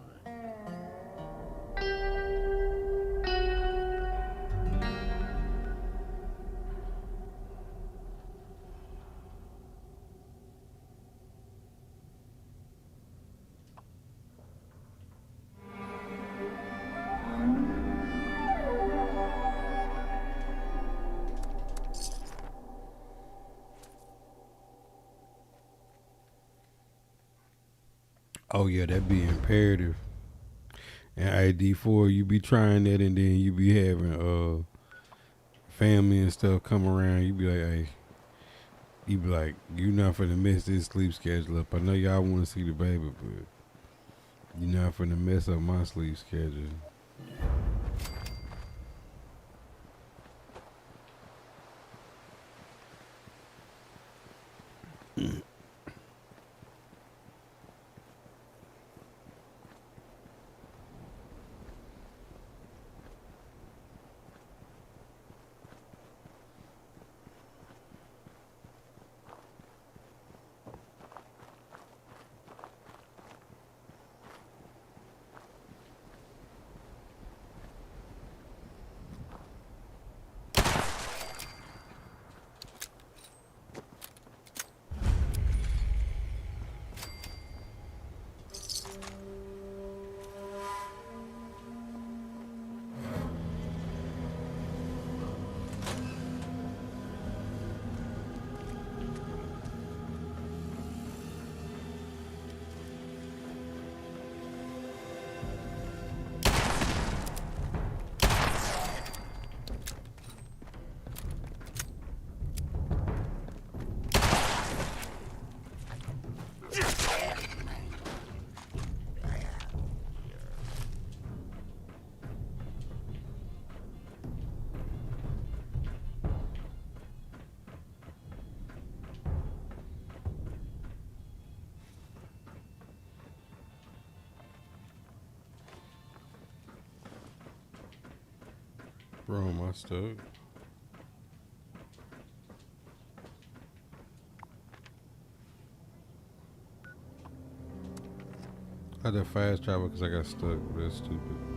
Oh yeah, that'd be imperative. And ID4, you be trying that, and then you be having family and stuff come around. You be like, hey, you be like, you not finna mess this sleep schedule up. I know y'all want to see the baby, but you not finna mess up my sleep schedule. wrong with my stuff? I did fast travel because I got stuck. That's stupid.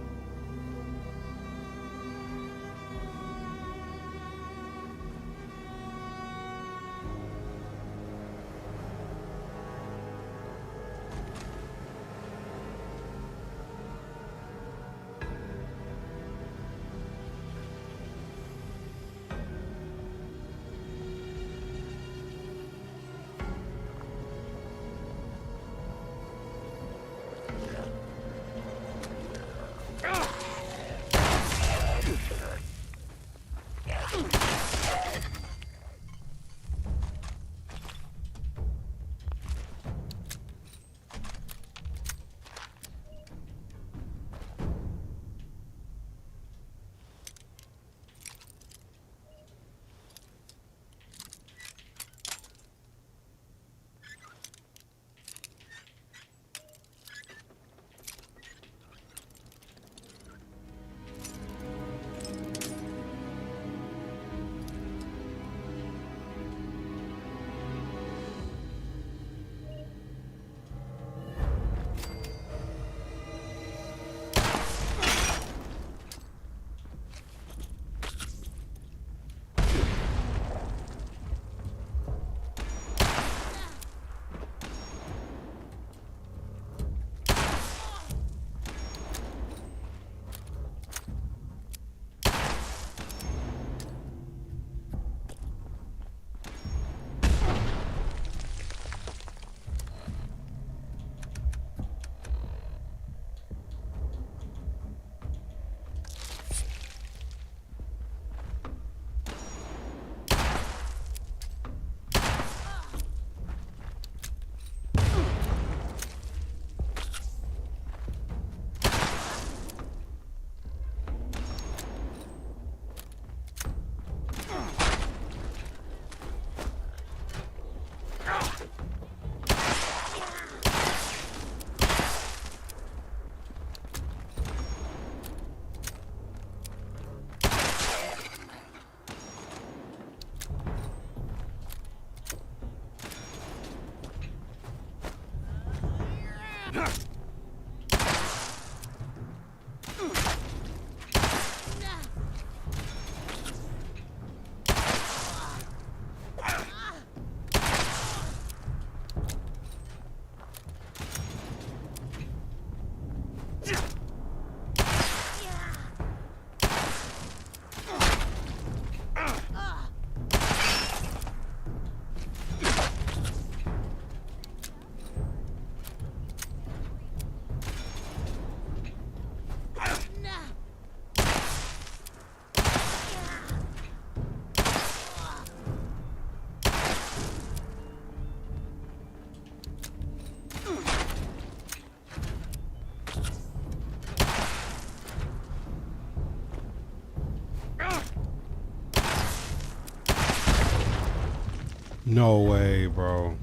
No way, bro.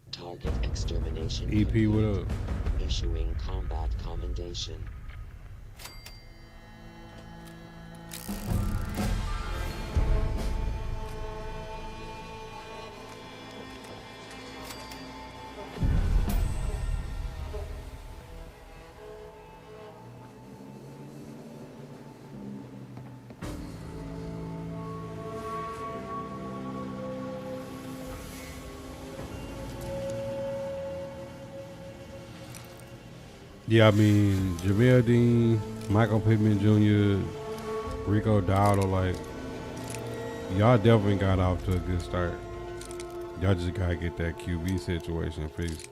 Target extermination. EP, what up? Issuing combat commendation. Yeah, I mean, Jamel Dean, Michael Pittman Jr., Rico Dowdle, like, y'all definitely got off to a good start. Y'all just gotta get that QB situation fixed.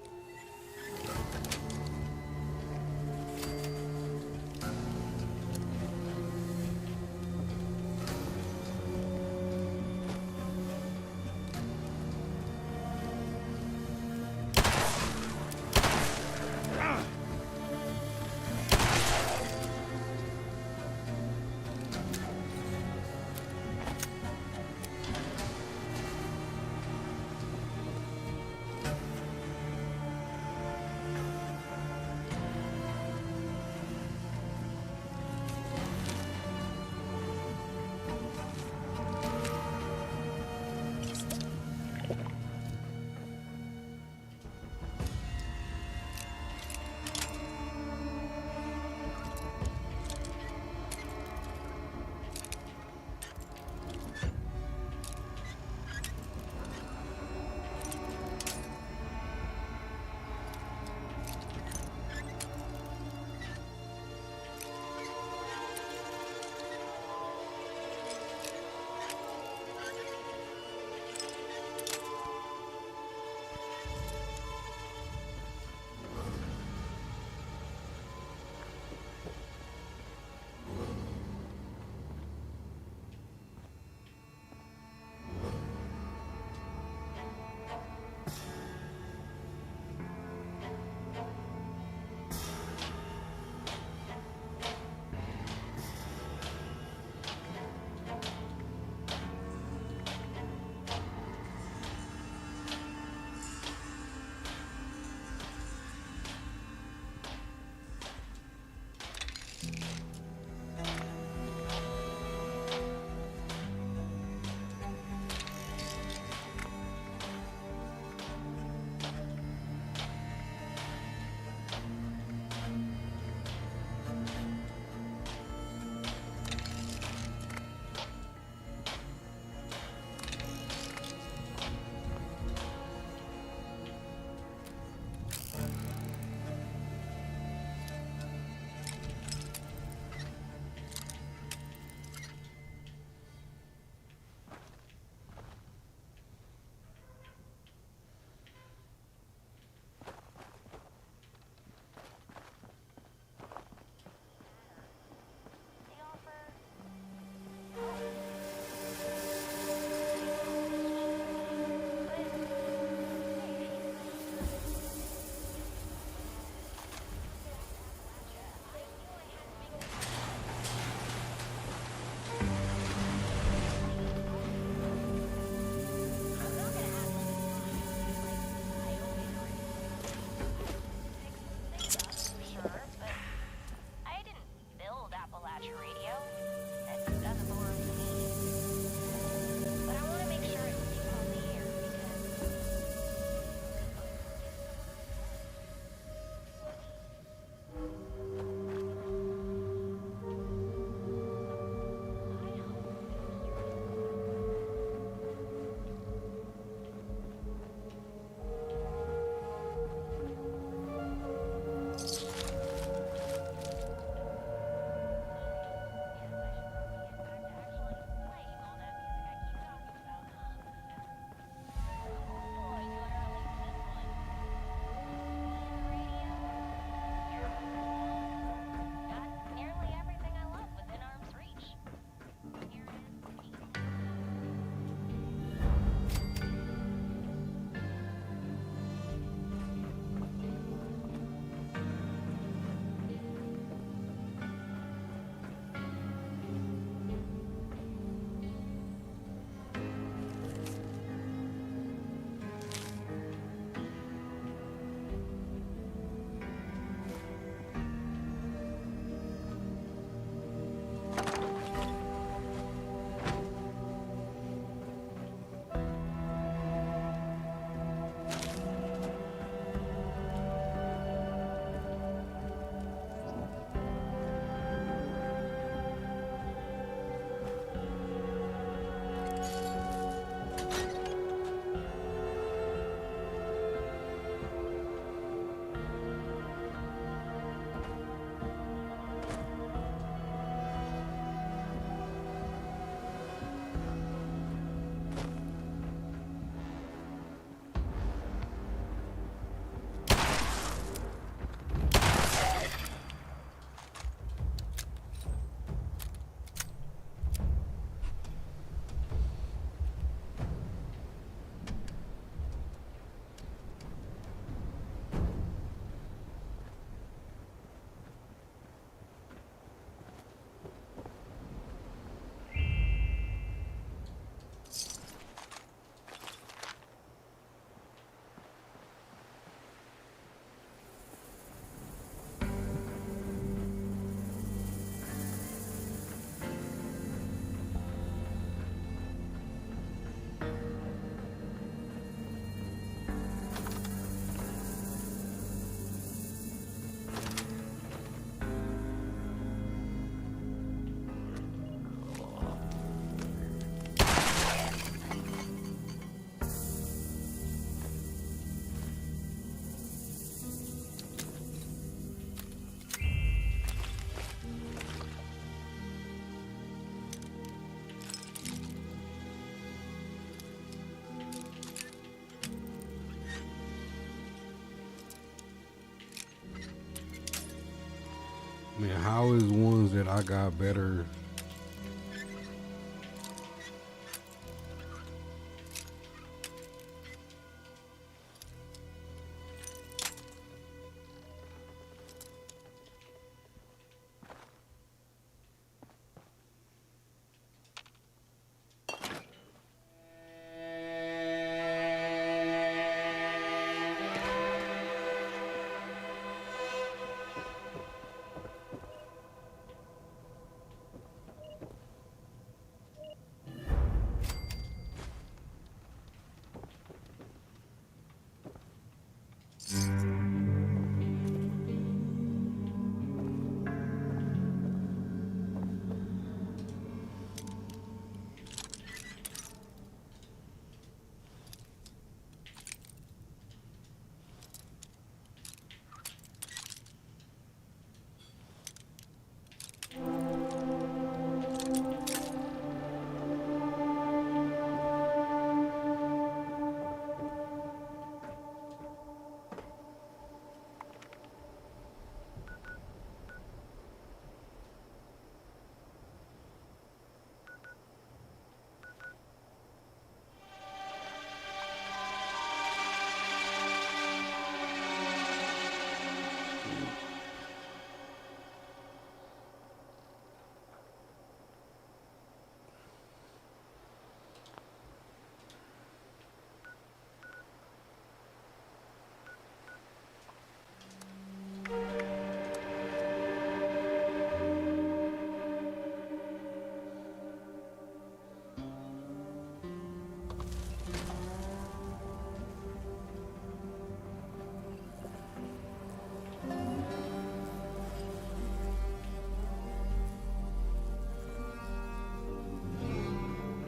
Man, how is ones that I got better?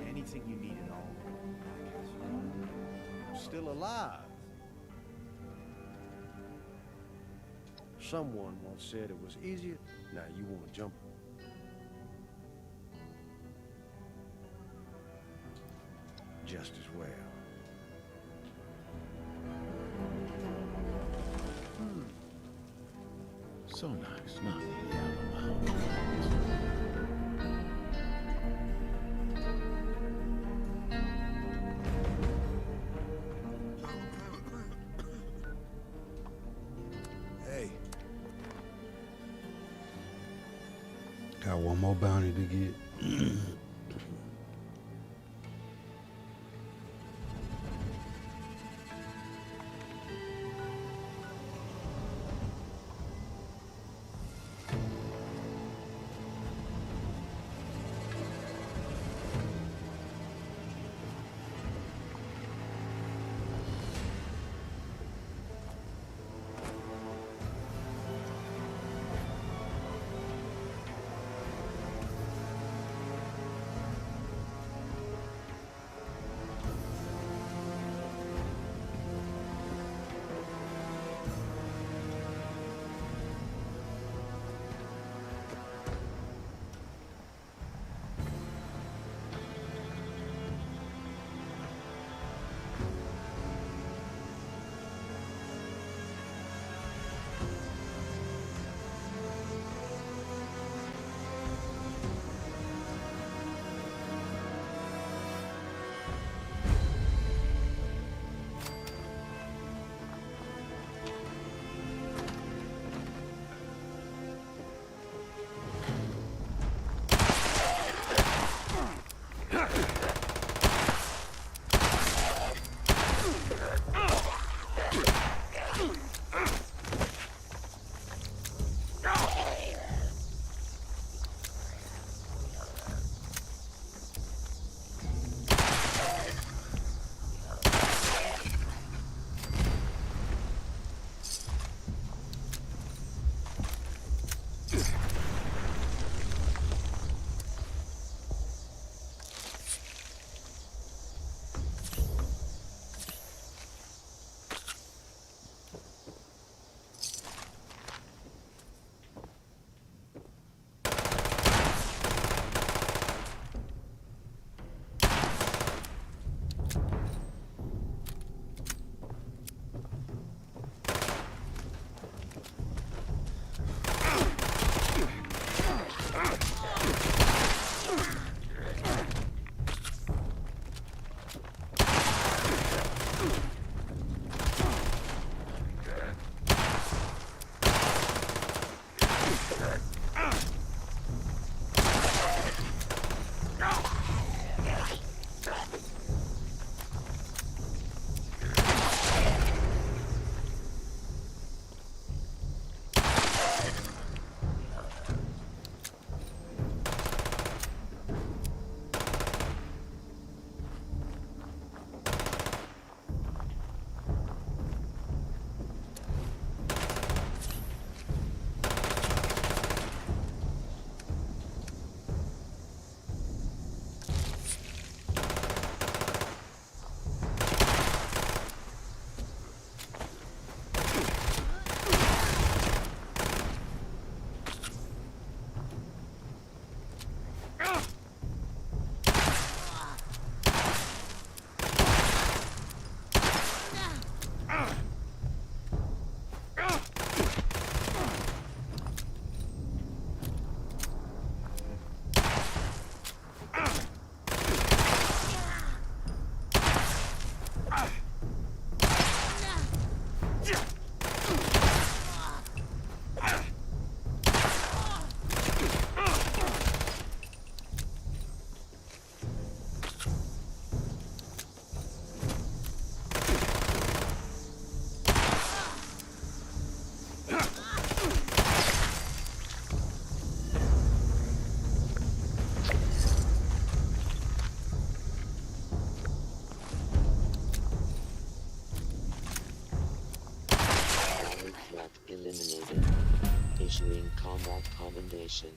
Anything you need at all. I'm still alive. Someone once said it was easier. Now you want to jump. Just as well. So nice, not the yellow. Hey. Got one more bounty to get. Contact eliminated. Issuing combat commendation.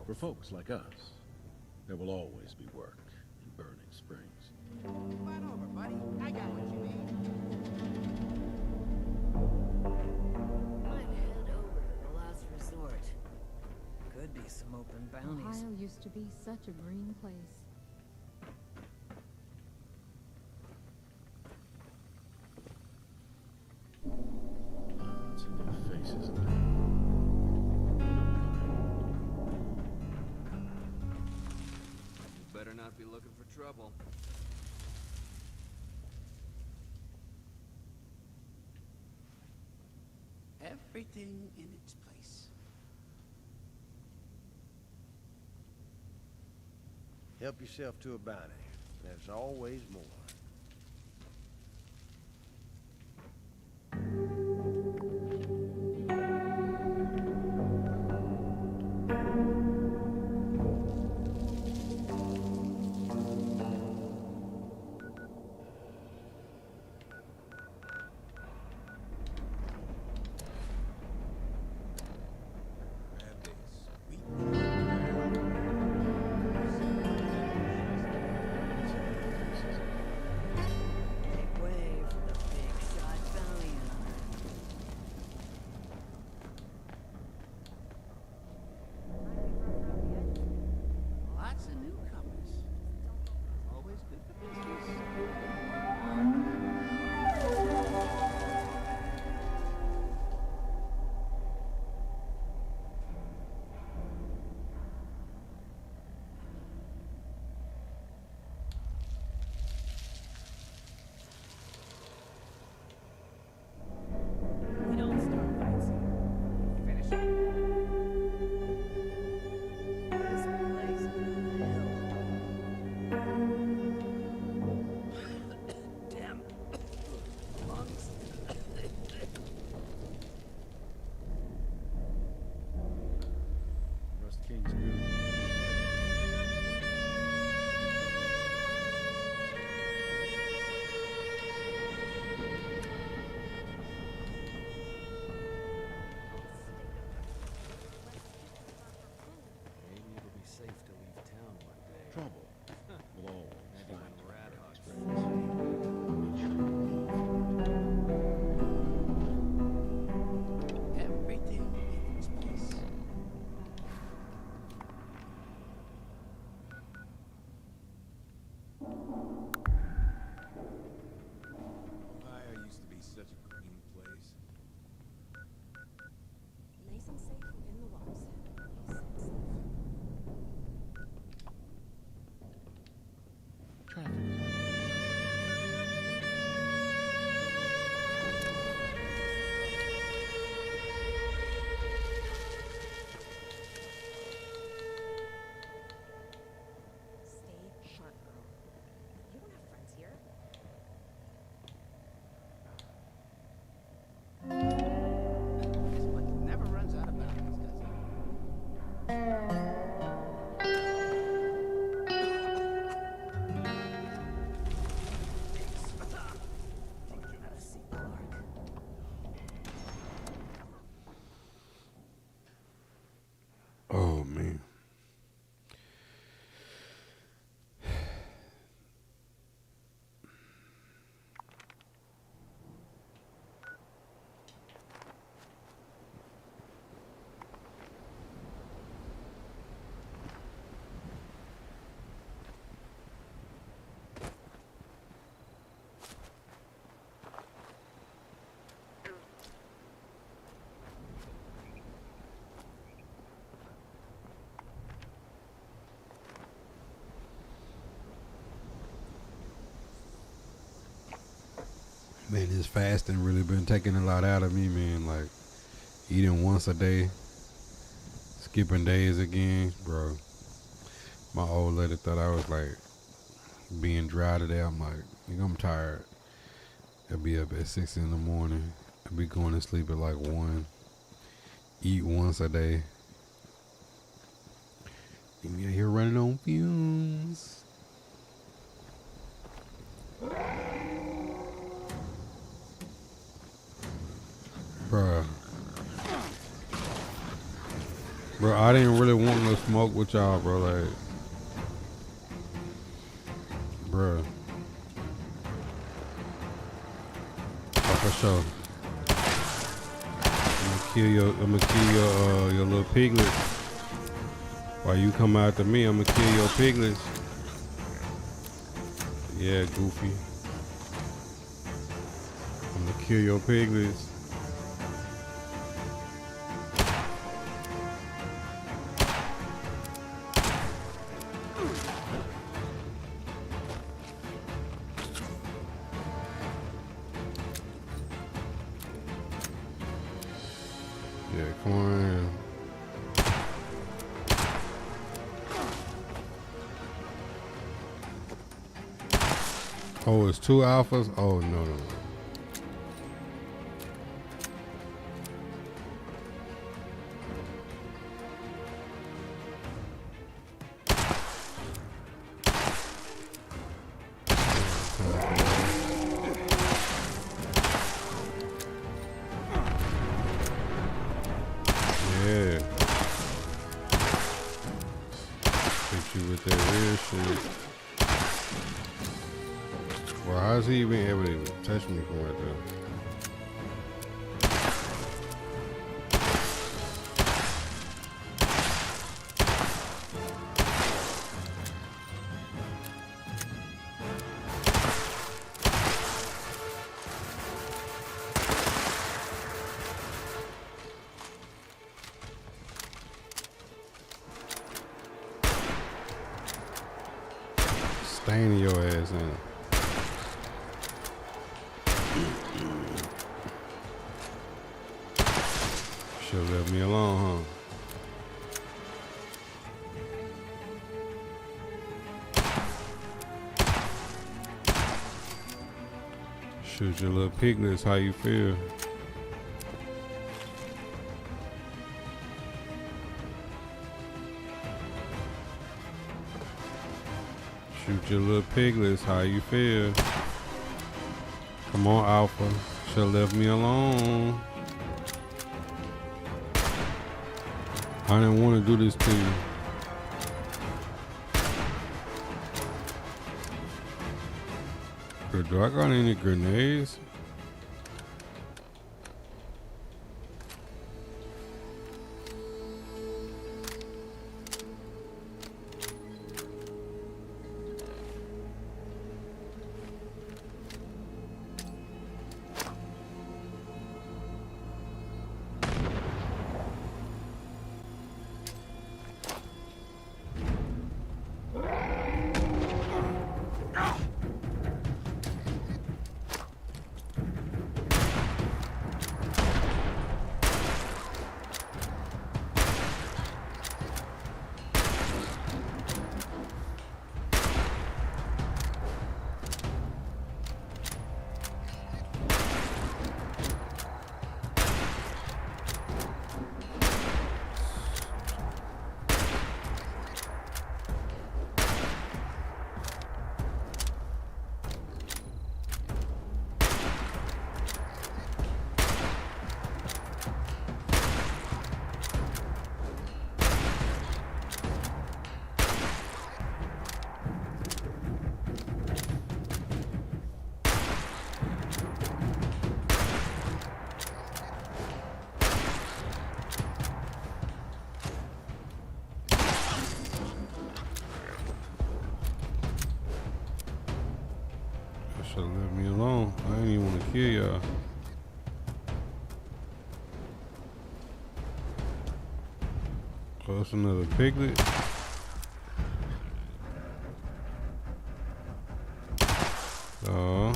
For folks like us, there will always be work in Burning Springs. Come on over, buddy. I got what you need. Might head over to the last resort. Could be some open bounties. Ohio used to be such a green place. Lots of new faces in there. Better not be looking for trouble. Everything in its place. Help yourself to a bounty. There's always more. Grab this. Sweetness. this fasting really been taking a lot out of me, man. Like eating once a day, skipping days again, bro. My old lady thought I was like being dry today. I'm like, nigga, I'm tired. I'll be up at 6 in the morning. I'll be going to sleep at like 1. Eat once a day. And me out here running on fumes. Bruh. Bro, I didn't really want no smoke with y'all, bro. Like, bruh. Oh, for sure. I'm gonna kill your little piglets. While you come after me, I'm gonna kill your piglets. Yeah, Goofy. I'm gonna kill your piglets. Yeah, come on. Oh, it's 2 alphas? Oh, no, no. Yeah. Hit you with that real shit. Well, how's he even able to touch me from right there? Staining your ass in it. Should've left me alone, huh? Shoot your little piglets, how you feel? Shoot your little piglets, how you feel? Come on, Alpha. Should've left me alone. I didn't want to do this to you. But do I got any grenades? Should've left me alone. I didn't even want to kill y'all. Close another piglet. Oh.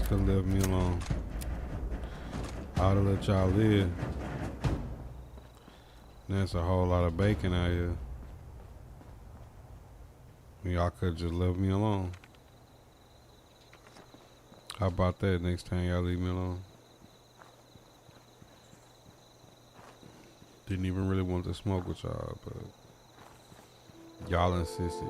could leave me alone. I'd have let y'all live. That's a whole lot of bacon out here. Y'all could just leave me alone. How about that next time y'all leave me alone? Didn't even really want to smoke with y'all, but y'all insisted.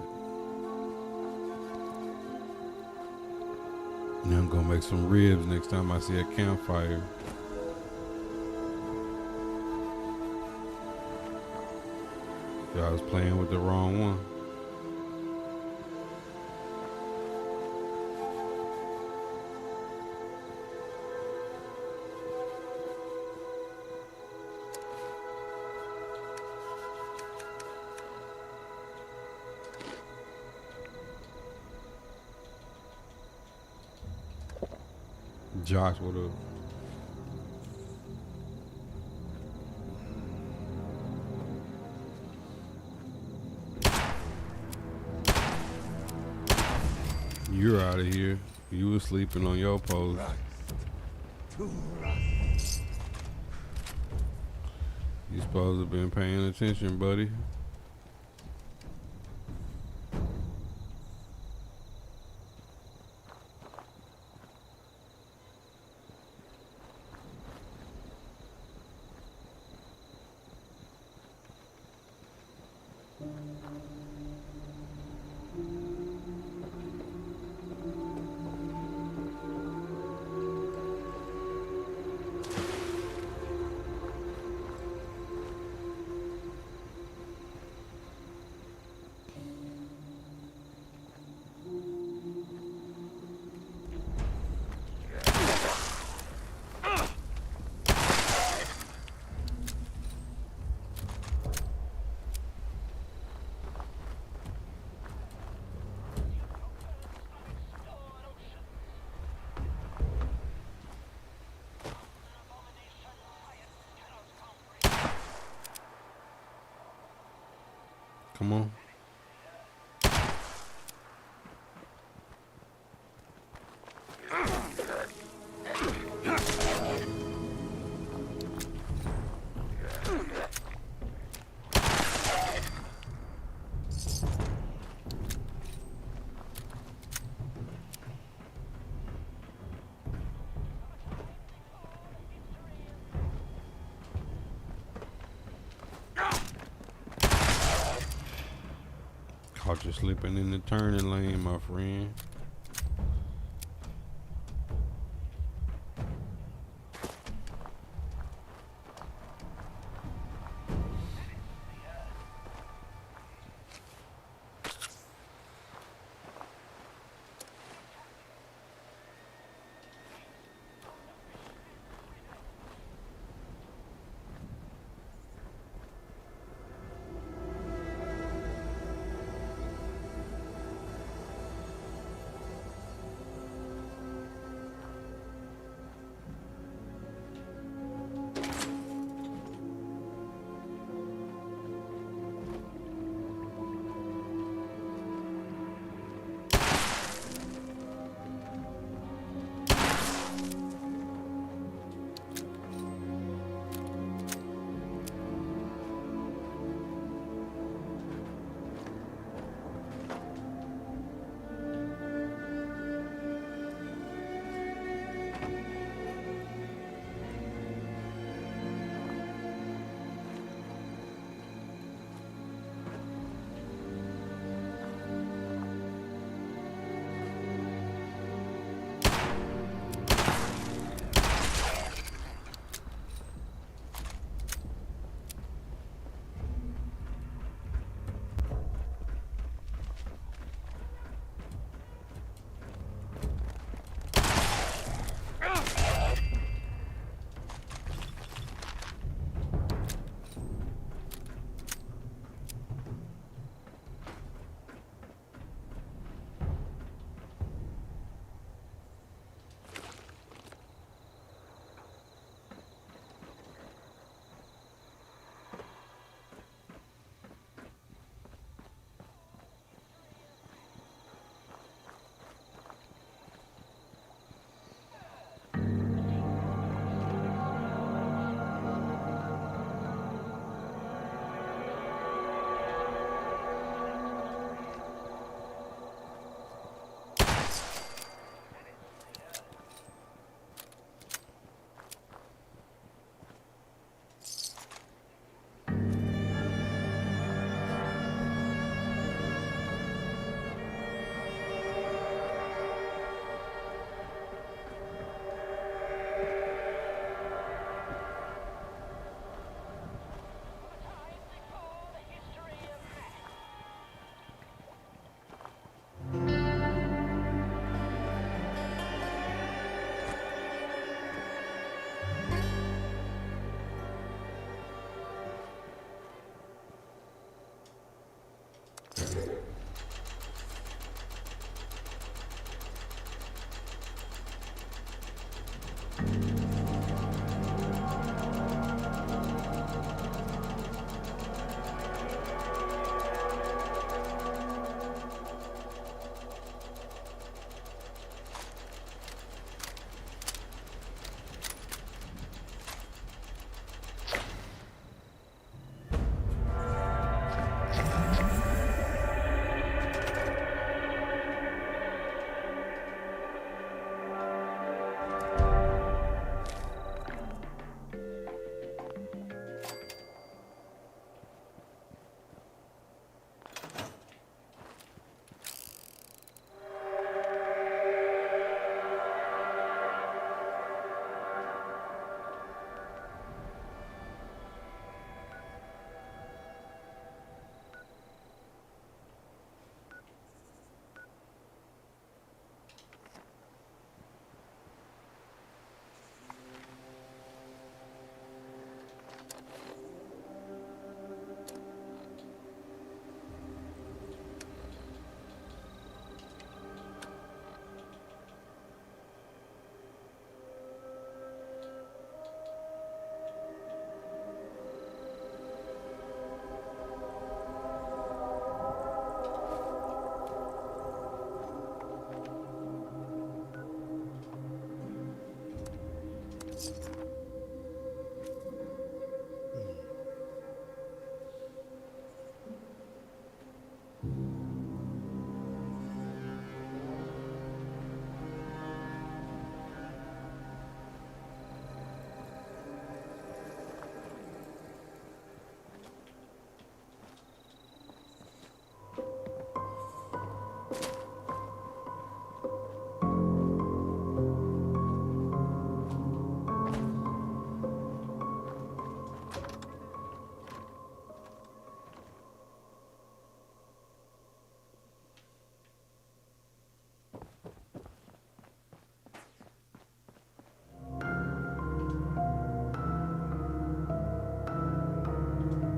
Now I'm gonna make some ribs next time I see a campfire. Y'all was playing with the wrong one. Josh, what up? You're out of here. You was sleeping on your post. You supposed to have been paying attention, buddy. Come on. Caught you slipping in the turning lane, my friend.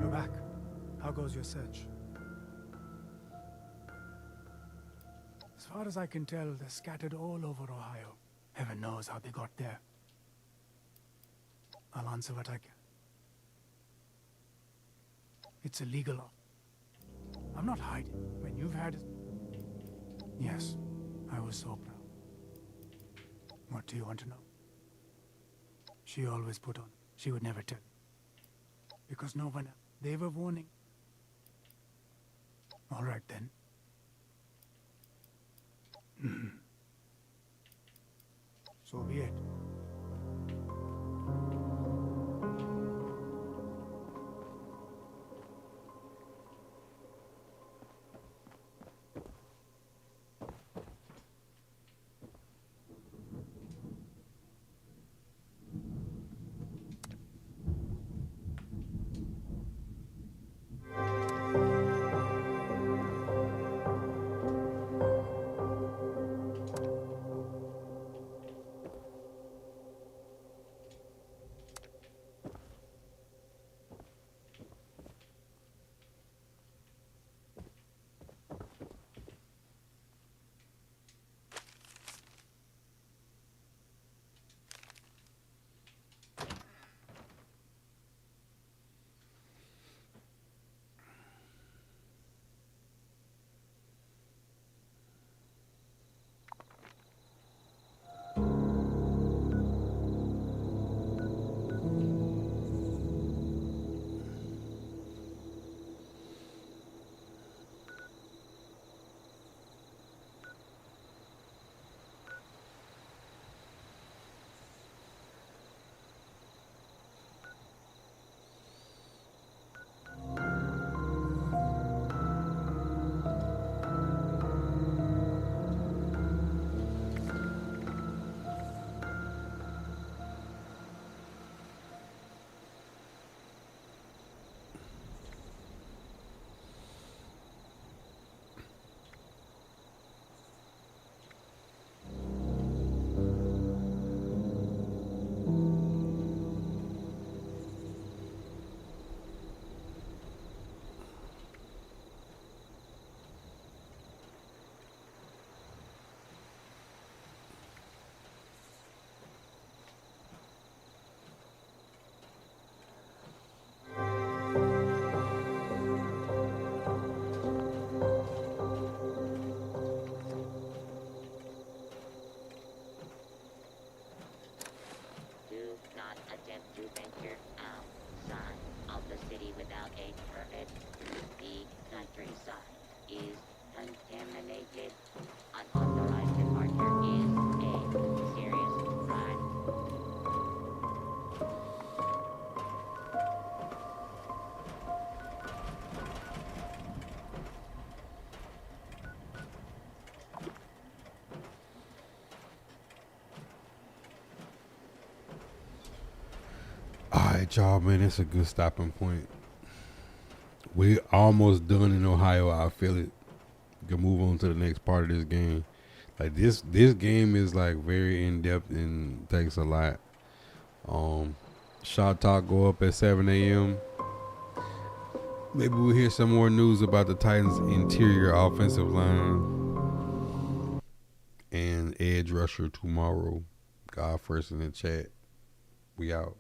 You're back. How goes your search? As far as I can tell, they're scattered all over Ohio. Heaven knows how they got there. I'll answer what I can. It's illegal. I'm not hiding. When you've had it... Yes, I was so proud. What do you want to know? She always put on. She would never tell. Because no one else. They were warning. All right then. So be it. Alright, y'all, man, it's a good stopping point. We almost done in Ohio. I feel it. We can move on to the next part of this game. Like this game is like very in depth and takes a lot. Shot talk go up at 7 a.m. Maybe we'll hear some more news about the Titans' interior offensive line and edge rusher tomorrow. God first in the chat. We out.